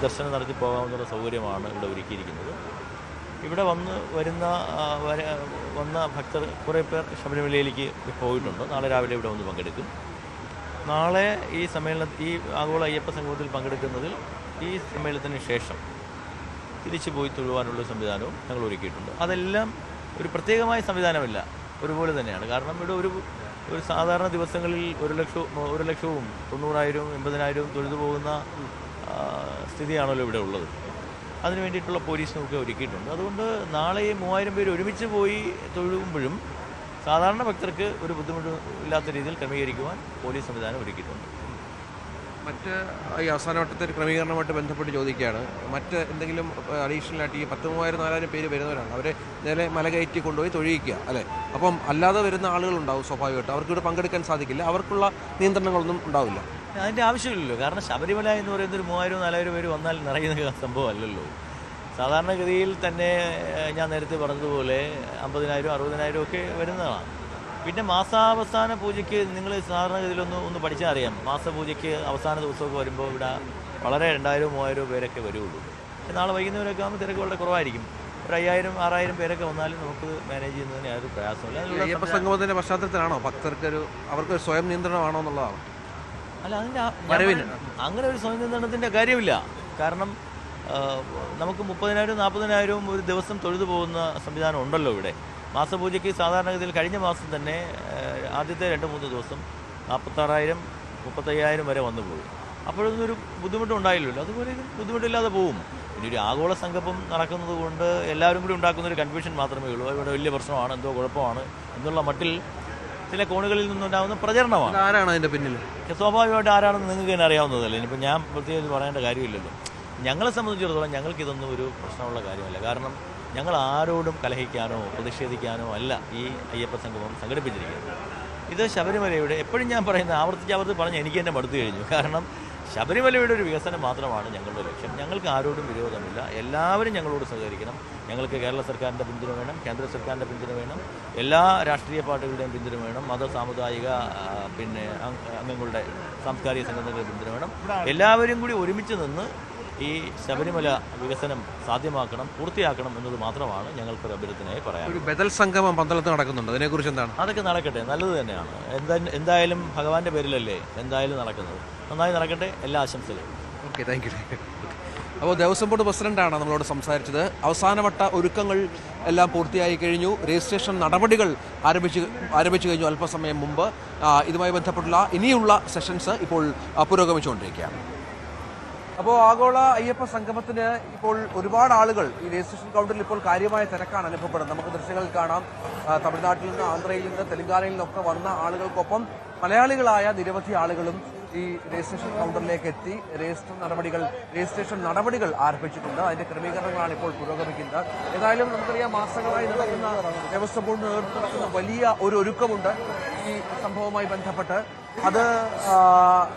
ദർശനം നടത്തി പോകാവുന്ന സൗകര്യമാണ് ഇവിടെ ഒരുക്കിയിരിക്കുന്നത്. ഇവിടെ വന്ന ഭക്തർ കുറേ പേർ ശബരിമലയിലേക്ക് പോയിട്ടുണ്ട്. നാളെ രാവിലെ ഇവിടെ വന്ന് പങ്കെടുക്കും. നാളെ ഈ ആഗോള അയ്യപ്പ സംഗമത്തിൽ പങ്കെടുക്കുന്നതിൽ ഈ സമ്മേളനത്തിന് ശേഷം തിരിച്ചു പോയി തൊഴുവാനുള്ള സംവിധാനവും ഞങ്ങൾ ഒരുക്കിയിട്ടുണ്ട്. അതെല്ലാം ഒരു പ്രത്യേകമായ സംവിധാനമല്ല, ഒരുപോലെ തന്നെയാണ്. കാരണം ഇവിടെ ഒരു സാധാരണ ദിവസങ്ങളിൽ 1,00,000 90,000 80,000 തൊഴുതു പോകുന്ന സ്ഥിതിയാണല്ലോ ഇവിടെ ഉള്ളത്. അതിനു വേണ്ടിയിട്ടുള്ള പോലീസിനൊക്കെ ഒരുക്കിയിട്ടുണ്ട്. അതുകൊണ്ട് നാളെ 3,000 പേര് ഒരുമിച്ച് പോയി തൊഴുകുമ്പോഴും സാധാരണ ഭക്തർക്ക് ഒരു ബുദ്ധിമുട്ടും ഇല്ലാത്ത രീതിയിൽ ക്രമീകരിക്കുവാൻ പോലീസ് സംവിധാനം ഒരുക്കിയിട്ടുണ്ട്. മറ്റ് ഈ അവസാനവട്ടത്തെ ഒരു ക്രമീകരണമായിട്ട് ബന്ധപ്പെട്ട് ചോദിക്കുകയാണ്, മറ്റ് എന്തെങ്കിലും അഡീഷണൽ ആയിട്ട് ഈ 10,000-4,000 പേര് വരുന്നവരാണ്, അവരെ നേരെ മല കയറ്റി കൊണ്ടുപോയി തൊഴിയിക്കുക അല്ലേ? അപ്പം അല്ലാതെ വരുന്ന ആളുകളുണ്ടാവും, സ്വാഭാവികമായിട്ട് അവർക്ക് ഇവിടെ പങ്കെടുക്കാൻ സാധിക്കില്ല, അവർക്കുള്ള നിയന്ത്രണങ്ങളൊന്നും ഉണ്ടാവില്ല. അതിൻ്റെ ആവശ്യമില്ലല്ലോ. കാരണം ശബരിമല എന്ന് പറയുന്നത് ഒരു 3,000-4,000 പേര് വന്നാൽ നിറയുന്ന സംഭവമല്ലല്ലോ. സാധാരണഗതിയിൽ തന്നെ ഞാൻ നേരത്തെ പറഞ്ഞതുപോലെ 50,000-60,000 ഒക്കെ വരുന്നതാണ്. പിന്നെ മാസാവസാന പൂജയ്ക്ക് നിങ്ങൾ സാധാരണഗതിയിലൊന്ന് പഠിച്ചാൽ അറിയാം. മാസപൂജയ്ക്ക് അവസാന ദിവസമൊക്കെ വരുമ്പോൾ ഇവിടെ വളരെ 2,000-3,000 പേരൊക്കെ വരുള്ളൂ. പക്ഷേ നാളെ വൈകുന്നവരൊക്കെ ആകുമ്പോൾ തിരക്ക് വളരെ കുറവായിരിക്കും. ഒരു 5,000-6,000 പേരൊക്കെ വന്നാലും നമുക്ക് മാനേജ് ചെയ്യുന്നതിന് യാതൊരു പ്രയാസമില്ല. അയ്യപ്പ സംഗമത്തിന്റെ പശ്ചാത്തലത്തിലാണോ അവർക്ക് സ്വയം നിയന്ത്രണമാണോ എന്നുള്ളതാണ്? അല്ല, അങ്ങനെ ഒരു സ്വയം നിയന്ത്രണത്തിൻ്റെ കാര്യമില്ല. കാരണം നമുക്ക് 30,000-40,000 ഒരു ദിവസം തൊഴുതു പോകുന്ന സംവിധാനം ഉണ്ടല്ലോ ഇവിടെ. മാസപൂജയ്ക്ക് സാധാരണഗതിയിൽ കഴിഞ്ഞ മാസം തന്നെ ആദ്യത്തെ 2-3 ദിവസം 46,000-35,000 വരെ വന്നു പോയി. അപ്പോഴൊന്നും ഒരു ബുദ്ധിമുട്ടുണ്ടായില്ലല്ലോ. അതുപോലെ ഇത് ബുദ്ധിമുട്ടില്ലാതെ പോവും. ഇനി ഒരു ആഗോള സംഗമം നടക്കുന്നത് കൊണ്ട് എല്ലാവരും കൂടി ഉണ്ടാക്കുന്നൊരു കൺഫ്യൂഷൻ മാത്രമേ ഉള്ളൂ. ഇവിടെ വലിയ പ്രശ്നമാണ്, എന്തോ കുഴപ്പമാണ് എന്നുള്ള മട്ടിൽ ചില കോണുകളിൽ നിന്നുണ്ടാകുന്ന പ്രചരണമാണ്. ആരാണ് അതിൻ്റെ പിന്നിൽ? സ്വാഭാവികമായിട്ട് ആരാണെന്ന് നിങ്ങൾക്ക് തന്നെ അറിയാവുന്നതല്ലേ. ഇനിയിപ്പോൾ ഞാൻ പ്രത്യേകിച്ച് പറയേണ്ട കാര്യമില്ലല്ലോ. ഞങ്ങളെ സംബന്ധിച്ചിടത്തോളം ഞങ്ങൾക്കിതൊന്നും ഒരു പ്രശ്നമുള്ള കാര്യമല്ല. കാരണം ഞങ്ങൾ ആരോടും കലഹിക്കാനോ പ്രതിഷേധിക്കാനോ അല്ല ഈ അയ്യപ്പ സംഗമം സംഘടിപ്പിച്ചിരിക്കുന്നത്. ഇത് ശബരിമലയുടെ, എപ്പോഴും ഞാൻ പറയുന്നത് ആവർത്തിച്ച് പറഞ്ഞ് എനിക്ക് തന്നെ മടുത്തു കഴിഞ്ഞു. കാരണം ശബരിമലയുടെ ഒരു വികസനം മാത്രമാണ് ഞങ്ങളുടെ ലക്ഷ്യം. ഞങ്ങൾക്ക് ആരോടും വിരോധമില്ല. എല്ലാവരും ഞങ്ങളോട് സഹകരിക്കണം. ഞങ്ങൾക്ക് കേരള സർക്കാരിൻ്റെ പിന്തുണ വേണം, കേന്ദ്ര സർക്കാരിൻ്റെ പിന്തുണ വേണം, എല്ലാ രാഷ്ട്രീയ പാർട്ടികളുടെയും പിന്തുണ വേണം, മത സാമുദായിക അംഗങ്ങളുടെ സാംസ്കാരിക സംഘടനകളുടെ പിന്തുണ വേണം. എല്ലാവരും കൂടി ഒരുമിച്ച് നിന്ന് ഈ ശബരിമല വികസനം സാധ്യമാക്കണം, പൂർത്തിയാക്കണം എന്നത് മാത്രമാണ് ഞങ്ങൾക്കൊരു അഭ്യർത്ഥനയായി പറയാം. ഒരു ബദൽ സംഗമം പന്തളത്ത് നടക്കുന്നുണ്ട്, അതിനെക്കുറിച്ച് എന്താണ്? അതൊക്കെ നടക്കട്ടെ, നല്ലത് തന്നെയാണ്. എന്തായാലും ഭഗവാന്റെ പേരിലല്ലേ എന്തായാലും നടക്കുന്നത്. നന്നായി നടക്കട്ടെ. എല്ലാ ആശംസകളും. Okay, thank you. അപ്പോൾ ദേവസ്വം ബോർഡ് പ്രസിഡന്റാണ് നമ്മളോട് സംസാരിച്ചത്. അവസാനവട്ട ഒരുക്കങ്ങൾ എല്ലാം പൂർത്തിയായി കഴിഞ്ഞു. രജിസ്ട്രേഷൻ നടപടികൾ ആരംഭിച്ചു കഴിഞ്ഞു അല്പസമയം മുമ്പ്. ഇതുമായി ബന്ധപ്പെട്ടുള്ള ഇനിയുള്ള സെഷൻസ് ഇപ്പോൾ പുരോഗമിച്ചുകൊണ്ടിരിക്കുകയാണ്. അപ്പോൾ ആഗോള അയ്യപ്പ സംഗമത്തിന് ഇപ്പോൾ ഒരുപാട് ആളുകൾ ഈ രജിസ്ട്രേഷൻ കൗണ്ടറിൽ ഇപ്പോൾ കാര്യമായ തിരക്കാണ് അനുഭവപ്പെടുന്നത്. നമുക്ക് ദൃശ്യങ്ങളിൽ കാണാം. തമിഴ്നാട്ടിൽ നിന്ന്, ആന്ധ്രയിൽ നിന്ന്, തെലങ്കാനയിൽ നിന്നൊക്കെ വന്ന ആളുകൾക്കൊപ്പം മലയാളികളായ നിരവധി ആളുകളും ഈ രജിസ്ട്രേഷൻ കൗണ്ടറിലേക്ക് എത്തി രജിസ്ട്രേഷൻ നടപടികൾ ആരംഭിച്ചിട്ടുണ്ട്. അതിന്റെ ക്രമീകരണങ്ങളാണ് ഇപ്പോൾ പുരോഗമിക്കുന്നത്. ഏതായാലും നമുക്കറിയാം, മാസങ്ങളായി നടക്കുന്ന ദേവസ്വം ബോർഡ് നേതൃത്വം നടക്കുന്ന വലിയ ഒരു ഒരുക്കമുണ്ട് ഈ സംഭവവുമായി ബന്ധപ്പെട്ട്. അത്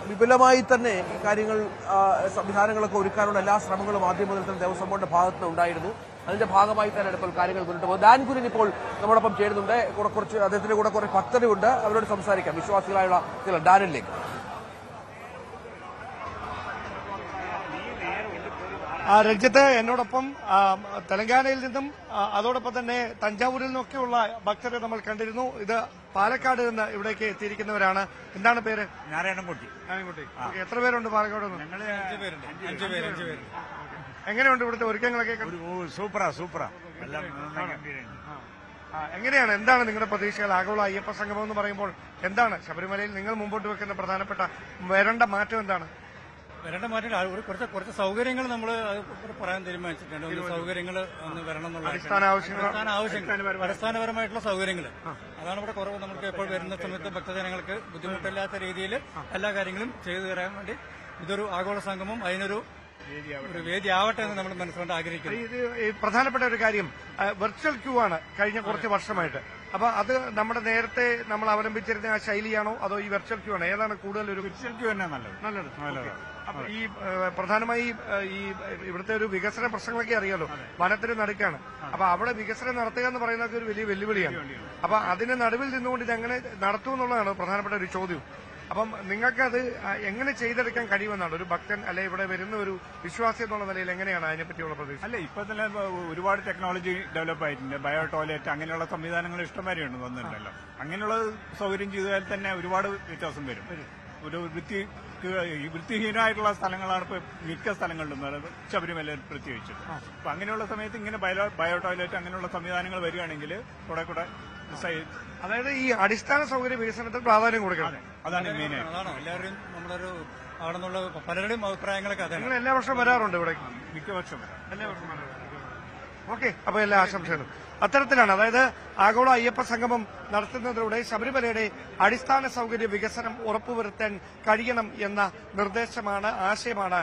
വിപുലമായി തന്നെ ഈ കാര്യങ്ങൾ സംവിധാനങ്ങളൊക്കെ ഒരുക്കാനുള്ള എല്ലാ ശ്രമങ്ങളും ആദ്യം മുതൽ തന്നെ ദേവസ്വം ബോർഡിന്റെ ഭാഗത്ത് നിന്ന് ഉണ്ടായിരുന്നു. അതിന്റെ ഭാഗമായി തന്നെയാണ് ഇപ്പോൾ കാര്യങ്ങൾ മുന്നോട്ട് പോകുന്നത്. ഡാൻ കുര്യൻ ഇപ്പോൾ നമ്മളോടൊപ്പം ചേരുന്നുണ്ട്. അദ്ദേഹത്തിന്റെ കൂടെ കുറെ ഭക്തരുണ്ട്. അവരോട് സംസാരിക്കാം. വിശ്വാസികളായുള്ള ചില ഡാനിലേക്ക്. രഞ്ജിത്ത്, എന്നോടൊപ്പം തെലങ്കാനയിൽ നിന്നും അതോടൊപ്പം തന്നെ തഞ്ചാവൂരിൽ നിന്നൊക്കെയുള്ള ഭക്തരെ നമ്മൾ കണ്ടിരുന്നു. ഇത് പാലക്കാട് നിന്ന് ഇവിടേക്ക് എത്തിയിരിക്കുന്നവരാണ്. എന്താണ് പേര്? നാരായണൻകുട്ടി. എത്ര പേരുണ്ട് പാലക്കാട് നിന്ന്? ഞങ്ങള് 5 പേര്. എങ്ങനെയുണ്ട് ഇവിടുത്തെ ഒരുക്കങ്ങളൊക്കെ? സൂപ്പറാ. എങ്ങനെയാണ്, എന്താണ് നിങ്ങളുടെ പ്രതീക്ഷകൾ? ആഗോള അയ്യപ്പ സംഗമം എന്ന് പറയുമ്പോൾ എന്താണ് ശബരിമലയിൽ നിങ്ങൾ മുമ്പോട്ട് വെക്കുന്ന പ്രധാനപ്പെട്ട വരേണ്ട മാറ്റം എന്താണ്? വരേണ്ട മാറ്റം കുറച്ച് സൗകര്യങ്ങൾ നമ്മൾ പറയാൻ തീരുമാനിച്ചിട്ടുണ്ട്. സൗകര്യങ്ങൾ ഒന്ന് വരണം എന്നുള്ള അടിസ്ഥാനപരമായിട്ടുള്ള സൗകര്യങ്ങൾ, അതാണ് ഇവിടെ കുറവ്. നമുക്ക് ഇപ്പോൾ വരുന്ന സമയത്ത് ഭക്തജനങ്ങൾക്ക് ബുദ്ധിമുട്ടില്ലാത്ത രീതിയിൽ എല്ലാ കാര്യങ്ങളും ചെയ്തു തരാൻ വേണ്ടി ഇതൊരു ആഗോള സംഗമം അതിനൊരു വേദി ആവട്ടെ എന്ന് നമ്മൾ മനസ്സുകൊണ്ട് ആഗ്രഹിക്കുന്നു. ഇത് പ്രധാനപ്പെട്ട ഒരു കാര്യം, വെർച്വൽ ക്യൂ ആണ് കഴിഞ്ഞ കുറച്ച് വർഷമായിട്ട്. അപ്പൊ അത് നമ്മുടെ നേരത്തെ നമ്മൾ അവലംബിച്ചിരുന്ന ആ ശൈലിയാണോ അതോ ഈ വെർച്വൽ ക്യൂ ആണോ? ഏതാണ് കൂടുതൽ ഒരു? വെർച്വൽ ക്യൂ തന്നെ നല്ലത്. അപ്പൊ ഈ പ്രധാനമായി ഈ ഇവിടുത്തെ ഒരു വികസന പ്രശ്നങ്ങളൊക്കെ അറിയാലോ, വനത്തിന് നടുക്കാണ്. അപ്പൊ അവിടെ വികസനം നടത്തുക എന്ന് പറയുന്നതൊക്കെ ഒരു വലിയ വെല്ലുവിളിയാണ്. അപ്പൊ അതിന് നടുവിൽ നിന്നുകൊണ്ട് ഇത് എങ്ങനെ നടത്തുമെന്നുള്ളതാണ് പ്രധാനപ്പെട്ട ഒരു ചോദ്യം. അപ്പം നിങ്ങൾക്കത് എങ്ങനെ ചെയ്തെടുക്കാൻ കഴിയുമെന്നാണ് ഒരു ഭക്തൻ അല്ലെ ഇവിടെ വരുന്ന ഒരു വിശ്വാസി എന്നുള്ള നിലയിൽ എങ്ങനെയാണ് അതിനെപ്പറ്റിയുള്ള പ്രതീക്ഷ? അല്ല, ഇപ്പൊ തന്നെ ഒരുപാട് ടെക്നോളജി ഡെവലപ്പ് ആയിട്ടുണ്ട്. ബയോ ടോയ്ലറ്റ് അങ്ങനെയുള്ള സംവിധാനങ്ങൾ ഇഷ്ടംമാരെയുണ്ട് വന്നിട്ടുണ്ടല്ലോ. അങ്ങനെയുള്ള സൗകര്യം ചെയ്താൽ തന്നെ ഒരുപാട് വ്യത്യാസം വരും. ഒരു വൃത്തിഹീനമായിട്ടുള്ള സ്ഥലങ്ങളാണ് ഇപ്പൊ മിക്ക സ്ഥലങ്ങളിലും, ശബരിമല പ്രത്യേകിച്ച്. അപ്പൊ അങ്ങനെയുള്ള സമയത്ത് ഇങ്ങനെ ബയോ ടോയ്ലറ്റ് അങ്ങനെയുള്ള സംവിധാനങ്ങൾ വരികയാണെങ്കിൽ കുറെ അതായത് ഈ അടിസ്ഥാന സൗകര്യ വികസനത്തിന് പ്രാധാന്യം കൊടുക്കണം. അതാണ് മെയിനായിട്ട്. അതാണോ എല്ലാവരും നമ്മളൊരു അവിടെ നിന്നുള്ള പലരുടെയും അഭിപ്രായങ്ങളൊക്കെ അതാണ്. നിങ്ങൾ എല്ലാ വർഷവും വരാറുണ്ട് ഇവിടെ? മിക്ക വർഷം വരാം. എല്ലാ വർഷവും വരാറുണ്ട്. ഓക്കെ, അപ്പൊ എല്ലാ ആശംസകളും അത്തരത്തിലാണ്. അതായത് ആഗോള അയ്യപ്പ സംഗമം നടത്തുന്നതിലൂടെ ശബരിമലയുടെ അടിസ്ഥാന സൗകര്യ വികസനം ഉറപ്പുവരുത്താൻ കഴിയണം എന്ന നിർദ്ദേശമാണ്, ആശയമാണ്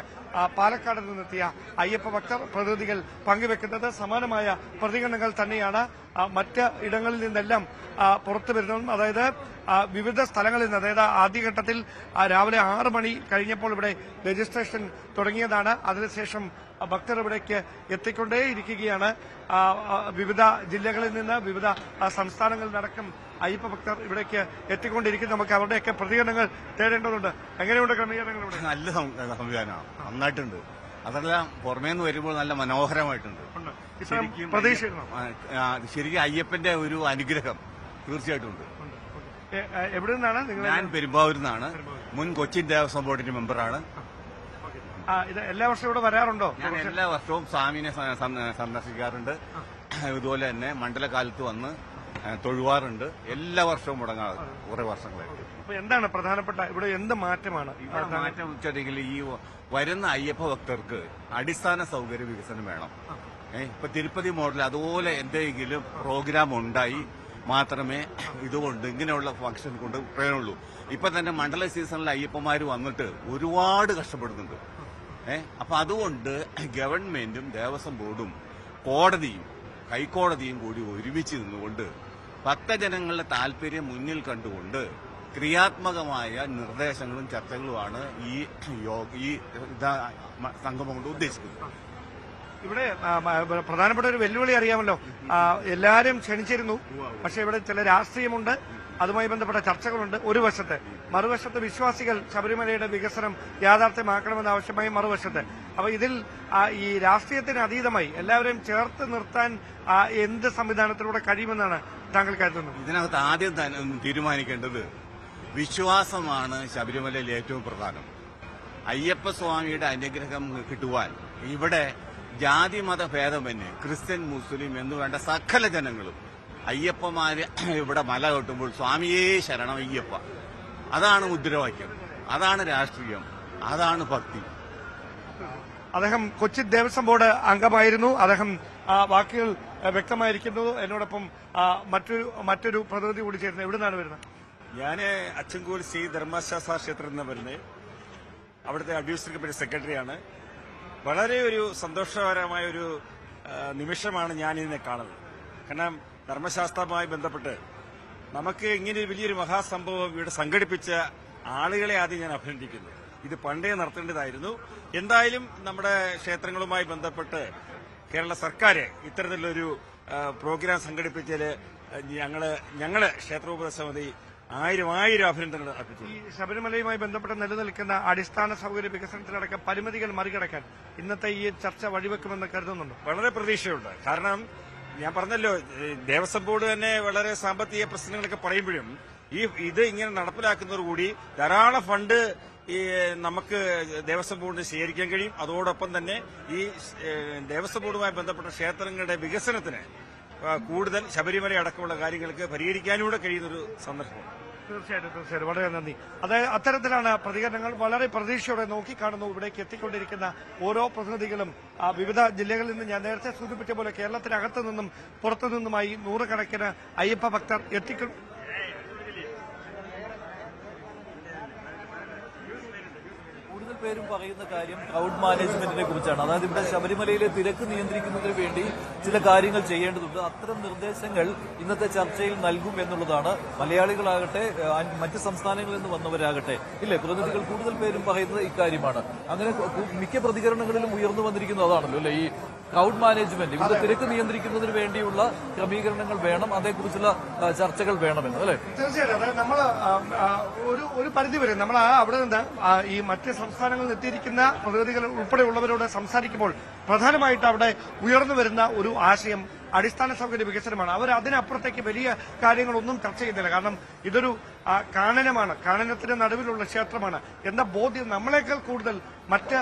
പാലക്കാട് നിന്നെത്തിയ അയ്യപ്പ ഭക്തർ പ്രതിനിധികൾ പങ്കുവെക്കുന്നത്. സമാനമായ പ്രതികരണങ്ങൾ തന്നെയാണ് മറ്റ് ഇടങ്ങളിൽ നിന്നെല്ലാം പുറത്തു വരുന്നതും. അതായത് വിവിധ സ്ഥലങ്ങളിൽ നിന്ന്, അതായത് ആദ്യഘട്ടത്തിൽ രാവിലെ 6 മണി കഴിഞ്ഞപ്പോൾ ഇവിടെ രജിസ്ട്രേഷൻ തുടങ്ങിയതാണ്. അതിനുശേഷം ഭക്തർ ഇവിടേക്ക് എത്തിക്കൊണ്ടേയിരിക്കുകയാണ്. വിവിധ ജില്ലകളിൽ നിന്ന്, വിവിധ സംസ്ഥാനങ്ങളിൽ നടക്കും അയ്യപ്പ ഭക്തർ ഇവിടേക്ക് എത്തിക്കൊണ്ടിരിക്കുന്നു. നമുക്ക് അവരുടെയൊക്കെ പ്രതികരണങ്ങൾ തേടേണ്ടതുണ്ട്. എങ്ങനെയുണ്ട് ക്രമീകരണങ്ങൾ ഇവിടെ? നല്ല സംവിധാനമാണ്, നന്നായിട്ടുണ്ട്. അതെല്ലാം പുറമേ നിന്ന് വരുമ്പോൾ നല്ല മനോഹരമായിട്ടുണ്ട്. ശരിക്കും അയ്യപ്പന്റെ ഒരു അനുഗ്രഹം തീർച്ചയായിട്ടും ഉണ്ട്. എവിടെ നിന്നാണ് നിങ്ങൾ? ഞാൻ പെരുമ്പാവൂരിൽ നിന്നാണ്. മുൻ കൊച്ചിൻ ദേവസ്വം ബോർഡിന്റെ മെമ്പറാണ്. ഇത് എല്ലാ വർഷവും ഇവിടെ വരാറുണ്ടോ? ഞാൻ എല്ലാ വർഷവും സ്വാമിനെ സന്ദർശിക്കാറുണ്ട്. ഇതുപോലെ തന്നെ മണ്ഡലകാലത്ത് വന്ന് തൊഴുവാറുണ്ട്. എല്ലാ വർഷവും മുടങ്ങാതെ കുറെ വർഷങ്ങളായിട്ട്. അപ്പൊ എന്താണ് പ്രധാനപ്പെട്ട ഇവിടെ എന്ത് മാറ്റമാണ്? ഇവിടെ മാറ്റം വെച്ചിട്ടുണ്ടെങ്കിൽ ഈ വരുന്ന അയ്യപ്പ ഭക്തർക്ക് അടിസ്ഥാന സൗകര്യ വികസനം വേണം. ഇപ്പൊ തിരുപ്പതി മോഡൽ അതുപോലെ എന്തെങ്കിലും പ്രോഗ്രാം ഉണ്ടായി മാത്രമേ ഇതുകൊണ്ട് ഇങ്ങനെയുള്ള ഫംഗ്ഷൻ കൊണ്ട് പ്രയോജനമുള്ളൂ. ഇപ്പൊ തന്നെ മണ്ഡല സീസണിൽ അയ്യപ്പന്മാർ വന്നിട്ട് ഒരുപാട് കഷ്ടപ്പെടുന്നുണ്ട്. അപ്പൊ അതുകൊണ്ട് ഗവൺമെന്റും ദേവസ്വം ബോർഡും കോടതിയും ഹൈക്കോടതിയും കൂടി ഒരുമിച്ച് നിന്നുകൊണ്ട് ഭക്തജനങ്ങളുടെ താല്പര്യം മുന്നിൽ കണ്ടുകൊണ്ട് ക്രിയാത്മകമായ നിർദ്ദേശങ്ങളും ചർച്ചകളുമാണ് ഈ സംഗമം കൊണ്ട് ഉദ്ദേശിക്കുന്നത്. ഇവിടെ പ്രധാനപ്പെട്ട ഒരു വെല്ലുവിളി അറിയാമല്ലോ, എല്ലാവരും ക്ഷണിച്ചിരുന്നു. പക്ഷെ ഇവിടെ ചില രാഷ്ട്രീയമുണ്ട്, അതുമായി ബന്ധപ്പെട്ട ചർച്ചകളുണ്ട് ഒരു വശത്ത്. മറുവശത്ത് വിശ്വാസികൾ ശബരിമലയുടെ വികസനം യാഥാർത്ഥ്യമാക്കണമെന്ന ആവശ്യമായി മറുവശത്ത്. അപ്പൊ ഇതിൽ ഈ രാഷ്ട്രീയത്തിന് അതീതമായി എല്ലാവരെയും ചേർത്ത് നിർത്താൻ എന്ത് സംവിധാനത്തിലൂടെ കഴിയുമെന്നാണ് താങ്കൾ കരുതുന്നത്? ഇതിനകത്ത് ആദ്യം തന്നെ തീരുമാനിക്കേണ്ടത് വിശ്വാസമാണ് ശബരിമലയിൽ ഏറ്റവും പ്രധാനം. അയ്യപ്പസ്വാമിയുടെ അനുഗ്രഹം കിട്ടുവാൻ ഇവിടെ ജാതി മത ഭേദമന്യേ ക്രിസ്ത്യൻ മുസ്ലിം എന്ന് വേണ്ട സകല ജനങ്ങളും അയ്യപ്പമാര് ഇവിടെ മല കെട്ടുമ്പോൾ സ്വാമിയേ ശരണം അയ്യപ്പ, അതാണ് മുദ്രാവാക്യം, അതാണ് രാഷ്ട്രീയം, അതാണ് ഭക്തി. അദ്ദേഹം കൊച്ചി ദേവസ്വം ബോർഡ് അംഗമായിരുന്നു. അദ്ദേഹം വാക്കുകൾ വ്യക്തമായിരിക്കുന്നു. എന്നോടൊപ്പം മറ്റൊരു പ്രതിനിധി കൂടി ചേരുന്നത്. എവിടെ നിന്നാണ് വരുന്നത്? ഞാൻ അച്ചൻകൂർ ശ്രീ ധർമ്മശാസ്ത്ര ക്ഷേത്രത്തിൽ നിന്ന് വരുന്നത്. അവിടുത്തെ അഡ്വൈസറി കമ്മിറ്റി സെക്രട്ടറിയാണ്. വളരെ ഒരു സന്തോഷകരമായ ഒരു നിമിഷമാണ് ഞാൻ ഇതിനെ കാണുന്നത്. കാരണം ധർമ്മശാസ്ത്രവുമായി ബന്ധപ്പെട്ട് നമുക്ക് ഇങ്ങനെ വലിയൊരു മഹാസംഭവം ഇവിടെ സംഘടിപ്പിച്ച ആളുകളെ ആദ്യം ഞാൻ അഭിനന്ദിക്കുന്നു. ഇത് പണ്ടേ നടത്തേണ്ടതായിരുന്നു. എന്തായാലും നമ്മുടെ ക്ഷേത്രങ്ങളുമായി ബന്ധപ്പെട്ട് കേരള സർക്കാർ ഇത്തരത്തിലൊരു പ്രോഗ്രാം സംഘടിപ്പിച്ചതിൽ ഞങ്ങള് ക്ഷേത്രോപദേശ സമിതി ആയിരം അഭിനന്ദനങ്ങൾ അർപ്പിച്ചു. ഈ ശബരിമലയുമായി ബന്ധപ്പെട്ട് നിലനിൽക്കുന്ന അടിസ്ഥാന സൗകര്യ വികസനത്തിലടക്കം പരിമിതികൾ മറികടക്കാൻ ഇന്നത്തെ ഈ ചർച്ച വഴിവെക്കുമെന്ന് കരുതുന്നുണ്ട്. വളരെ പ്രതീക്ഷയുണ്ട്. കാരണം ഞാൻ പറഞ്ഞല്ലോ, ദേവസ്വം ബോർഡ് തന്നെ വളരെ സാമ്പത്തിക പ്രശ്നങ്ങളൊക്കെ പറയുമ്പോഴും ഇത് ഇങ്ങനെ നടപ്പിലാക്കുന്നതോടുകൂടി ധാരാളം ഫണ്ട് ഈ നമുക്ക് ദേവസ്വം ബോർഡിന് സ്വീകരിക്കാൻ കഴിയും. അതോടൊപ്പം തന്നെ ഈ ദേവസ്വം ബോർഡുമായി ബന്ധപ്പെട്ട ക്ഷേത്രങ്ങളുടെ വികസനത്തിന് കൂടുതൽ ശബരിമല അടക്കമുള്ള കാര്യങ്ങൾക്ക് പരിഹരിക്കാനൂടെ കഴിയുന്നൊരു സന്ദർഭം. തീർച്ചയായിട്ടും വളരെ നന്ദി. അത്തരത്തിലാണ് പ്രതികരണങ്ങൾ. വളരെ പ്രതീക്ഷയോടെ നോക്കിക്കാണുന്നു ഇവിടേക്ക് എത്തിക്കൊണ്ടിരിക്കുന്ന ഓരോ പ്രതിനിധികളും. വിവിധ ജില്ലകളിൽ നിന്ന് ഞാൻ നേരത്തെ സൂചിപ്പിച്ച പോലെ കേരളത്തിനകത്തു നിന്നും പുറത്തു നിന്നുമായി നൂറുകണക്കിന് അയ്യപ്പ ഭക്തർ പേരും പറയുന്ന കാര്യം ക്രൗഡ് മാനേജ്മെന്റിനെ കുറിച്ചാണ്. അതായത് ഇവിടെ ശബരിമലയിലെ തിരക്ക് നിയന്ത്രിക്കുന്നതിന് വേണ്ടി ചില കാര്യങ്ങൾ ചെയ്യേണ്ടതുണ്ട്. അത്തരം നിർദ്ദേശങ്ങൾ ഇന്നത്തെ ചർച്ചയിൽ നൽകും എന്നുള്ളതാണ്. മലയാളികളാകട്ടെ മറ്റ് സംസ്ഥാനങ്ങളിൽ നിന്ന് വന്നവരാകട്ടെ ഇല്ലേ, പ്രതിനിധികൾ കൂടുതൽ പേരും പറയുന്നത് ഇക്കാര്യമാണ്. അങ്ങനെ മിക്ക പ്രതികരണങ്ങളിലും ഉയർന്നു വന്നിരിക്കുന്നത് അതാണല്ലോ അല്ലെ, ഈ ക്രൗഡ് മാനേജ്മെന്റ്, ഇവിടെ തിരക്ക് നിയന്ത്രിക്കുന്നതിന് വേണ്ടിയുള്ള ക്രമീകരണങ്ങൾ വേണം, അതേക്കുറിച്ചുള്ള ചർച്ചകൾ വേണമെന്ന് അല്ലെ. തീർച്ചയായിട്ടും അതായത് നമ്മൾ ഒരു പരിധി വരെ നമ്മൾ അവിടെ നിന്ന് ഈ മറ്റ് സംസ്ഥാനങ്ങളിൽ എത്തിയിരിക്കുന്ന പ്രതിനിധികൾ ഉൾപ്പെടെയുള്ളവരോട് സംസാരിക്കുമ്പോൾ പ്രധാനമായിട്ട് അവിടെ ഉയർന്നു വരുന്ന ഒരു ആശയം അടിസ്ഥാന സൗകര്യ വികസനമാണ്. അവർ അതിനപ്പുറത്തേക്ക് വലിയ കാര്യങ്ങളൊന്നും ചർച്ച ചെയ്യുന്നില്ല. കാരണം ഇതൊരു കാനനമാണ്, കാനനത്തിന് നടുവിലുള്ള ക്ഷേത്രമാണ് എന്ന ബോധ്യം നമ്മളെക്കാൾ കൂടുതൽ മറ്റ്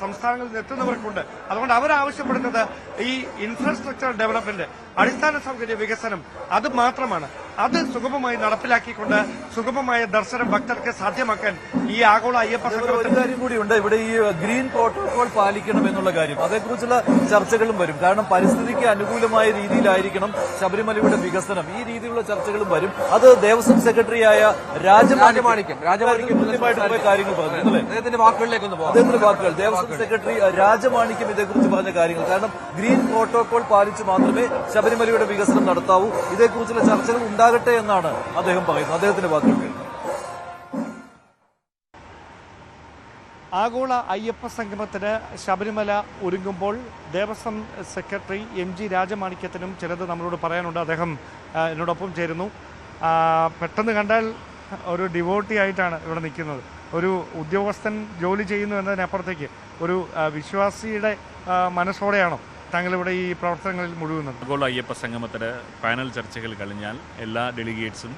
സംസ്ഥാനങ്ങളിൽ നിന്ന് എത്തുന്നവർക്കുണ്ട്. അതുകൊണ്ട് അവരാവശ്യപ്പെടുന്നത് ഈ ഇൻഫ്രാസ്ട്രക്ചർ ഡെവലപ്മെന്റ്, അടിസ്ഥാന സൗകര്യ വികസനം, അത് മാത്രമാണ്. അത് സുഗമമായി നടപ്പിലാക്കിക്കൊണ്ട് സുഗമമായ ദർശനം ഭക്തർക്ക് സാധ്യമാക്കാൻ ഈ ആഗോള അയ്യപ്പ ഒരു കാര്യം കൂടിയുണ്ട്. ഇവിടെ ഈ ഗ്രീൻ പ്രോട്ടോകോൾ പാലിക്കണം എന്നുള്ള കാര്യം, അതേക്കുറിച്ചുള്ള ചർച്ചകളും വരും. കാരണം പരിസ്ഥിതിക്ക് അനുകൂലമായ രീതിയിലായിരിക്കണം ശബരിമലയുടെ വികസനം. ഈ രീതിയിലുള്ള ചർച്ചകളും വരും. അത് ദേവസ്വം സെക്രട്ടറിയായ രാജമാണിക്യം കൃത്യമായിട്ട് കാര്യങ്ങൾ പറഞ്ഞു അല്ലേ. അദ്ദേഹത്തിന്റെ വാക്കുകൾ ദേവസ്വം സെക്രട്ടറി രാജമാണിക്യം ഇതേക്കുറിച്ച് പറഞ്ഞ കാര്യങ്ങൾ. കാരണം ഗ്രീൻ പ്രോട്ടോകോൾ പാലിച്ച് മാത്രമേ ശബരിമലയുടെ വികസനം നടത്താവൂ. ഇതേക്കുറിച്ചുള്ള ചർച്ചകൾ ഉണ്ടാകട്ടെ എന്നാണ് അദ്ദേഹം പറയുന്നത്. അദ്ദേഹത്തിന്റെ വാക്കുകൾ. ആഗോള അയ്യപ്പ സംഗമത്തിന് ശബരിമല ഒരുങ്ങുമ്പോൾ ദേവസ്വം സെക്രട്ടറി MG രാജമാണിക്യത്തിനും ചിലത് നമ്മളോട് പറയാനുണ്ട്. അദ്ദേഹം എന്നോടൊപ്പം ചേരുന്നു. പെട്ടെന്ന് കണ്ടാൽ ഒരു ഡിവോട്ടി ആയിട്ടാണ് ഇവിടെ നിൽക്കുന്നത്. ഒരു ഉദ്യോഗസ്ഥൻ ജോലി ചെയ്യുന്നു എന്നതിനപ്പുറത്തേക്ക് ഒരു വിശ്വാസിയുടെ മനസ്സോടെയാണോ താങ്കൾ ഇവിടെ ഈ പ്രവർത്തനങ്ങളിൽ മുഴുകുന്നത്? ആഗോള അയ്യപ്പ സംഗമത്തിൻ്റെ പാനൽ ചർച്ചകൾ കഴിഞ്ഞാൽ എല്ലാ ഡെലിഗേറ്റ്സും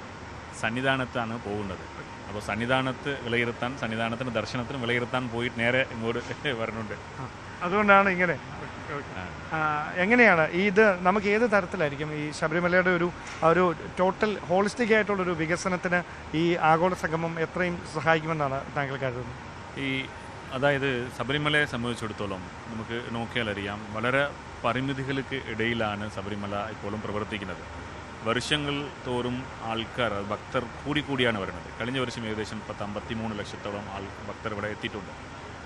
സന്നിധാനത്താണ് പോകുന്നത്. അപ്പോൾ സന്നിധാനത്ത് വിലയിരുത്താൻ, സന്നിധാനത്തിന് ദർശനത്തിന് വിലയിരുത്താൻ പോയിട്ട് നേരെ ഇങ്ങോട്ട് വരുന്നുണ്ട്. അതുകൊണ്ടാണ് ഇങ്ങനെ. എങ്ങനെയാണ് ഇത് നമുക്ക് ഏത് തരത്തിലായിരിക്കും ഈ ശബരിമലയുടെ ഒരു ടോട്ടൽ ഹോളിസ്റ്റിക് ആയിട്ടുള്ളൊരു വികസനത്തിന് ഈ ആഗോള സംഗമം എത്രയും സഹായിക്കുമെന്നാണ് താങ്കൾ കരുതുന്നത്? അതായത് ശബരിമലയെ സംബന്ധിച്ചിടത്തോളം നമുക്ക് നോക്കിയാൽ അറിയാം, വളരെ പരിമിതികൾക്ക് ഇടയിലാണ് ശബരിമല ഇപ്പോഴും പ്രവർത്തിക്കുന്നത്. വർഷങ്ങൾ തോറും ആൾക്കാർ, ഭക്തർ കൂടിയാണ് വരുന്നത്. കഴിഞ്ഞ വർഷം ഏകദേശം 53 ലക്ഷത്തോളം ഭക്തർ ഇവിടെ എത്തിയിട്ടുണ്ട്.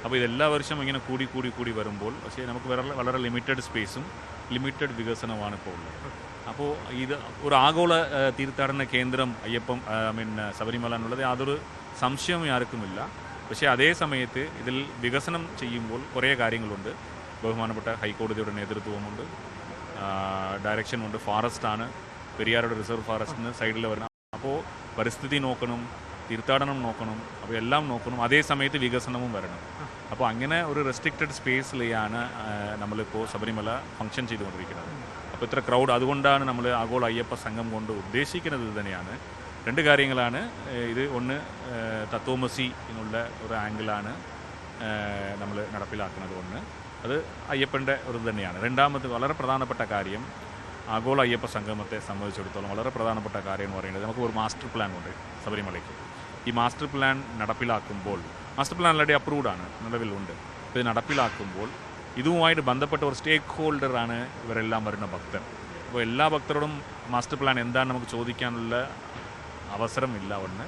അപ്പോൾ ഇതെല്ലാ വർഷവും ഇങ്ങനെ കൂടി വരുമ്പോൾ പക്ഷേ നമുക്ക് വളരെ ലിമിറ്റഡ് സ്പേസും ലിമിറ്റഡ് വികസനമാണ് ഇപ്പോൾ ഉള്ളത്. അപ്പോൾ ഇത് ഒരു ആഗോള തീർത്ഥാടന കേന്ദ്രം ശബരിമല എന്നുള്ളത് യാതൊരു സംശയവും ആർക്കുമില്ല. പക്ഷേ അതേ സമയത്ത് ഇതിൽ വികസനം ചെയ്യുമ്പോൾ കുറേ കാര്യങ്ങളുണ്ട്. ബഹുമാനപ്പെട്ട ഹൈക്കോടതിയുടെ നേതൃത്വമുണ്ട്, ഡയറക്ഷനുണ്ട്, ഫോറസ്റ്റാണ്, പെരിയാറുടെ റിസർവ് ഫോറസ്റ്റിന് സൈഡിൽ വരണം. അപ്പോൾ പരിസ്ഥിതി നോക്കണം, തീർത്ഥാടനം നോക്കണം, അപ്പോൾ എല്ലാം നോക്കണം. അതേ സമയത്ത് വികസനവും വരണം. അപ്പോൾ അങ്ങനെ ഒരു റെസ്ട്രിക്റ്റഡ് സ്പേസിലെയാണ് നമ്മളിപ്പോൾ ശബരിമല ഫംഗ്ഷൻ ചെയ്തുകൊണ്ടിരിക്കുന്നത്. അപ്പോൾ ഇത്ര ക്രൗഡ്, അതുകൊണ്ടാണ് നമ്മൾ ആഗോള അയ്യപ്പ സംഘം കൊണ്ട് ഉദ്ദേശിക്കുന്നത് ഇത് തന്നെയാണ്. രണ്ട് കാര്യങ്ങളാണ്. ഇത് ഒന്ന് തത്വമസി എന്നുള്ള ഒരു ആംഗിളാണ് നമ്മൾ നടപ്പിലാക്കുന്നത്. ഒന്ന് അത് അയ്യപ്പൻ്റെ ഒരു തന്നെയാണ്. രണ്ടാമത് വളരെ പ്രധാനപ്പെട്ട കാര്യം, ആഗോള അയ്യപ്പ സംഗമത്തെ സംബന്ധിച്ചിടത്തോളം വളരെ പ്രധാനപ്പെട്ട കാര്യം എന്ന് പറയുന്നത് നമുക്ക് ഒരു മാസ്റ്റർ പ്ലാൻ ഉണ്ട് ശബരിമലയ്ക്ക്. ഈ മാസ്റ്റർ പ്ലാൻ നടപ്പിലാക്കുമ്പോൾ, മാസ്റ്റർ പ്ലാൻ ഓൾറെഡി അപ്രൂവ്ഡ് ആണ്, നിലവിലുണ്ട്. ഇത് നടപ്പിലാക്കുമ്പോൾ ഇതുമായിട്ട് ബന്ധപ്പെട്ട ഒരു സ്റ്റേക്ക് ഹോൾഡറാണ് ഇവരെല്ലാം വരുന്ന ഭക്തർ. അപ്പോൾ എല്ലാ ഭക്തരോടും മാസ്റ്റർ പ്ലാൻ എന്താണ് നമുക്ക് ചോദിക്കാനുള്ള അവസരമില്ല ഒന്ന്.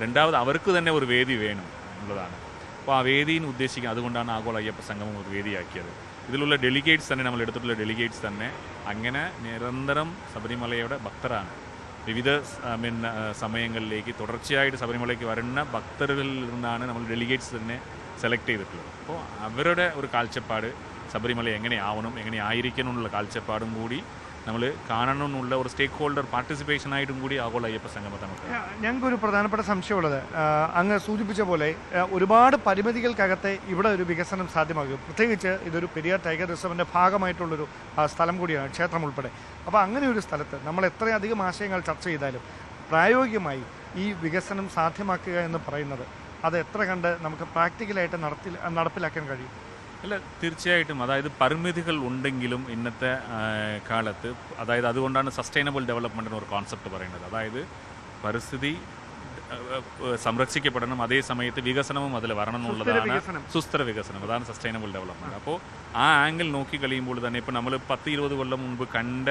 രണ്ടാമത് അവർക്ക് തന്നെ ഒരു വേദി വേണം എന്നുള്ളതാണ്. അപ്പോൾ ആ വേദിയിൽ ഉദ്ദേശിക്കുക, അതുകൊണ്ടാണ് ആഗോള അയ്യപ്പ സംഗമം ഒരു വേദിയാക്കിയത്. ഇതിലുള്ള ഡെലിഗേറ്റ്സ് തന്നെ, നമ്മൾ എടുത്തിട്ടുള്ള ഡെലിഗേറ്റ്സ് തന്നെ അങ്ങനെ നിരന്തരം ശബരിമലയുടെ ഭക്തരാണ്. വിവിധ സമയങ്ങളിലേക്ക് തുടർച്ചയായിട്ട് ശബരിമലയ്ക്ക് വരുന്ന ഭക്തരിൽ നിന്നാണ് നമ്മൾ ഡെലിഗേറ്റ്സ് തന്നെ സെലക്ട് ചെയ്തിട്ടുള്ളത്. അപ്പോൾ അവരുടെ ഒരു കാഴ്ചപ്പാട് ശബരിമല എങ്ങനെയാവണം, എങ്ങനെയായിരിക്കണം എന്നുള്ള കാഴ്ചപ്പാടും കൂടി നമ്മൾ കാണണമെന്നുള്ള ഒരു സ്റ്റേക്ക് ഹോൾഡർ പാർട്ടിസിപ്പേഷനായിട്ടും കൂടി ആഗോള അയ്യപ്പ സംഗമത്തെ നമുക്ക്. ഞങ്ങൾക്കൊരു പ്രധാനപ്പെട്ട സംശയമുള്ളത്, അങ്ങ് സൂചിപ്പിച്ച പോലെ ഒരുപാട് പരിമിതികൾക്കകത്തെ ഇവിടെ ഒരു വികസനം സാധ്യമാകും. പ്രത്യേകിച്ച് ഇതൊരു പെരിയാർ ടൈഗർ റിസർവിൻ്റെ ഭാഗമായിട്ടുള്ളൊരു സ്ഥലം കൂടിയാണ്, ക്ഷേത്രം ഉൾപ്പെടെ. അപ്പോൾ അങ്ങനെ ഒരു സ്ഥലത്ത് നമ്മൾ എത്രയധികം ആശയങ്ങൾ ചർച്ച ചെയ്താലും പ്രായോഗികമായി ഈ വികസനം സാധ്യമാക്കുക എന്ന് പറയുന്നത് അത് എത്ര കണ്ട് നമുക്ക് പ്രാക്ടിക്കലായിട്ട് നടപ്പിലാക്കാൻ കഴിയും? അല്ല, തീർച്ചയായിട്ടും. അതായത് പരിമിതികൾ ഉണ്ടെങ്കിലും ഇന്നത്തെ കാലത്ത്, അതായത് അതുകൊണ്ടാണ് സസ്റ്റൈനബിൾ ഡെവലപ്മെൻറ്റ് ഒരു കോൺസെപ്റ്റ് പറയുന്നത്. അതായത് പരിസ്ഥിതി സംരക്ഷിക്കപ്പെടണം, അതേ സമയത്ത് വികസനവും അതിൽ വരണം എന്നുള്ളതാണ് സുസ്ഥിര വികസനം, അതാണ് സസ്റ്റൈനബിൾ ഡെവലപ്മെൻറ്റ്. അപ്പോൾ ആ ആംഗിൾ നോക്കി കഴിയുമ്പോൾ തന്നെ ഇപ്പോൾ നമ്മൾ 10-20 കൊല്ലം മുൻപ് കണ്ട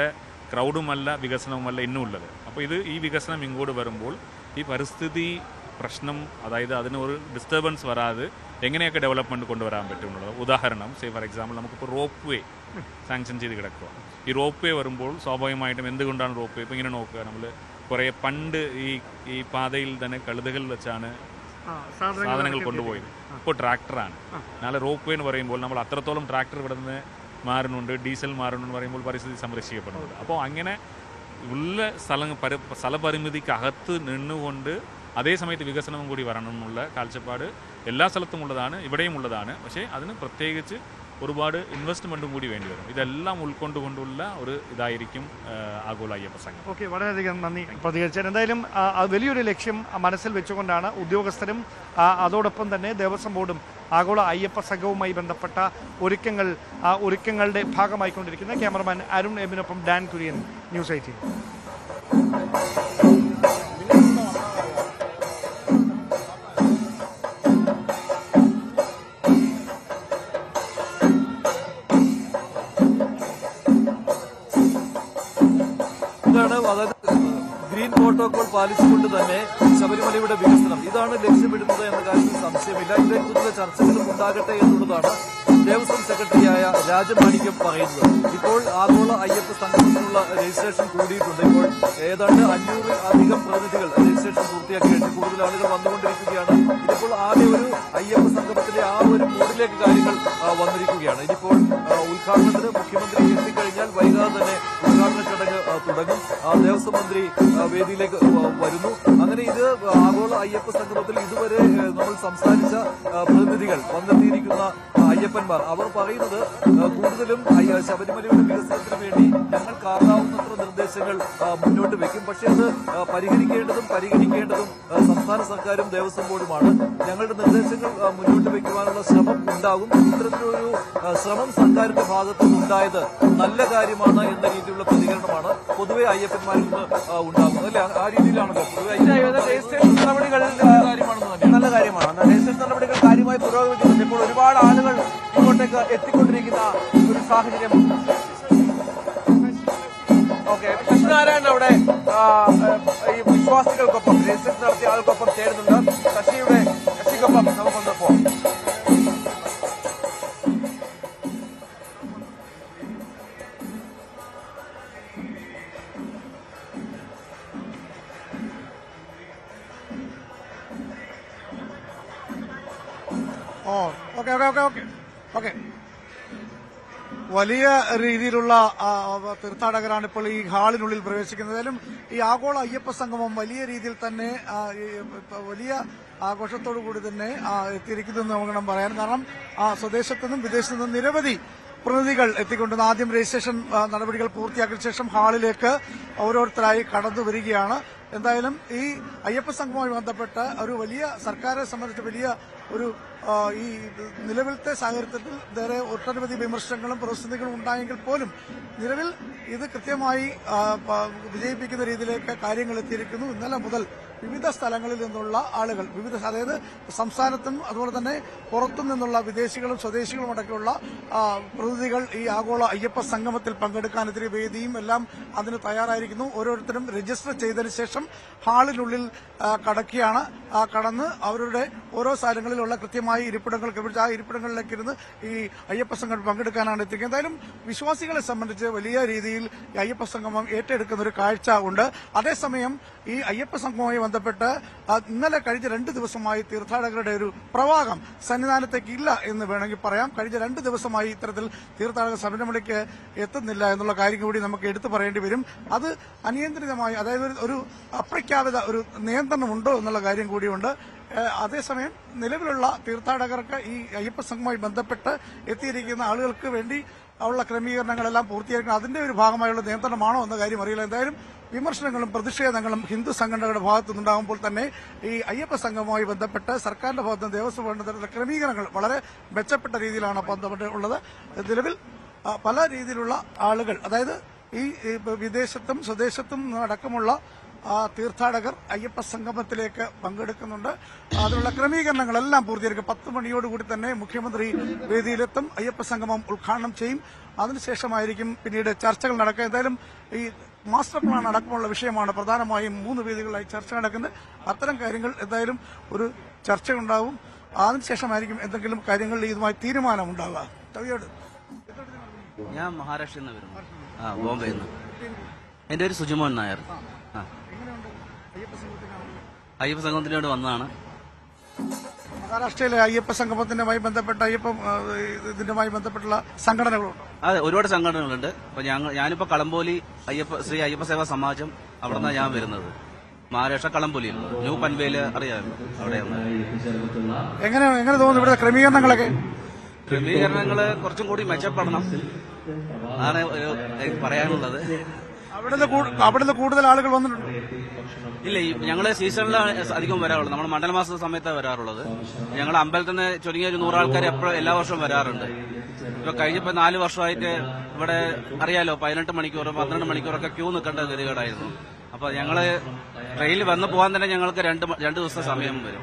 ക്രൗഡുമല്ല വികസനവുമല്ല ഇന്നും ഉള്ളത്. അപ്പോൾ ഈ വികസനം ഇങ്ങോട്ട് വരുമ്പോൾ ഈ പരിസ്ഥിതി പ്രശ്നം, അതായത് അതിനൊരു ഡിസ്റ്റർബൻസ് വരാതെ എങ്ങനെയൊക്കെ ഡെവലപ്മെൻറ്റ് കൊണ്ടുവരാൻ പറ്റുമെന്നുള്ളത്. ഉദാഹരണം, ഫോർ എക്സാമ്പിൾ നമുക്കിപ്പോൾ റോപ്പ് വേ സാങ്ഷൻ ചെയ്ത് കിടക്കുക. ഈ റോപ്പ് വേ വരുമ്പോൾ സ്വാഭാവികമായിട്ടും എന്തുകൊണ്ടാണ് റോപ്പ് വേ ഇപ്പോൾ ഇങ്ങനെ നോക്കുക, നമ്മൾ കുറേ പണ്ട് ഈ പാതയിൽ തന്നെ കഴുതകൾ വെച്ചാണ് സാധനങ്ങൾ കൊണ്ടുപോയത്. ഇപ്പോൾ ട്രാക്ടറാണ്. നാളെ റോപ്പ് വേ എന്ന് പറയുമ്പോൾ നമ്മൾ അത്രത്തോളം ട്രാക്ടർ ഇവിടെ നിന്ന് മാറുന്നുണ്ട്, ഡീസൽ മാറുന്നുണ്ട് പറയുമ്പോൾ പരിസ്ഥിതി സംരക്ഷിക്കപ്പെടുന്നുണ്ട്. അപ്പോൾ അങ്ങനെ ഉള്ള സ്ഥലപരിമിതിക്കകത്ത് നിന്നുകൊണ്ട് അതേ സമയത്ത് വികസനവും കൂടി വരണം എന്നുള്ള കാഴ്ചപ്പാട് എല്ലാ സ്ഥലത്തും ഉള്ളതാണ്, ഇവിടെയും ഉള്ളതാണ്. പക്ഷേ അതിന് പ്രത്യേകിച്ച് ഒരുപാട് ഇൻവെസ്റ്റ്മെൻറ്റും കൂടി വേണ്ടി വരും. ഇതെല്ലാം ഉൾക്കൊണ്ടുകൊണ്ടുള്ള ഒരു ഇതായിരിക്കും ആഗോള അയ്യപ്പ സംഘം. ഓക്കെ, വളരെയധികം നന്ദി പ്രതികരിച്ചാൽ. എന്തായാലും വലിയൊരു ലക്ഷ്യം മനസ്സിൽ വെച്ചുകൊണ്ടാണ് ഉദ്യോഗസ്ഥരും അതോടൊപ്പം തന്നെ ദേവസ്വം ബോർഡും ആഗോള അയ്യപ്പ സംഘവുമായി ബന്ധപ്പെട്ട ഒരുക്കങ്ങളുടെ ഭാഗമായിക്കൊണ്ടിരിക്കുന്ന. ക്യാമറമാൻ അരുൺ എബിനൊപ്പം ഡാൻ കുര്യൻ, ന്യൂസ് 18. അതായത് ഗ്രീൻ പ്രോട്ടോകോൾ പാലിച്ചുകൊണ്ട് തന്നെ ശബരിമലയുടെ വികസനം ഇതാണ് ലക്ഷ്യമിടുന്നത് എന്ന കാര്യത്തിൽ സംശയമില്ല. ഇതേക്കുറിച്ചുള്ള ചർച്ചകളും ഉണ്ടാകട്ടെ എന്നുള്ളതാണ് ദേവസ്വം സെക്രട്ടറിയായ രാജമാണിക്യം പറയുന്നത്. ഇപ്പോൾ ആഗോള അയ്യപ്പ സംഘത്തിനുള്ള രജിസ്ട്രേഷൻ കൂടിയിട്ടുണ്ട്. ഇപ്പോൾ ഏതാണ്ട് 500-അധികം പ്രതിനിധികൾ രജിസ്ട്രേഷൻ പൂർത്തിയാക്കി കഴിഞ്ഞു. കൂടുതൽ ആളുകൾ വന്നുകൊണ്ടിരിക്കുകയാണ്. ഇതിപ്പോൾ ആകെ ഒരു അയ്യപ്പ സംഗമത്തിലെ ആ ഒരു മൂഡിലേക്ക് കാര്യങ്ങൾ വന്നിരിക്കുകയാണ്. ഇതിപ്പോൾ ഉദ്ഘാടനത്തിന് മുഖ്യമന്ത്രി എത്തിക്കഴിഞ്ഞാൽ വൈകാതെ തന്നെ ഉദ്ഘാടന ചടങ്ങ് തുടങ്ങും. ദേവസ്വം മന്ത്രി വേദിയിലേക്ക് വരുന്നു. അങ്ങനെ ഇത് ആഗോള അയ്യപ്പ സംഗമത്തിൽ ഇതുവരെ നമ്മൾ സംസാരിച്ച പ്രതിനിധികൾ വന്നെത്തിയിരിക്കുന്ന അയ്യപ്പന്മാർ അവർ പറയുന്നത് കൂടുതലും ശബരിമലയുടെ വികസനത്തിന് വേണ്ടി ഞങ്ങൾക്കാവുന്നത്ര നിർദ്ദേശങ്ങൾ മുന്നോട്ട് വെക്കും. പക്ഷേ അത് പരിഗണിക്കേണ്ടതും സംസ്ഥാന സർക്കാരും ദേവസ്വം ബോർഡുമാണ്. ഞങ്ങളുടെ നിർദ്ദേശങ്ങൾ മുന്നോട്ട് വെക്കുവാനുള്ള ശ്രമം ഉണ്ടാകും. ഇത്തരത്തിലൊരു ശ്രമം സർക്കാരിന്റെ ഭാഗത്തുനിന്നുണ്ടായത് നല്ല കാര്യമാണ് എന്ന രീതിയിലുള്ള പ്രതികരണമാണ് പൊതുവെ അയ്യപ്പന്മാരിൽ നിന്ന് ഉണ്ടാകുന്നത്. അല്ലെ, ആ രീതിയിലാണല്ലോ പൊതുവെ രജിസ്ട്രേഷൻ നടപടികൾ നല്ല കാര്യമാണ്. രജിസ്ട്രേഷൻ നടപടികൾ കാര്യമായി പുരോഗമിക്കുന്നുണ്ട്. ഇപ്പോൾ ഒരുപാട് ആളുകൾ ഇങ്ങോട്ടേക്ക് എത്തിക്കൊണ്ടിരിക്കുന്ന ഒരു സാഹചര്യം. ഓക്കെ, കൃഷ്ണനാരായണൻ അവിടെ ഈ വിശ്വാസികൾക്കൊപ്പം രജിസ്ട്രേഷൻ നടത്തിയ ആൾക്കൊപ്പം ചേരുന്നുണ്ട്. ശശിക്കൊപ്പം നമുക്കൊന്ന് പോകാം. ഓക്കെ, വലിയ രീതിയിലുള്ള തീർത്ഥാടകരാണ് ഇപ്പോൾ ഈ ഹാളിനുള്ളിൽ പ്രവേശിക്കുന്നതിലും ഈ ആഗോള അയ്യപ്പ സംഗമം വലിയ രീതിയിൽ തന്നെ വലിയ ആഘോഷത്തോടു കൂടി തന്നെ എത്തിയിരിക്കുന്നു നമുക്ക് പറയാൻ. കാരണം സ്വദേശത്തു നിന്നും വിദേശത്തു നിന്നും നിരവധി പ്രതിനിധികൾ എത്തിക്കൊണ്ടുവന്ന് ആദ്യം രജിസ്ട്രേഷൻ നടപടികൾ പൂർത്തിയാക്കിയ ശേഷം ഹാളിലേക്ക് ഓരോരുത്തരായി കടന്നു വരികയാണ്. എന്തായാലും ഈ അയ്യപ്പ സംഘവുമായി ബന്ധപ്പെട്ട് ഒരു വലിയ സർക്കാരെ സംബന്ധിച്ച് വലിയ ഒരു ഈ നിലവിലത്തെ സാഹചര്യത്തിൽ വേറെ ഒട്ടനവധി വിമർശനങ്ങളും പ്രതിസന്ധികളും ഉണ്ടായെങ്കിൽ പോലും നിലവിൽ ഇത് കൃത്യമായി വിജയിപ്പിക്കുന്ന രീതിയിലേക്ക് കാര്യങ്ങൾ എത്തിയിരിക്കുന്നു. ഇന്നലെ മുതൽ വിവിധ സ്ഥലങ്ങളിൽ നിന്നുള്ള ആളുകൾ അതായത് സംസ്ഥാനത്തും അതുപോലെ തന്നെ പുറത്തു നിന്നുള്ള വിദേശികളും സ്വദേശികളും അടക്കമുള്ള പ്രതിനിധികൾ ഈ ആഗോള അയ്യപ്പ സംഗമത്തിൽ പങ്കെടുക്കാൻ ഇത്തിരി വേദിയും എല്ലാം അതിന് തയ്യാറായിരിക്കുന്നു. ഓരോരുത്തരും രജിസ്റ്റർ ചെയ്തതിനു ശേഷം ഹാളിനുള്ളിൽ കടക്കുകയാണ്. കടന്ന് അവരുടെ ഓരോ സ്ഥലങ്ങളിലുള്ള കൃത്യമായ ഇരിപ്പിടങ്ങൾക്ക് ആ ഇരിപ്പിടങ്ങളിലേക്ക് ഇരുന്ന് ഈ അയ്യപ്പ സംഗമം പങ്കെടുക്കാനാണ് എത്തിക്കുന്നത്. എന്തായാലും വിശ്വാസികളെ സംബന്ധിച്ച് വലിയ രീതിയിൽ ഈ അയ്യപ്പ സംഗമം ഏറ്റെടുക്കുന്ന ഒരു കാഴ്ച ഉണ്ട്. അതേസമയം ഈ അയ്യപ്പ സംഗമവുമായി ബന്ധപ്പെട്ട് ഇന്നലെ കഴിഞ്ഞ 2 ദിവസമായി തീർത്ഥാടകരുടെ ഒരു പ്രവാഹം സന്നിധാനത്തേക്ക് ഇല്ല എന്ന് വേണമെങ്കിൽ പറയാം. കഴിഞ്ഞ 2 ദിവസമായി ഇത്തരത്തിൽ തീർത്ഥാടകർ ശബരിമലയ്ക്ക് എത്തുന്നില്ല എന്നുള്ള കാര്യം കൂടി നമുക്ക് എടുത്തു പറയേണ്ടി വരും. അത് അനിയന്ത്രിതമായി, അതായത് ഒരു അപ്രഖ്യാപിത ഒരു നിയന്ത്രണമുണ്ടോ എന്നുള്ള കാര്യം കൂടിയുണ്ട്. അതേസമയം നിലവിലുള്ള തീർത്ഥാടകർക്ക് ഈ അയ്യപ്പ സംഘവുമായി ബന്ധപ്പെട്ട് എത്തിയിരിക്കുന്ന ആളുകൾക്ക് വേണ്ടി ഉള്ള ക്രമീകരണങ്ങളെല്ലാം പൂർത്തിയാക്കണം. അതിന്റെ ഒരു ഭാഗമായുള്ള നിയന്ത്രണമാണോ എന്ന കാര്യം അറിയില്ല. എന്തായാലും വിമർശനങ്ങളും പ്രതിഷേധങ്ങളും ഹിന്ദു സംഘടനകളുടെ ഭാഗത്തു നിന്നുണ്ടാകുമ്പോൾ തന്നെ ഈ അയ്യപ്പ സംഘവുമായി ബന്ധപ്പെട്ട് സർക്കാരിന്റെ ഭാഗത്ത് നിന്ന് ദേവസ്വം ബോർഡിന്റെ ക്രമീകരണങ്ങൾ വളരെ മെച്ചപ്പെട്ട രീതിയിലാണ് ബന്ധപ്പെട്ടുള്ളത്. നിലവിൽ പല രീതിയിലുള്ള ആളുകൾ, അതായത് ഈ വിദേശത്തും സ്വദേശത്തും അടക്കമുള്ള തീർത്ഥാടകർ അയ്യപ്പ സംഗമത്തിലേക്ക് പങ്കെടുക്കുന്നുണ്ട്. അതിനുള്ള ക്രമീകരണങ്ങളെല്ലാം പൂർത്തീകരിക്കും. 10 മണിയോടുകൂടി തന്നെ മുഖ്യമന്ത്രി വേദിയിലെത്തും. അയ്യപ്പ സംഗമം ഉദ്ഘാടനം ചെയ്യും. അതിനുശേഷമായിരിക്കും പിന്നീട് ചർച്ചകൾ നടക്കുക. എന്തായാലും ഈ മാസ്റ്റർ പ്ലാൻ അടക്കമുള്ള വിഷയമാണ് പ്രധാനമായും 3 വേദികളിലായി ചർച്ച നടക്കുന്നത്. അത്തരം കാര്യങ്ങൾ എന്തായാലും ഒരു ചർച്ചയുണ്ടാവും. അതിനുശേഷമായിരിക്കും എന്തെങ്കിലും കാര്യങ്ങളിൽ ഇതുമായി തീരുമാനമുണ്ടാവുക. ഞാൻ മഹാരാഷ്ട്രയിൽ നിന്ന് വരുന്നു, ബോംബെയിൽ നിന്ന്. എൻ്റെ പേര് സുജിമോൻ നായർ. അയ്യപ്പ സംഗമത്തിനോട് വന്നതാണ്. മഹാരാഷ്ട്രയിലെ അയ്യപ്പ സംഗമത്തിനുമായി ബന്ധപ്പെട്ട ഇതിന്റെമായി ബന്ധപ്പെട്ടുള്ള സംഘടനകളുണ്ട്. അതെ, ഒരുപാട് സംഘടനകളുണ്ട്. അപ്പൊ ഞാനിപ്പോ കളമ്പോലി ശ്രീ അയ്യപ്പ സേവാ സമാജം അവിടെ നിന്നാണ് ഞാൻ വരുന്നത്. മഹാരാഷ്ട്ര കളമ്പോലിയിലുള്ളത്, ന്യൂ പൻവേല് അറിയാമല്ലോ, അവിടെയാണ്. എങ്ങനെ തോന്നുന്നു ഇവിടെ ക്രമീകരണങ്ങളൊക്കെ? ക്രമീകരണങ്ങള് കുറച്ചും കൂടി മെച്ചപ്പെടണം, അതാണ് പറയാനുള്ളത്. അവിടുന്ന് കൂടുതൽ ആളുകൾ വന്നിട്ടുണ്ട്? ഇല്ല, ഞങ്ങള് സീസണിലാണ് അധികം വരാറുള്ളത്. നമ്മൾ മണ്ഡലമാസ സമയത്താണ് വരാറുള്ളത്. ഞങ്ങൾ അമ്പലത്തിൽ നിന്ന് ചുരുങ്ങിയ 100 ആൾക്കാർ എല്ലാ വർഷവും വരാറുണ്ട്. ഇപ്പൊ കഴിഞ്ഞപ്പോ 4 വർഷമായിട്ട് ഇവിടെ അറിയാലോ 18 മണിക്കൂർ 12 മണിക്കൂറൊക്കെ ക്യൂ നിൽക്കേണ്ട ഗതികേടായിരുന്നു. അപ്പൊ ഞങ്ങള് ട്രെയിനിൽ വന്ന് പോകാൻ തന്നെ ഞങ്ങൾക്ക് 2 ദിവസത്തെ സമയം വരും.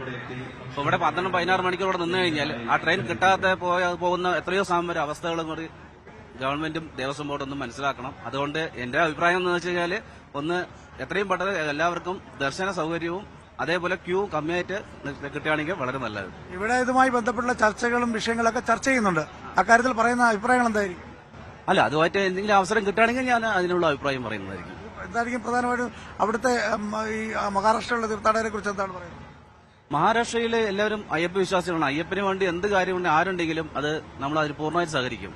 അപ്പൊ ഇവിടെ 12-16 മണിക്കൂർ ഇവിടെ നിന്ന് കഴിഞ്ഞാൽ ആ ട്രെയിൻ കിട്ടാതെ പോകുന്ന എത്രയോ സമയം വരെ അവസ്ഥകളും കൂടി ഗവൺമെന്റും ദേവസ്വം ബോർഡൊന്നും മനസ്സിലാക്കണം. അതുകൊണ്ട് എന്റെ അഭിപ്രായം എന്ന് വെച്ച് കഴിഞ്ഞാൽ ഒന്ന് എത്രയും പെട്ടെന്ന് എല്ലാവർക്കും ദർശന സൗകര്യവും അതേപോലെ ക്യൂ കമ്മിയായിട്ട് കിട്ടുകയാണെങ്കിൽ വളരെ നല്ലത്. ഇവിടെ ഇതുമായി ബന്ധപ്പെട്ടുള്ള ചർച്ചകളും വിഷയങ്ങളൊക്കെ ചർച്ച ചെയ്യുന്നുണ്ട്. അക്കാര്യത്തിൽ പറയുന്ന അഭിപ്രായങ്ങൾ എന്തായിരിക്കും? അല്ല, അതുമായിട്ട് എന്തെങ്കിലും അവസരം കിട്ടുകയാണെങ്കിൽ ഞാൻ അതിനുള്ള അഭിപ്രായം പറയുന്നതായിരിക്കും. എന്തായിരിക്കും പ്രധാനമായിട്ടും അവിടുത്തെ ഈ മഹാരാഷ്ട്രയിലുള്ള തീർത്ഥാടകരെ കുറിച്ച് എന്താണ് പറയുന്നത്? മഹാരാഷ്ട്രയിൽ എല്ലാവരും അയ്യപ്പ വിശ്വാസികളാണ്. അയ്യപ്പന് വേണ്ടി എന്ത് കാര്യമുണ്ട് ആരുണ്ടെങ്കിലും അത് നമ്മൾ അതിന് പൂർണ്ണമായിട്ട് സഹകരിക്കും.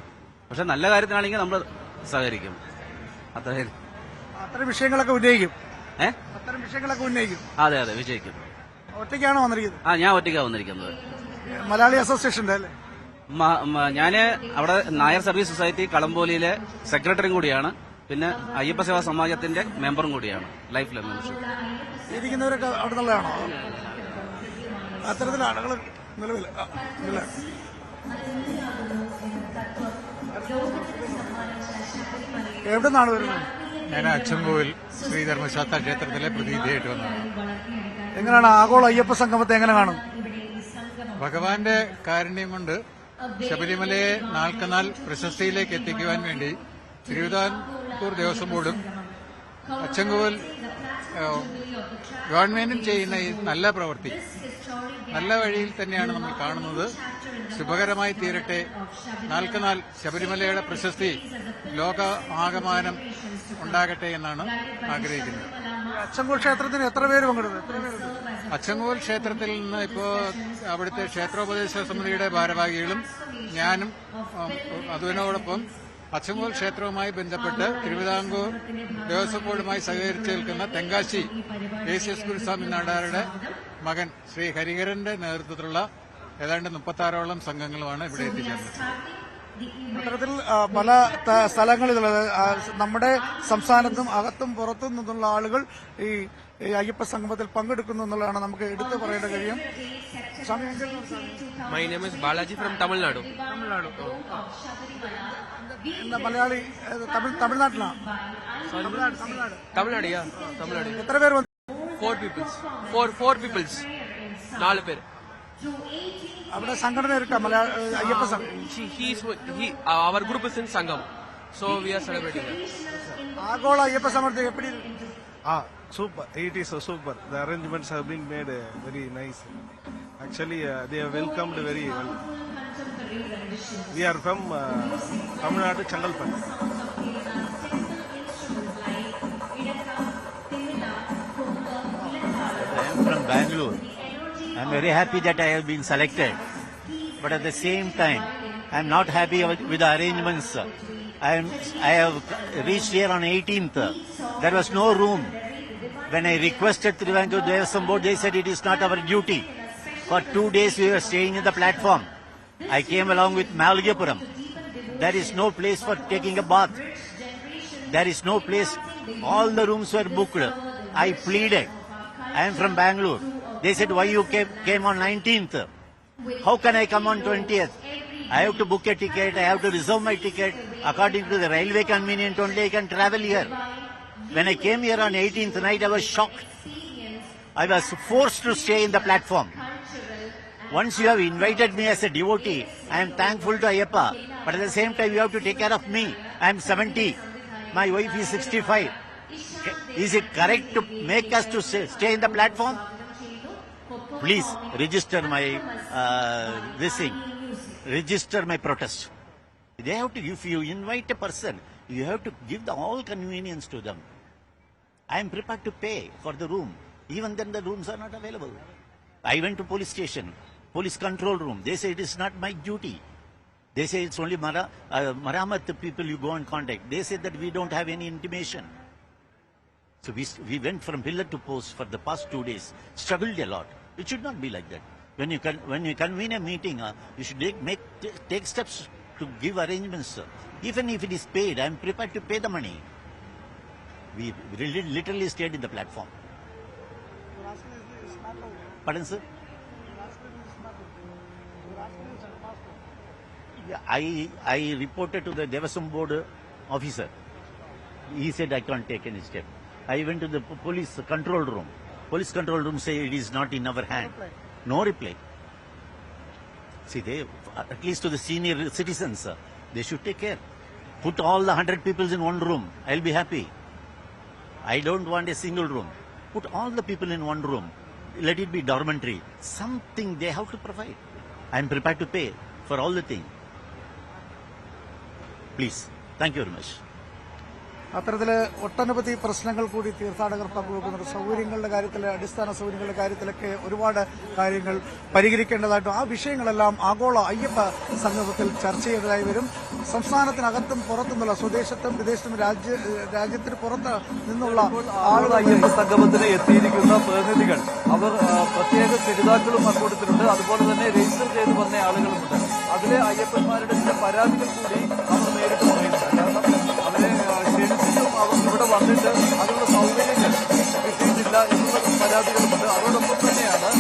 പക്ഷെ നല്ല കാര്യത്തിനാണെങ്കിൽ നമ്മൾ സഹകരിക്കും. അത്തരം വിഷയങ്ങളൊക്കെ ഉന്നയിക്കും. അത്തരം വിഷയങ്ങളൊക്കെ ഉന്നയിക്കും. അതെ, വിജയിക്കും. ഒറ്റയ്ക്കാണോ വന്നിരിക്കുന്നത്? ഞാൻ ഒറ്റയ്ക്കാണ് വന്നിരിക്കുന്നത്. മലയാളി അസോസിയേഷന്റെ അല്ലേ? ഞാന് അവിടെ നായർ സർവീസ് സൊസൈറ്റി കളമ്പോലിയിലെ സെക്രട്ടറിയും കൂടിയാണ്. പിന്നെ അയ്യപ്പ സേവാ സമാജത്തിന്റെ മെമ്പറും കൂടിയാണ്. Life membership. ഇരിക്കുന്നവരൊക്കെ അവിടെ നിന്നുള്ളതാണോ? അത്തരത്തിലുള്ള ആളുകൾ നിലവിൽ എവിടെ നിന്നാണ് വരുന്നത്? ഞാൻ അച്ചൻകോവിൽ ശ്രീധർമ്മശാസ്ത്ര ക്ഷേത്രത്തിലെ പ്രതിനിധിയായിട്ട് വന്നതാണ്. എങ്ങനെയാണ് ആഗോള അയ്യപ്പ സംഗമത്തെ എങ്ങനെ കാണും? ഭഗവാന്റെ കാരുണ്യം കൊണ്ട് ശബരിമലയെ നാൾക്കുനാൾ പ്രശസ്തിയിലേക്ക് എത്തിക്കുവാൻ വേണ്ടി തിരുവിതാംകൂർ ദേവസ്വം ബോർഡും അച്ചൻകോവിൽ ഗവൺമെന്റും ചെയ്യുന്ന ഈ നല്ല പ്രവൃത്തി നല്ല വഴിയിൽ തന്നെയാണ് നമ്മൾ കാണുന്നത്. ശുഭകരമായി തീരട്ടെ. നാൾക്കുനാൾ ശബരിമലയുടെ പ്രശസ്തി ലോക ആകമാനം ഉണ്ടാകട്ടെ എന്നാണ് ആഗ്രഹിക്കുന്നത്. അച്ചൻകോവിൽ ക്ഷേത്രത്തിന് എത്ര പേര് പങ്കെടുത്തു? അച്ചൻകോവിൽ ക്ഷേത്രത്തിൽ നിന്ന് ഇപ്പോ അവിടുത്തെ ക്ഷേത്രോപദേശ സമിതിയുടെ ഭാരവാഹികളും ഞാനും അതിനോടൊപ്പം അച്ചൻകോവിൽ ക്ഷേത്രവുമായി ബന്ധപ്പെട്ട് തിരുവിതാംകൂർ ദേവസ്വം ബോർഡുമായി സഹകരിച്ച് നിൽക്കുന്ന തെങ്കാശി യേശുസ് ഗുരുസ്വാമി നാടാരുടെ മകൻ ശ്രീ ഹരിഹരന്റെ നേതൃത്വത്തിലുള്ള ഏതാണ്ട് 36ഓളം സംഘങ്ങളുമാണ് ഇവിടെ എത്തിച്ചേർന്നത്. അത്തരത്തിൽ പല സ്ഥലങ്ങളിലുള്ള നമ്മുടെ സംസ്ഥാനത്തും അകത്തും പുറത്തും നിന്നുള്ള ആളുകൾ ഈ ഈ അയ്യപ്പ സംഗമത്തിൽ പങ്കെടുക്കുന്നു എന്നുള്ളതാണ് നമുക്ക് എടുത്തു പറയേണ്ട കാര്യം. My name is Balaji from Tamil Nadu. Malayali തമിഴ്നാട്ടിലാണ്. Tamil Nadu. എത്ര പേര് വന്നു? 4 peoples. Four peoples. 4 പേര്. അവിടെ സംഘടന ഇരിക്ക അയ്യപ്പ സംഘം. Our group is in Sangam. So we are celebrating it. ആഗോള അയ്യപ്പ സമരത്തെ എപ്പടി? Super. It is super. The arrangements have been made very nice. Actually, they are welcomed very well. We are from Tamil Nadu, Changalpattu. I am from Bangalore. I am very happy that I have been selected. But at the same time, I am not happy with the arrangements. I have reached here on 18th. There was no room. When I requested Trivandrum Devasam Board, they said it is not our duty. For 2 days we were staying in the platform. I came along with Malagapuram. There is no place for taking a bath. There is no place. All the rooms were booked. I pleaded. I am from Bangalore. They said, why you came on 19th? How can I come on 20th? I have to book a ticket. I have to reserve my ticket. According to the railway convenience only, I can travel here. When I came here on 18th night, I was shocked. I was forced to stay in the platform. Once you have invited me as a devotee, I am thankful to Ayyappa. But at the same time, you have to take care of me. I am 70. My wife is 65. Is it correct to make us to stay in the platform? Please register my this thing. Register my protest. They have to. If you invite a person, you have to give all convenience to them. I am prepared to pay for the room. Even then the rooms are not available. I went to police station, police control room. They say it is not my duty. They say it's only Maramat people you go and contact. They say that we don't have any intimation. So we went from pillar to post for the past 2 days. Struggled a lot. It should not be like that. When you convene a meeting, you should take steps to give arrangements. Even if it is paid, I am prepared to pay the money. We literally stayed in the platform. Pardon, sir? I reported to the Devasam Board officer. He said I can't take any step. I went to the police control room. Police control room say it is not in our hand. No reply. See, they, at least to the senior citizens, they should take care. Put all the 100 people in one room. I'll be happy. I don't want a single room. Put all the people in one room. Let it be dormitory. Something they have to provide. I'm prepared to pay for all the things. Please. Thank you very much. അത്തരത്തില് ഒട്ടനവധി പ്രശ്നങ്ങൾ കൂടി തീർത്ഥാടകർ പങ്കുവെക്കുന്നുണ്ട്. സൗകര്യങ്ങളുടെ കാര്യത്തിൽ, അടിസ്ഥാന സൗകര്യങ്ങളുടെ കാര്യത്തിലൊക്കെ ഒരുപാട് കാര്യങ്ങൾ പരിഹരിക്കേണ്ടതായിട്ടും ആ വിഷയങ്ങളെല്ലാം ആഗോള അയ്യപ്പ സംഗമത്തിൽ ചർച്ച ചെയ്തതായി വരും. സംസ്ഥാനത്തിനകത്തും പുറത്തുനിന്നുള്ള സ്വദേശത്തും വിദേശത്തും രാജ്യത്തിന് പുറത്ത് നിന്നുള്ള ആളുകൾ അയ്യപ്പ സംഗമത്തിന് എത്തിയിരിക്കുന്ന പ്രതിനിധികൾ അവർ പ്രത്യേക ചുരിദാക്കളും അക്കൂട്ടത്തിലുണ്ട്. അതുപോലെ തന്നെ രജിസ്റ്റർ ചെയ്ത് വന്ന ആളുകളുമുണ്ട്. അതിലെ അയ്യപ്പന്മാരുടെ ചില പരാതികൾ കൂടി അവർ നേരിട്ട് പറയുന്നുണ്ട്. കാരണം അവരെ ക്ഷണിച്ചിട്ടും അവർ ഇവിടെ വന്നിട്ട് അതിനുള്ള സൗകര്യങ്ങൾ കിട്ടിയിട്ടില്ല എന്നുള്ള പരാതികളുമുണ്ട്. അതോടൊപ്പം തന്നെയാണ്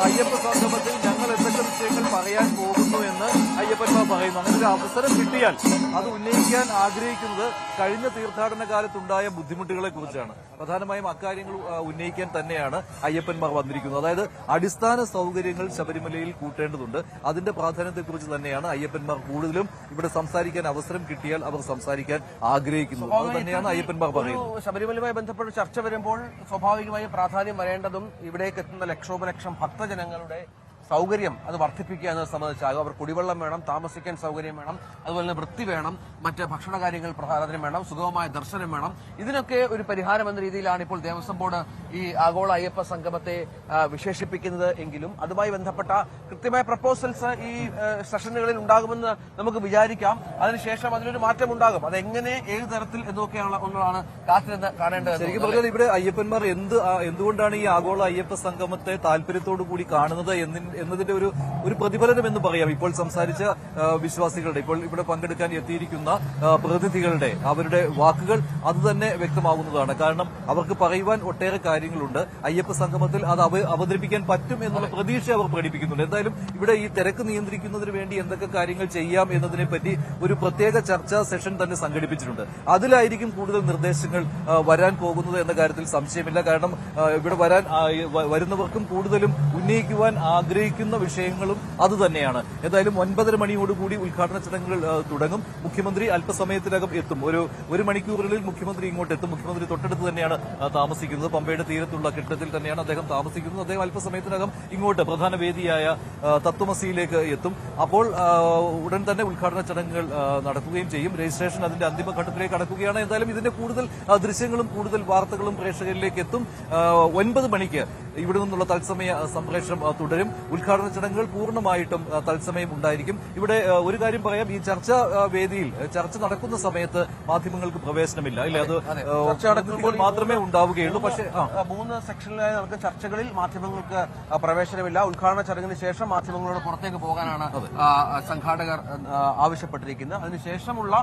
അയ്യപ്പ സംഗമത്തിൽ ഞങ്ങൾ എന്തൊക്കെ വിഷയങ്ങൾ പറയാൻ പോകുന്നു എന്ന് അയ്യപ്പന്മാർ പറയുന്നു. അങ്ങനെ ഒരു അവസരം കിട്ടിയാൽ അത് ഉന്നയിക്കാൻ ആഗ്രഹിക്കുന്നത് കഴിഞ്ഞ തീർത്ഥാടന കാലത്തുണ്ടായ ബുദ്ധിമുട്ടുകളെ കുറിച്ചാണ്. പ്രധാനമായും അക്കാര്യങ്ങൾ ഉന്നയിക്കാൻ തന്നെയാണ് അയ്യപ്പന്മാർ വന്നിരിക്കുന്നത്. അതായത് അടിസ്ഥാന സൗകര്യങ്ങൾ ശബരിമലയിൽ കൂട്ടേണ്ടതുണ്ട്. അതിന്റെ പ്രാധാന്യത്തെക്കുറിച്ച് തന്നെയാണ് അയ്യപ്പന്മാർ കൂടുതലും ഇവിടെ സംസാരിക്കാൻ അവസരം കിട്ടിയാൽ അവർ സംസാരിക്കാൻ ആഗ്രഹിക്കുന്നത്. അത് തന്നെയാണ് അയ്യപ്പന്മാർ പറയുന്നത്. ശബരിമലയുമായി ബന്ധപ്പെട്ട് ചർച്ച വരുമ്പോൾ സ്വാഭാവികമായും പ്രാധാന്യം വരേണ്ടതും ഇവിടേക്ക് എത്തുന്ന ലക്ഷോപലക്ഷം ഭക്തജനങ്ങളുടെ സൗകര്യം അത് വർദ്ധിപ്പിക്കുക എന്നത് സംബന്ധിച്ചാകും. അവർ കുടിവെള്ളം വേണം, താമസിക്കാൻ സൗകര്യം വേണം, അതുപോലെ തന്നെ വൃത്തി വേണം, മറ്റ് ഭക്ഷണ കാര്യങ്ങൾ പ്രാധാന്യം വേണം, സുഗമമായ ദർശനം വേണം. ഇതിനൊക്കെ ഒരു പരിഹാരം എന്ന രീതിയിലാണ് ഇപ്പോൾ ദേവസ്വം ബോർഡ് ഈ ആഗോള അയ്യപ്പ സംഗമത്തെ വിശേഷിപ്പിക്കുന്നത് എങ്കിലും അതുമായി ബന്ധപ്പെട്ട കൃത്യമായ പ്രപ്പോസൽസ് ഈ സെഷനുകളിൽ ഉണ്ടാകുമെന്ന് നമുക്ക് വിചാരിക്കാം. അതിനുശേഷം അതിലൊരു മാറ്റം ഉണ്ടാകും. അതെങ്ങനെ, ഏത് തരത്തിൽ എന്നൊക്കെയാണ് കാത്തിരുന്ന് കാണേണ്ടത്. ശരിക്കും പറഞ്ഞാൽ ഇവിടെ അയ്യപ്പന്മാർ എന്തുകൊണ്ടാണ് ഈ ആഗോള അയ്യപ്പ സംഗമത്തെ താല്പര്യത്തോടു കൂടി കാണുന്നത് എന്നതിന്റെ ഒരു പ്രതിഫലനം എന്ന് പറയാം ഇപ്പോൾ സംസാരിച്ച വിശ്വാസികളുടെ, ഇപ്പോൾ ഇവിടെ പങ്കെടുക്കാൻ എത്തിയിരിക്കുന്ന പ്രതിനിധികളുടെ അവരുടെ വാക്കുകൾ അത് തന്നെ വ്യക്തമാകുന്നതാണ്. കാരണം അവർക്ക് പറയുവാൻ ഒട്ടേറെ കാര്യങ്ങളുണ്ട്. അയ്യപ്പ സംഗമത്തിൽ അത് അവതരിപ്പിക്കാൻ പറ്റും എന്നുള്ള പ്രതീക്ഷ അവർ പ്രകടിപ്പിക്കുന്നുണ്ട്. എന്തായാലും ഇവിടെ ഈ തിരക്ക് നിയന്ത്രിക്കുന്നതിന് വേണ്ടി എന്തൊക്കെ കാര്യങ്ങൾ ചെയ്യാം എന്നതിനെ പറ്റി ഒരു പ്രത്യേക ചർച്ചാ സെഷൻ തന്നെ സംഘടിപ്പിച്ചിട്ടുണ്ട്. അതിലായിരിക്കും കൂടുതൽ നിർദ്ദേശങ്ങൾ വരാൻ പോകുന്നത് എന്ന കാര്യത്തിൽ സംശയമില്ല. കാരണം ഇവിടെ വരുന്നവർക്കും കൂടുതലും ഉന്നയിക്കുവാൻ ആഗ്രഹിക്കുന്ന വിഷയങ്ങളും അതുതന്നെയാണ്. എന്തായാലും 9:30 മണിയോടുകൂടി ഉദ്ഘാടന ചടങ്ങുകൾ തുടങ്ങും. മുഖ്യമന്ത്രി അല്പസമയത്തിനകം എത്തും. ഒരു മണിക്കൂറുകളിൽ മുഖ്യമന്ത്രി ഇങ്ങോട്ട് എത്തും. മുഖ്യമന്ത്രി തൊട്ടടുത്ത് തന്നെയാണ് താമസിക്കുന്നത്. പമ്പയുടെ തീരത്തുള്ള കെട്ടിടത്തിൽ തന്നെയാണ് അദ്ദേഹം താമസിക്കുന്നത്. അദ്ദേഹം അല്പസമയത്തിനകം ഇങ്ങോട്ട് പ്രധാന വേദിയായ തത്വമസിയിലേക്ക് എത്തും. അപ്പോൾ ഉടൻ തന്നെ ഉദ്ഘാടന ചടങ്ങുകൾ നടക്കുകയും ചെയ്യും. രജിസ്ട്രേഷൻ അതിന്റെ അന്തിമഘട്ടത്തിലേക്ക് കടക്കുകയാണ്. എന്തായാലും ഇതിന്റെ കൂടുതൽ ദൃശ്യങ്ങളും കൂടുതൽ വാർത്തകളും പ്രേക്ഷകരിലേക്ക് എത്തും. 9 മണിക്ക് ഇവിടെ നിന്നുള്ള തത്സമയ സംപ്രേഷണം തുടരും. ഉദ്ഘാടന ചടങ്ങുകൾ പൂർണ്ണമായിട്ടും തത്സമയം ഉണ്ടായിരിക്കും. ഇവിടെ ഒരു കാര്യം പറയാം, ഈ ചർച്ചാ വേദിയിൽ ചർച്ച നടക്കുന്ന സമയത്ത് മാധ്യമങ്ങൾക്ക് പ്രവേശനമില്ല. ഇല്ല, അത് ചർച്ച നടക്കുമ്പോൾ മാത്രമേ ഉണ്ടാവുകയുള്ളൂ. പക്ഷേ 3 സെക്ഷനിലായി നടക്കുന്ന ചർച്ചകളിൽ മാധ്യമങ്ങൾക്ക് പ്രവേശനമില്ല. ഉദ്ഘാടന ചടങ്ങിന് ശേഷം മാധ്യമങ്ങളോട് പുറത്തേക്ക് പോകാനാണ് സംഘാടകർ ആവശ്യപ്പെട്ടിരിക്കുന്നത്. അതിനുശേഷമുള്ള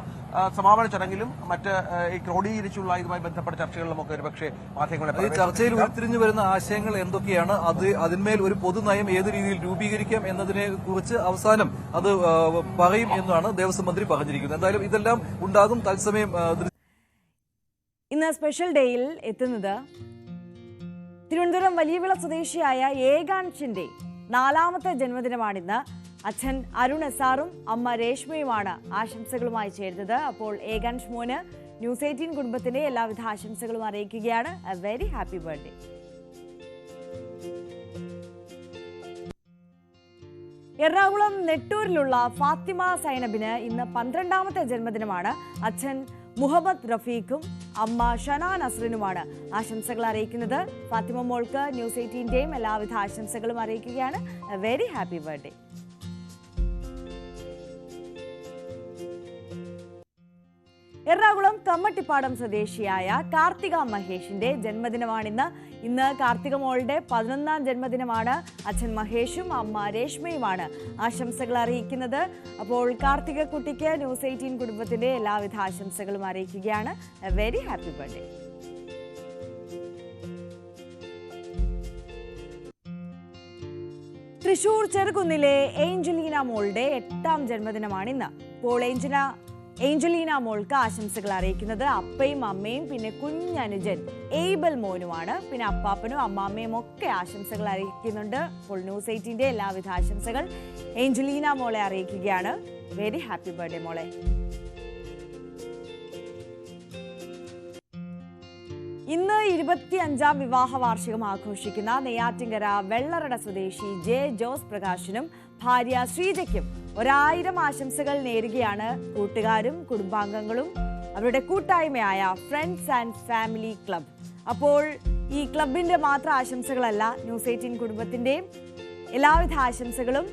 സമാപന ചടങ്ങിലും മറ്റ് ഈ ക്രോഡീകരിച്ചുള്ള ഇതുമായി ബന്ധപ്പെട്ട ചർച്ചകളിലുമൊക്കെ ഒരുപക്ഷെ മാധ്യമങ്ങളെ ഈ ചർച്ചയിൽ ഉരുത്തിരിഞ്ഞു വരുന്ന ആശയങ്ങൾ എന്തൊക്കെയാണ്, അതിന്മേൽ ഒരു പൊതുനയം ഏത് രീതിയിൽ രൂപീകരിക്കാം എന്നതിനെ കുറിച്ച് അവസാനം അത് പറയും എന്നാണ് ദേവസ്വം മന്ത്രി പറഞ്ഞിരിക്കുന്നത്. എന്തായാലും ഇതെല്ലാം ഉണ്ടാകും തത്സമയം. ഇന്ന് സ്പെഷ്യൽ ഡേയിൽ എത്തുന്നത് തിരുവനന്തപുരം വലിയവിള സ്വദേശിയായ ഏകാൻഷിന്റെ 4ാമത്തെ ജന്മദിനമാണിന്ന്. അച്ഛൻ അരുൺ എസാറും അമ്മ രേഷ്മയുമാണ് ആശംസകളുമായി ചേരുന്നത്. അപ്പോൾ ഏകാൻഷ് മോന് ന്യൂസ് 18 കുടുംബത്തിന്റെ എല്ലാവിധ ആശംസകളും അറിയിക്കുകയാണ്. A very happy birthday. Ernakulam നെട്ടൂരിലുള്ള ഫാത്തിമ സൈനബിന് ഇന്ന് 12ാമത്തെ ജന്മദിനമാണ്. അച്ഛൻ മുഹമ്മദ് റഫീഖും അമ്മ ഷനാ നസ്റിനുമാണ് ആശംസകൾ അറിയിക്കുന്നത്. ഫാത്തിമ മോൾക്ക് ന്യൂസ് 18ന്റെയും എല്ലാവിധ ആശംസകളും അറിയിക്കുകയാണ്. A very happy birthday. Ernakulam Kammattipadam സ്വദേശിയായ കാർത്തിക മഹേഷിന്റെ ജന്മദിനമാണിന്ന്. ഇന്ന് കാർത്തിക മോളുടെ 11ാം ജന്മദിനമാണ്. അച്ഛൻ മഹേഷും അമ്മ രേഷ്മയുമാണ് ആശംസകൾ അറിയിക്കുന്നത്. അപ്പോൾ കാർത്തിക കുട്ടിക്ക് ന്യൂസ് 18 കുടുംബത്തിന്റെ എല്ലാവിധ ആശംസകളും അറിയിക്കുകയാണ്. A very happy birthday. Thrissur ചെറുകുന്നിലെ ഏഞ്ചലീന മോളുടെ 8ാം ജന്മദിനമാണിന്ന്. അപ്പോൾ ഏഞ്ചലീന മോൾക്ക് ആശംസകൾ അറിയിക്കുന്നത് അപ്പയും അമ്മയും പിന്നെ കുഞ്ഞനുജൻ എയ്ബൽ മോനുമാണ്. പിന്നെ അപ്പാപ്പനും അമ്മാമ്മയും ഒക്കെ ആശംസകൾ അറിയിക്കുന്നുണ്ട്. അപ്പോൾ ന്യൂസ് 18ന്റെ എല്ലാവിധ ആശംസകൾ ഏഞ്ചലീന മോളെ അറിയിക്കുകയാണ്. വെരി ഹാപ്പി ബർത്ത്ഡേ മോളെ. ഇന്ന് 25ാം വിവാഹ വാർഷികം ആഘോഷിക്കുന്ന നെയ്യാറ്റിൻകര വെള്ളറട സ്വദേശി ജെ ജോസ് പ്രകാശിനും ഭാര്യ ശ്രീജയ്ക്കും 1000 ആശംസകൾ നേരുകയാണ് കൂട്ടുകാരും കുടുംബാംഗങ്ങളും അവരുടെ കൂട്ടായ്മയായ ഫ്രണ്ട്സ് ആൻഡ് ഫാമിലി ക്ലബ്. അപ്പോൾ ഈ ക്ലബിന്റെ മാത്രം ആശംസകളല്ല, ന്യൂസ് 18 കുടുംബത്തിന്റെയും എല്ലാവിധ ആശംസകളും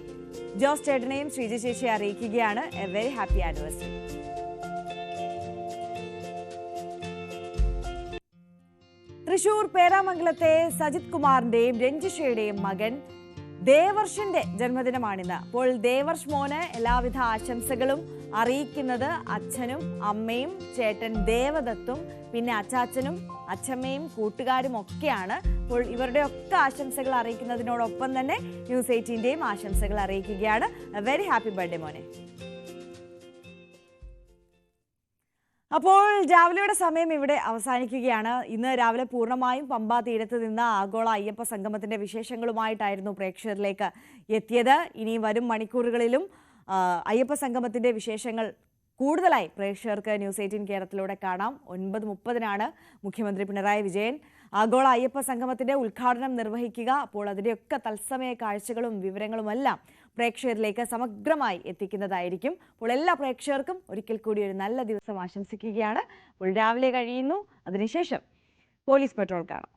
ജോസ് ചേട്ടനെയും ശ്രീജ ചേച്ചിയെ അറിയിക്കുകയാണ്. A very happy anniversary. Thrissur പേരാമംഗലത്തെ സജിത് കുമാറിന്റെയും രഞ്ജിഷയുടെയും മകൻ ദേവർഷിന്റെ ജന്മദിനമാണിന്ന്. അപ്പോൾ ദേവർഷ് മോന് എല്ലാവിധ ആശംസകളും അറിയിക്കുന്നത് അച്ഛനും അമ്മയും ചേട്ടൻ ദേവദത്തും പിന്നെ അച്ചാച്ചനും അച്ഛമ്മയും കൂട്ടുകാരും ഒക്കെയാണ്. അപ്പോൾ ഇവരുടെ ഒക്കെ ആശംസകൾ അറിയിക്കുന്നതിനോടൊപ്പം തന്നെ ന്യൂസ് 18ന്റെയും ആശംസകൾ അറിയിക്കുകയാണ്. വെരി ഹാപ്പി ബർത്ത്ഡേ മോനെ. അപ്പോൾ രാവിലെയുടെ സമയം ഇവിടെ അവസാനിക്കുകയാണ്. ഇന്ന് രാവിലെ പൂർണ്ണമായും പമ്പ തീരത്ത് നിന്ന് ആഗോള അയ്യപ്പ സംഗമത്തിന്റെ വിശേഷങ്ങളുമായിട്ടായിരുന്നു പ്രേക്ഷകരിലേക്ക് എത്തിയത്. ഇനി വരും മണിക്കൂറുകളിലും അയ്യപ്പ സംഗമത്തിന്റെ വിശേഷങ്ങൾ കൂടുതലായി പ്രേക്ഷകർക്ക് ന്യൂസ് 18 കേരളത്തിലൂടെ കാണാം. 9:30 മുഖ്യമന്ത്രി പിണറായി വിജയൻ ആഗോള അയ്യപ്പ സംഗമത്തിന്റെ ഉദ്ഘാടനം നിർവഹിക്കുക. അപ്പോൾ അതിൻ്റെയൊക്കെ തത്സമയ കാഴ്ചകളും വിവരങ്ങളുമെല്ലാം പ്രേക്ഷകരിലേക്ക് സമഗ്രമായി എത്തിക്കുന്നതായിരിക്കും. അപ്പോൾ എല്ലാ പ്രേക്ഷകർക്കും ഒരിക്കൽ കൂടി ഒരു നല്ല ദിവസം ആശംസിക്കുകയാണ്. അപ്പോൾ രാവിലെ കഴിയുന്നു. അതിനുശേഷം പോലീസ് പെട്രോൾ കാണാം.